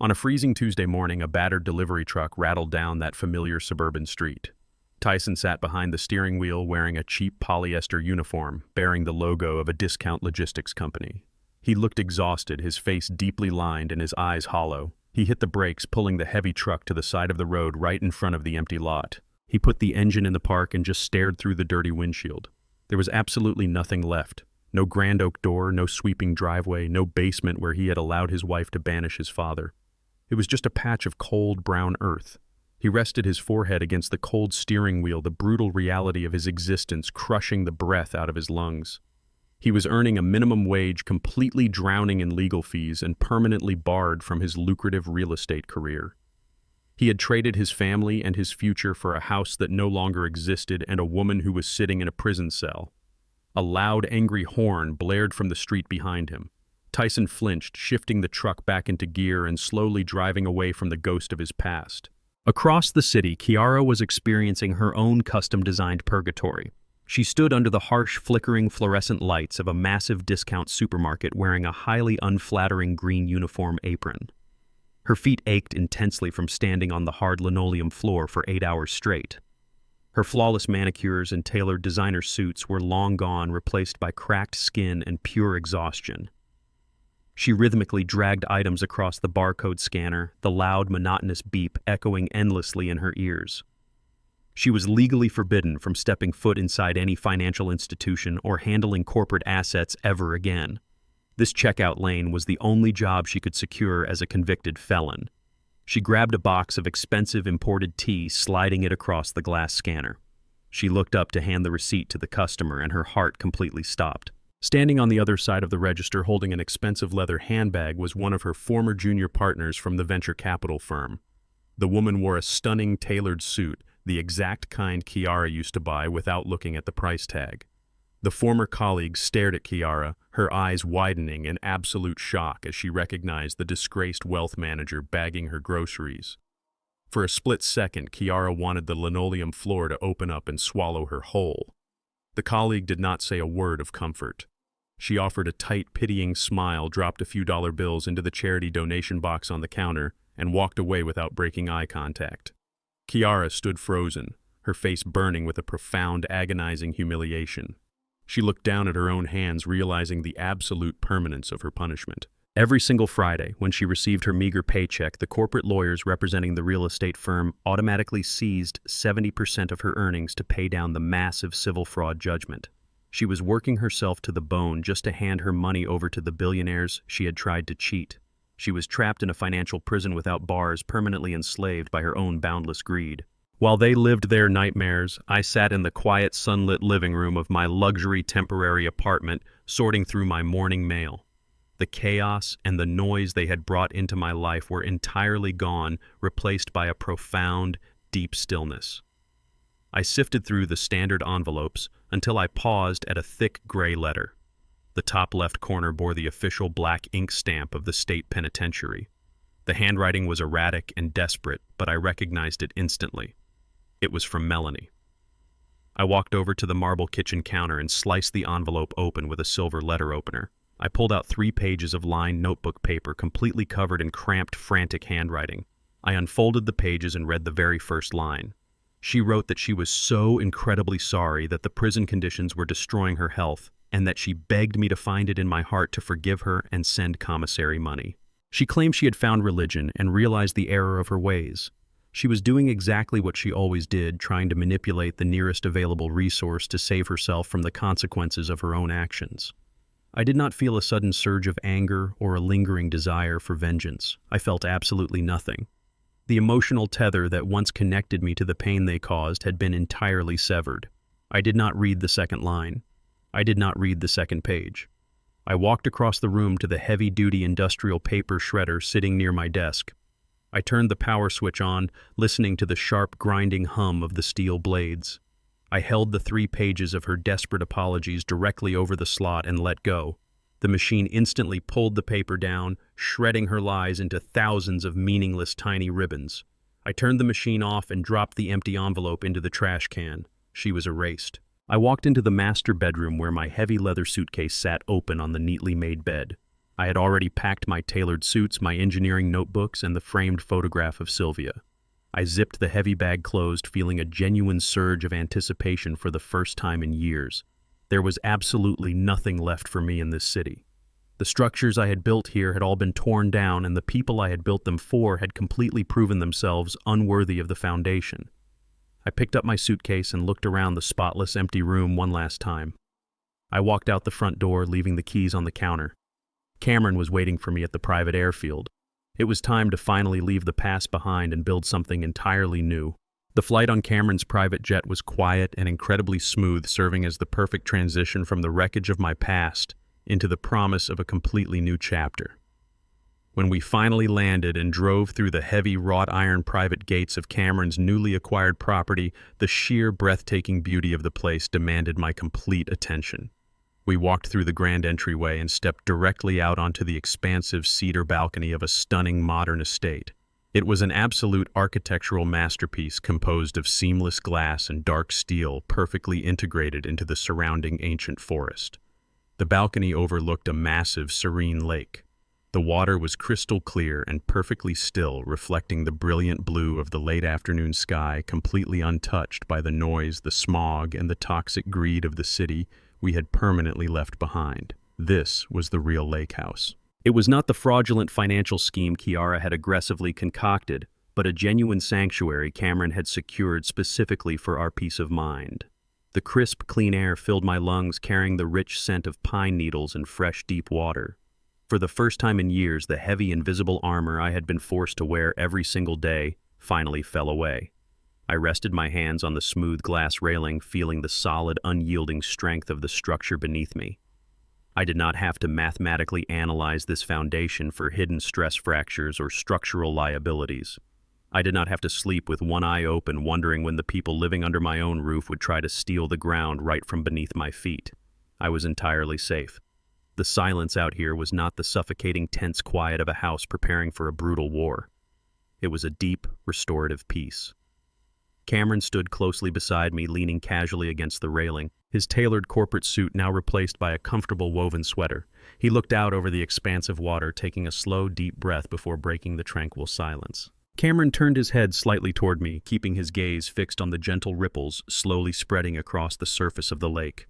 [SPEAKER 1] On a freezing Tuesday morning, a battered delivery truck rattled down that familiar suburban street. Tyson sat behind the steering wheel wearing a cheap polyester uniform, bearing the logo of a discount logistics company. He looked exhausted, his face deeply lined and his eyes hollow. He hit the brakes, pulling the heavy truck to the side of the road right in front of the empty lot. He put the engine in the park and just stared through the dirty windshield. There was absolutely nothing left. No grand oak door, no sweeping driveway, no basement where he had allowed his wife to banish his father. It was just a patch of cold, brown earth. He rested his forehead against the cold steering wheel, the brutal reality of his existence crushing the breath out of his lungs. He was earning a minimum wage, completely drowning in legal fees, and permanently barred from his lucrative real estate career. He had traded his family and his future for a house that no longer existed and a woman who was sitting in a prison cell. A loud, angry horn blared from the street behind him. Tyson flinched, shifting the truck back into gear and slowly driving away from the ghost of his past. Across the city, Kiara was experiencing her own custom-designed purgatory. She stood under the harsh, flickering fluorescent lights of a massive discount supermarket wearing a highly unflattering green uniform apron. Her feet ached intensely from standing on the hard linoleum floor for 8 hours straight. Her flawless manicures and tailored designer suits were long gone, replaced by cracked skin and pure exhaustion. She rhythmically dragged items across the barcode scanner, the loud, monotonous beep echoing endlessly in her ears. She was legally forbidden from stepping foot inside any financial institution or handling corporate assets ever again. This checkout lane was the only job she could secure as a convicted felon. She grabbed a box of expensive imported tea, sliding it across the glass scanner. She looked up to hand the receipt to the customer, and her heart completely stopped. Standing on the other side of the register holding an expensive leather handbag was one of her former junior partners from the venture capital firm. The woman wore a stunning tailored suit, the exact kind Kiara used to buy without looking at the price tag. The former colleague stared at Kiara, her eyes widening in absolute shock as she recognized the disgraced wealth manager bagging her groceries. For a split second, Kiara wanted the linoleum floor to open up and swallow her whole. The colleague did not say a word of comfort. She offered a tight, pitying smile, dropped a few dollar bills into the charity donation box on the counter, and walked away without breaking eye contact. Kiara stood frozen, her face burning with a profound, agonizing humiliation. She looked down at her own hands, realizing the absolute permanence of her punishment. Every single Friday, when she received her meager paycheck, the corporate lawyers representing the real estate firm automatically seized 70% of her earnings to pay down the massive civil fraud judgment. She was working herself to the bone just to hand her money over to the billionaires she had tried to cheat. She was trapped in a financial prison without bars, permanently enslaved by her own boundless greed. While they lived their nightmares, I sat in the quiet, sunlit living room of my luxury temporary apartment, sorting through my morning mail. The chaos and the noise they had brought into my life were entirely gone, replaced by a profound, deep stillness. I sifted through the standard envelopes until I paused at a thick gray letter. The top left corner bore the official black ink stamp of the state penitentiary. The handwriting was erratic and desperate, but I recognized it instantly. It was from Melanie. I walked over to the marble kitchen counter and sliced the envelope open with a silver letter opener. I pulled out 3 pages of lined notebook paper completely covered in cramped, frantic handwriting. I unfolded the pages and read the very first line. She wrote that she was so incredibly sorry that the prison conditions were destroying her health, and that she begged me to find it in my heart to forgive her and send commissary money. She claimed she had found religion and realized the error of her ways. She was doing exactly what she always did, trying to manipulate the nearest available resource to save herself from the consequences of her own actions. I did not feel a sudden surge of anger or a lingering desire for vengeance. I felt absolutely nothing. The emotional tether that once connected me to the pain they caused had been entirely severed. I did not read the second line. I did not read the second page. I walked across the room to the heavy-duty industrial paper shredder sitting near my desk. I turned the power switch on, listening to the sharp, grinding hum of the steel blades. I held the 3 pages of her desperate apologies directly over the slot and let go. The machine instantly pulled the paper down, shredding her lies into thousands of meaningless tiny ribbons. I turned the machine off and dropped the empty envelope into the trash can. She was erased. I walked into the master bedroom where my heavy leather suitcase sat open on the neatly made bed. I had already packed my tailored suits, my engineering notebooks, and the framed photograph of Sylvia. I zipped the heavy bag closed, feeling a genuine surge of anticipation for the first time in years. There was absolutely nothing left for me in this city. The structures I had built here had all been torn down, and the people I had built them for had completely proven themselves unworthy of the foundation. I picked up my suitcase and looked around the spotless, empty room one last time. I walked out the front door, leaving the keys on the counter. Cameron was waiting for me at the private airfield. It was time to finally leave the past behind and build something entirely new. The flight on Cameron's private jet was quiet and incredibly smooth, serving as the perfect transition from the wreckage of my past into the promise of a completely new chapter. When we finally landed and drove through the heavy wrought iron private gates of Cameron's newly acquired property, the sheer breathtaking beauty of the place demanded my complete attention. We walked through the grand entryway and stepped directly out onto the expansive cedar balcony of a stunning modern estate. It was an absolute architectural masterpiece composed of seamless glass and dark steel perfectly integrated into the surrounding ancient forest. The balcony overlooked a massive, serene lake. The water was crystal clear and perfectly still, reflecting the brilliant blue of the late afternoon sky, completely untouched by the noise, the smog, and the toxic greed of the city we had permanently left behind. This was the real lake house. It was not the fraudulent financial scheme Kiara had aggressively concocted, but a genuine sanctuary Cameron had secured specifically for our peace of mind. The crisp, clean air filled my lungs, carrying the rich scent of pine needles and fresh, deep water. For the first time in years, the heavy, invisible armor I had been forced to wear every single day finally fell away. I rested my hands on the smooth glass railing, feeling the solid, unyielding strength of the structure beneath me. I did not have to mathematically analyze this foundation for hidden stress fractures or structural liabilities. I did not have to sleep with one eye open, wondering when the people living under my own roof would try to steal the ground right from beneath my feet. I was entirely safe. The silence out here was not the suffocating, tense quiet of a house preparing for a brutal war. It was a deep, restorative peace. Cameron stood closely beside me, leaning casually against the railing, his tailored corporate suit now replaced by a comfortable woven sweater. He looked out over the expanse of water, taking a slow, deep breath before breaking the tranquil silence. Cameron turned his head slightly toward me, keeping his gaze fixed on the gentle ripples slowly spreading across the surface of the lake.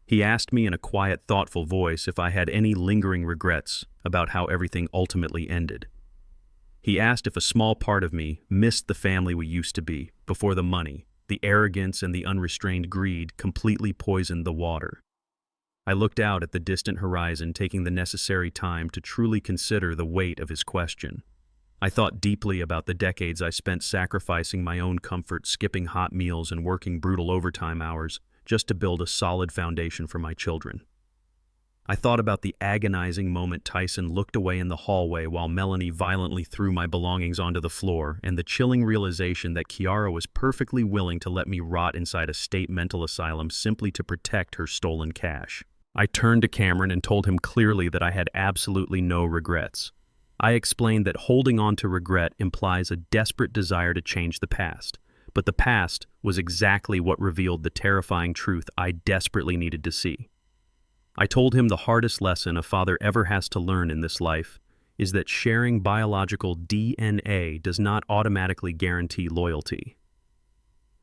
[SPEAKER 1] He asked me in a quiet, thoughtful voice if I had any lingering regrets about how everything ultimately ended. He asked if a small part of me missed the family we used to be before the money, the arrogance, and the unrestrained greed completely poisoned the water. I looked out at the distant horizon, taking the necessary time to truly consider the weight of his question. I thought deeply about the decades I spent sacrificing my own comfort, skipping hot meals, and working brutal overtime hours just to build a solid foundation for my children. I thought about the agonizing moment Tyson looked away in the hallway while Melanie violently threw my belongings onto the floor, and the chilling realization that Kiara was perfectly willing to let me rot inside a state mental asylum simply to protect her stolen cash. I turned to Cameron and told him clearly that I had absolutely no regrets. I explained that holding on to regret implies a desperate desire to change the past, but the past was exactly what revealed the terrifying truth I desperately needed to see. I told him the hardest lesson a father ever has to learn in this life is that sharing biological DNA does not automatically guarantee loyalty.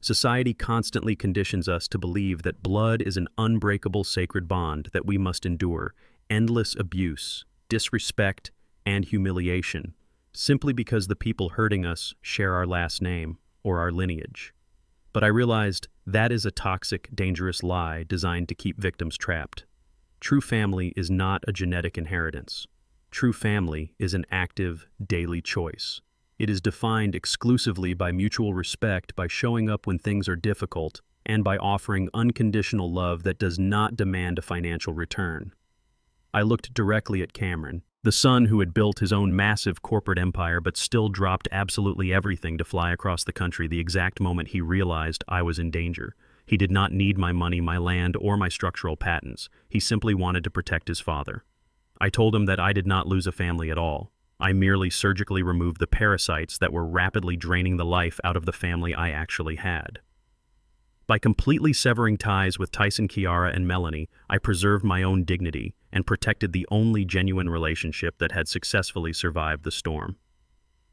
[SPEAKER 1] Society constantly conditions us to believe that blood is an unbreakable sacred bond that we must endure endless abuse, disrespect, and humiliation, simply because the people hurting us share our last name or our lineage. But I realized that is a toxic, dangerous lie designed to keep victims trapped. True family is not a genetic inheritance. True family is an active, daily choice. It is defined exclusively by mutual respect, by showing up when things are difficult, and by offering unconditional love that does not demand a financial return. I looked directly at Cameron, the son who had built his own massive corporate empire but still dropped absolutely everything to fly across the country the exact moment he realized I was in danger. He did not need my money, my land, or my structural patents. He simply wanted to protect his father. I told him that I did not lose a family at all. I merely surgically removed the parasites that were rapidly draining the life out of the family I actually had. By completely severing ties with Tyson, Kiara, and Melanie, I preserved my own dignity and protected the only genuine relationship that had successfully survived the storm.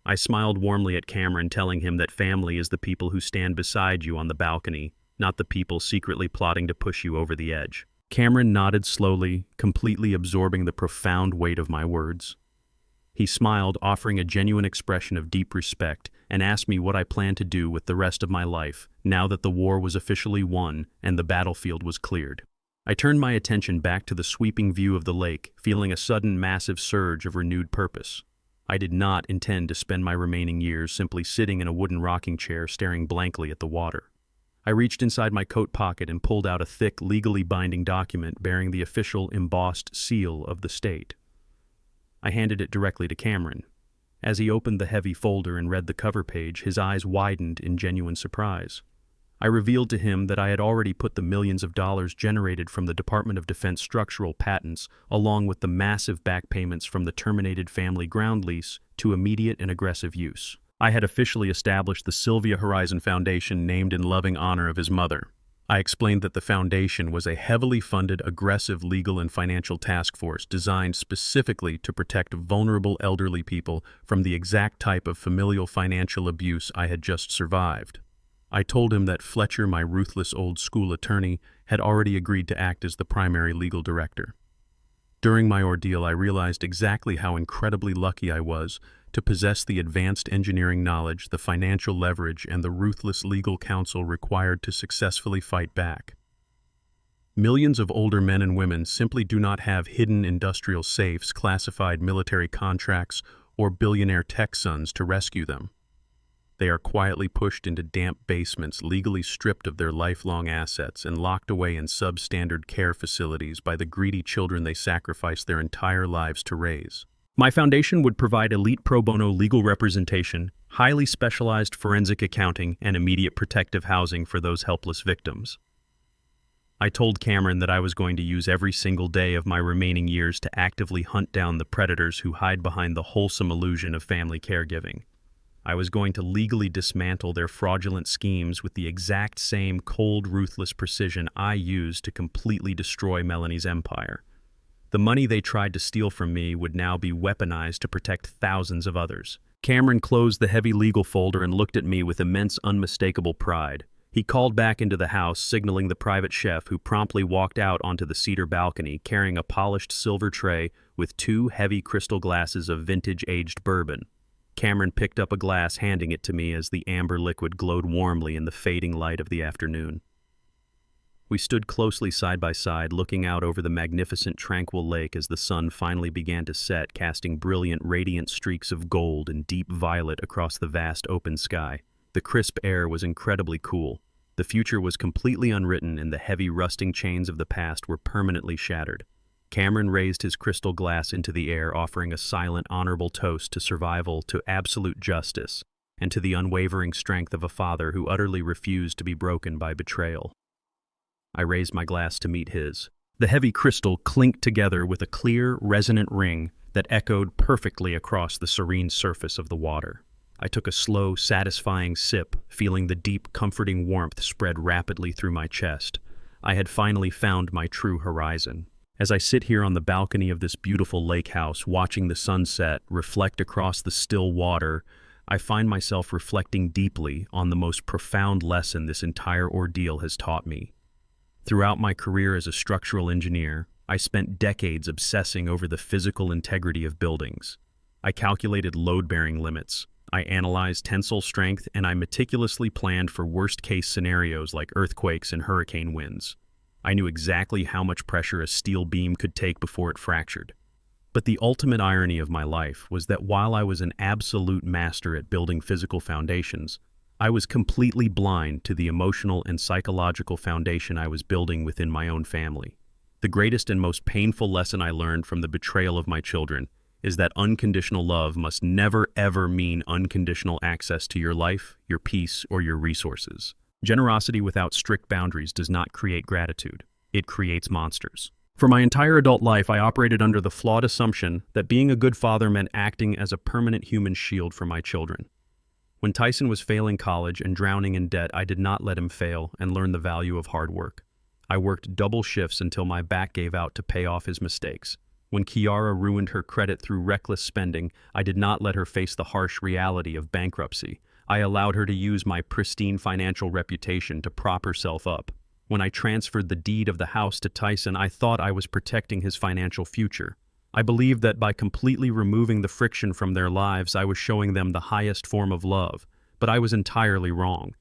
[SPEAKER 1] I smiled warmly at Cameron, telling him that family is the people who stand beside you on the balcony, not the people secretly plotting to push you over the edge. Cameron nodded slowly, completely absorbing the profound weight of my words. He smiled, offering a genuine expression of deep respect, and asked me what I planned to do with the rest of my life, now that the war was officially won and the battlefield was cleared. I turned my attention back to the sweeping view of the lake, feeling a sudden massive surge of renewed purpose. I did not intend to spend my remaining years simply sitting in a wooden rocking chair staring blankly at the water. I reached inside my coat pocket and pulled out a thick, legally binding document bearing the official embossed seal of the state. I handed it directly to Cameron. As he opened the heavy folder and read the cover page, his eyes widened in genuine surprise. I revealed to him that I had already put the millions of dollars generated from the Department of Defense structural patents, along with the massive back payments from the terminated family ground lease, to immediate and aggressive use. I had officially established the Sylvia Horizon Foundation, named in loving honor of his mother. I explained that the foundation was a heavily funded, aggressive legal and financial task force designed specifically to protect vulnerable elderly people from the exact type of familial financial abuse I had just survived. I told him that Fletcher, my ruthless old school attorney, had already agreed to act as the primary legal director. During my ordeal, I realized exactly how incredibly lucky I was to possess the advanced engineering knowledge, the financial leverage, and the ruthless legal counsel required to successfully fight back. Millions of older men and women simply do not have hidden industrial safes, classified military contracts, or billionaire tech sons to rescue them. They are quietly pushed into damp basements, legally stripped of their lifelong assets, and locked away in substandard care facilities by the greedy children they sacrifice their entire lives to raise. My foundation would provide elite pro bono legal representation, highly specialized forensic accounting, and immediate protective housing for those helpless victims. I told Cameron that I was going to use every single day of my remaining years to actively hunt down the predators who hide behind the wholesome illusion of family caregiving. I was going to legally dismantle their fraudulent schemes with the exact same cold, ruthless precision I used to completely destroy Melanie's empire. The money they tried to steal from me would now be weaponized to protect thousands of others. Cameron closed the heavy legal folder and looked at me with immense, unmistakable pride. He called back into the house, signaling the private chef, who promptly walked out onto the cedar balcony carrying a polished silver tray with 2 heavy crystal glasses of vintage-aged bourbon. Cameron picked up a glass, handing it to me as the amber liquid glowed warmly in the fading light of the afternoon. We stood closely side by side, looking out over the magnificent, tranquil lake as the sun finally began to set, casting brilliant, radiant streaks of gold and deep violet across the vast open sky. The crisp air was incredibly cool. The future was completely unwritten, and the heavy, rusting chains of the past were permanently shattered. Cameron raised his crystal glass into the air, offering a silent, honorable toast to survival, to absolute justice, and to the unwavering strength of a father who utterly refused to be broken by betrayal. I raised my glass to meet his. The heavy crystal clinked together with a clear, resonant ring that echoed perfectly across the serene surface of the water. I took a slow, satisfying sip, feeling the deep, comforting warmth spread rapidly through my chest. I had finally found my true horizon. As I sit here on the balcony of this beautiful lake house, watching the sunset reflect across the still water, I find myself reflecting deeply on the most profound lesson this entire ordeal has taught me. Throughout my career as a structural engineer, I spent decades obsessing over the physical integrity of buildings. I calculated load-bearing limits, I analyzed tensile strength, and I meticulously planned for worst-case scenarios like earthquakes and hurricane winds. I knew exactly how much pressure a steel beam could take before it fractured. But the ultimate irony of my life was that while I was an absolute master at building physical foundations, I was completely blind to the emotional and psychological foundation I was building within my own family. The greatest and most painful lesson I learned from the betrayal of my children is that unconditional love must never ever mean unconditional access to your life, your peace, or your resources. Generosity without strict boundaries does not create gratitude. It creates monsters. For my entire adult life, I operated under the flawed assumption that being a good father meant acting as a permanent human shield for my children. When Tyson was failing college and drowning in debt, I did not let him fail and learn the value of hard work. I worked double shifts until my back gave out to pay off his mistakes. When Kiara ruined her credit through reckless spending, I did not let her face the harsh reality of bankruptcy. I allowed her to use my pristine financial reputation to prop herself up. When I transferred the deed of the house to Tyson, I thought I was protecting his financial future. I believed that by completely removing the friction from their lives, I was showing them the highest form of love, but I was entirely wrong.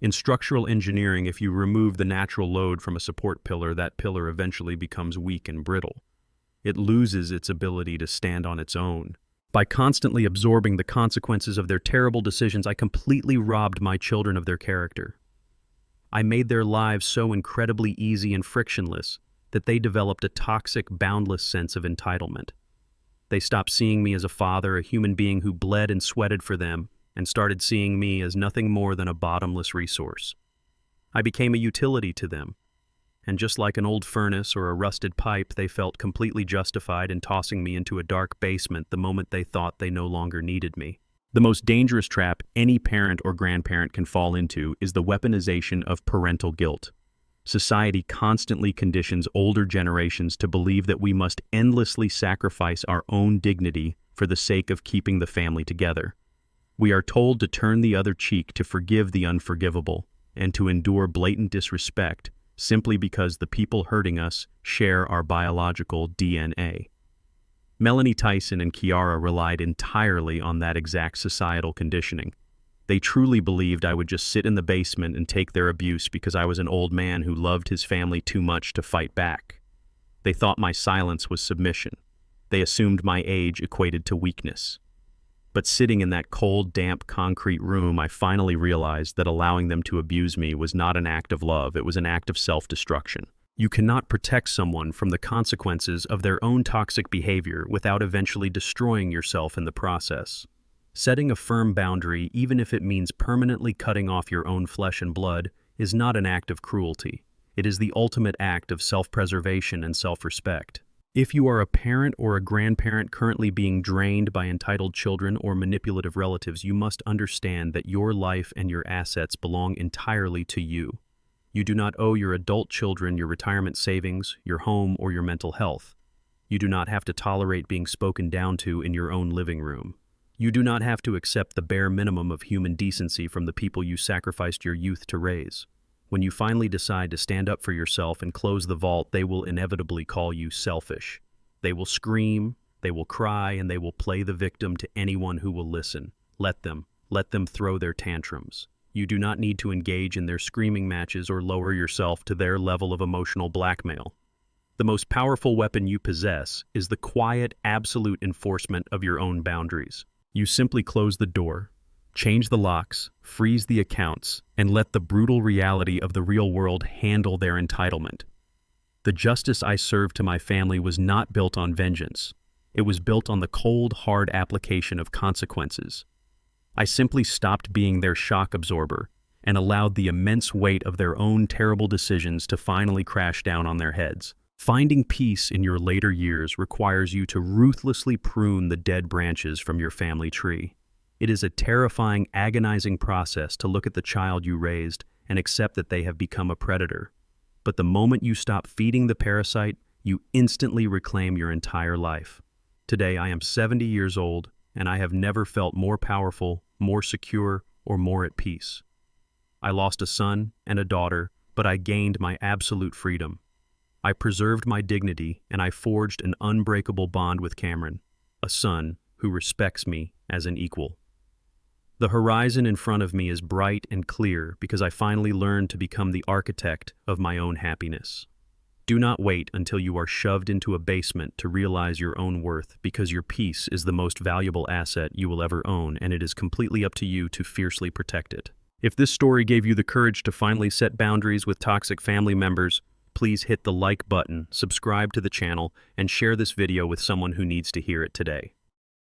[SPEAKER 1] In structural engineering, if you remove the natural load from a support pillar, that pillar eventually becomes weak and brittle. It loses its ability to stand on its own. By constantly absorbing the consequences of their terrible decisions, I completely robbed my children of their character. I made their lives so incredibly easy and frictionless that they developed a toxic, boundless sense of entitlement. They stopped seeing me as a father, a human being who bled and sweated for them, and started seeing me as nothing more than a bottomless resource. I became a utility to them, and just like an old furnace or a rusted pipe, they felt completely justified in tossing me into a dark basement the moment they thought they no longer needed me. The most dangerous trap any parent or grandparent can fall into is the weaponization of parental guilt. Society constantly conditions older generations to believe that we must endlessly sacrifice our own dignity for the sake of keeping the family together. We are told to turn the other cheek, to forgive the unforgivable, and to endure blatant disrespect simply because the people hurting us share our biological DNA. Melanie Tyson and Kiara relied entirely on that exact societal conditioning. They truly believed I would just sit in the basement and take their abuse because I was an old man who loved his family too much to fight back. They thought my silence was submission. They assumed my age equated to weakness. But sitting in that cold, damp, concrete room, I finally realized that allowing them to abuse me was not an act of love, it was an act of self-destruction. You cannot protect someone from the consequences of their own toxic behavior without eventually destroying yourself in the process. Setting a firm boundary, even if it means permanently cutting off your own flesh and blood, is not an act of cruelty. It is the ultimate act of self-preservation and self-respect. If you are a parent or a grandparent currently being drained by entitled children or manipulative relatives, you must understand that your life and your assets belong entirely to you. You do not owe your adult children your retirement savings, your home, or your mental health. You do not have to tolerate being spoken down to in your own living room. You do not have to accept the bare minimum of human decency from the people you sacrificed your youth to raise. When you finally decide to stand up for yourself and close the vault, they will inevitably call you selfish. They will scream, they will cry, and they will play the victim to anyone who will listen. Let them throw their tantrums. You do not need to engage in their screaming matches or lower yourself to their level of emotional blackmail. The most powerful weapon you possess is the quiet, absolute enforcement of your own boundaries. You simply close the door, change the locks, freeze the accounts, and let the brutal reality of the real world handle their entitlement. The justice I served to my family was not built on vengeance. It was built on the cold, hard application of consequences. I simply stopped being their shock absorber and allowed the immense weight of their own terrible decisions to finally crash down on their heads. Finding peace in your later years requires you to ruthlessly prune the dead branches from your family tree. It is a terrifying, agonizing process to look at the child you raised and accept that they have become a predator. But the moment you stop feeding the parasite, you instantly reclaim your entire life. Today, I am 70 years old, and I have never felt more powerful, more secure, or more at peace. I lost a son and a daughter, but I gained my absolute freedom. I preserved my dignity, and I forged an unbreakable bond with Cameron, a son who respects me as an equal. The horizon in front of me is bright and clear because I finally learned to become the architect of my own happiness. Do not wait until you are shoved into a basement to realize your own worth, because your peace is the most valuable asset you will ever own, and it is completely up to you to fiercely protect it. If this story gave you the courage to finally set boundaries with toxic family members, please hit the like button, subscribe to the channel, and share this video with someone who needs to hear it today.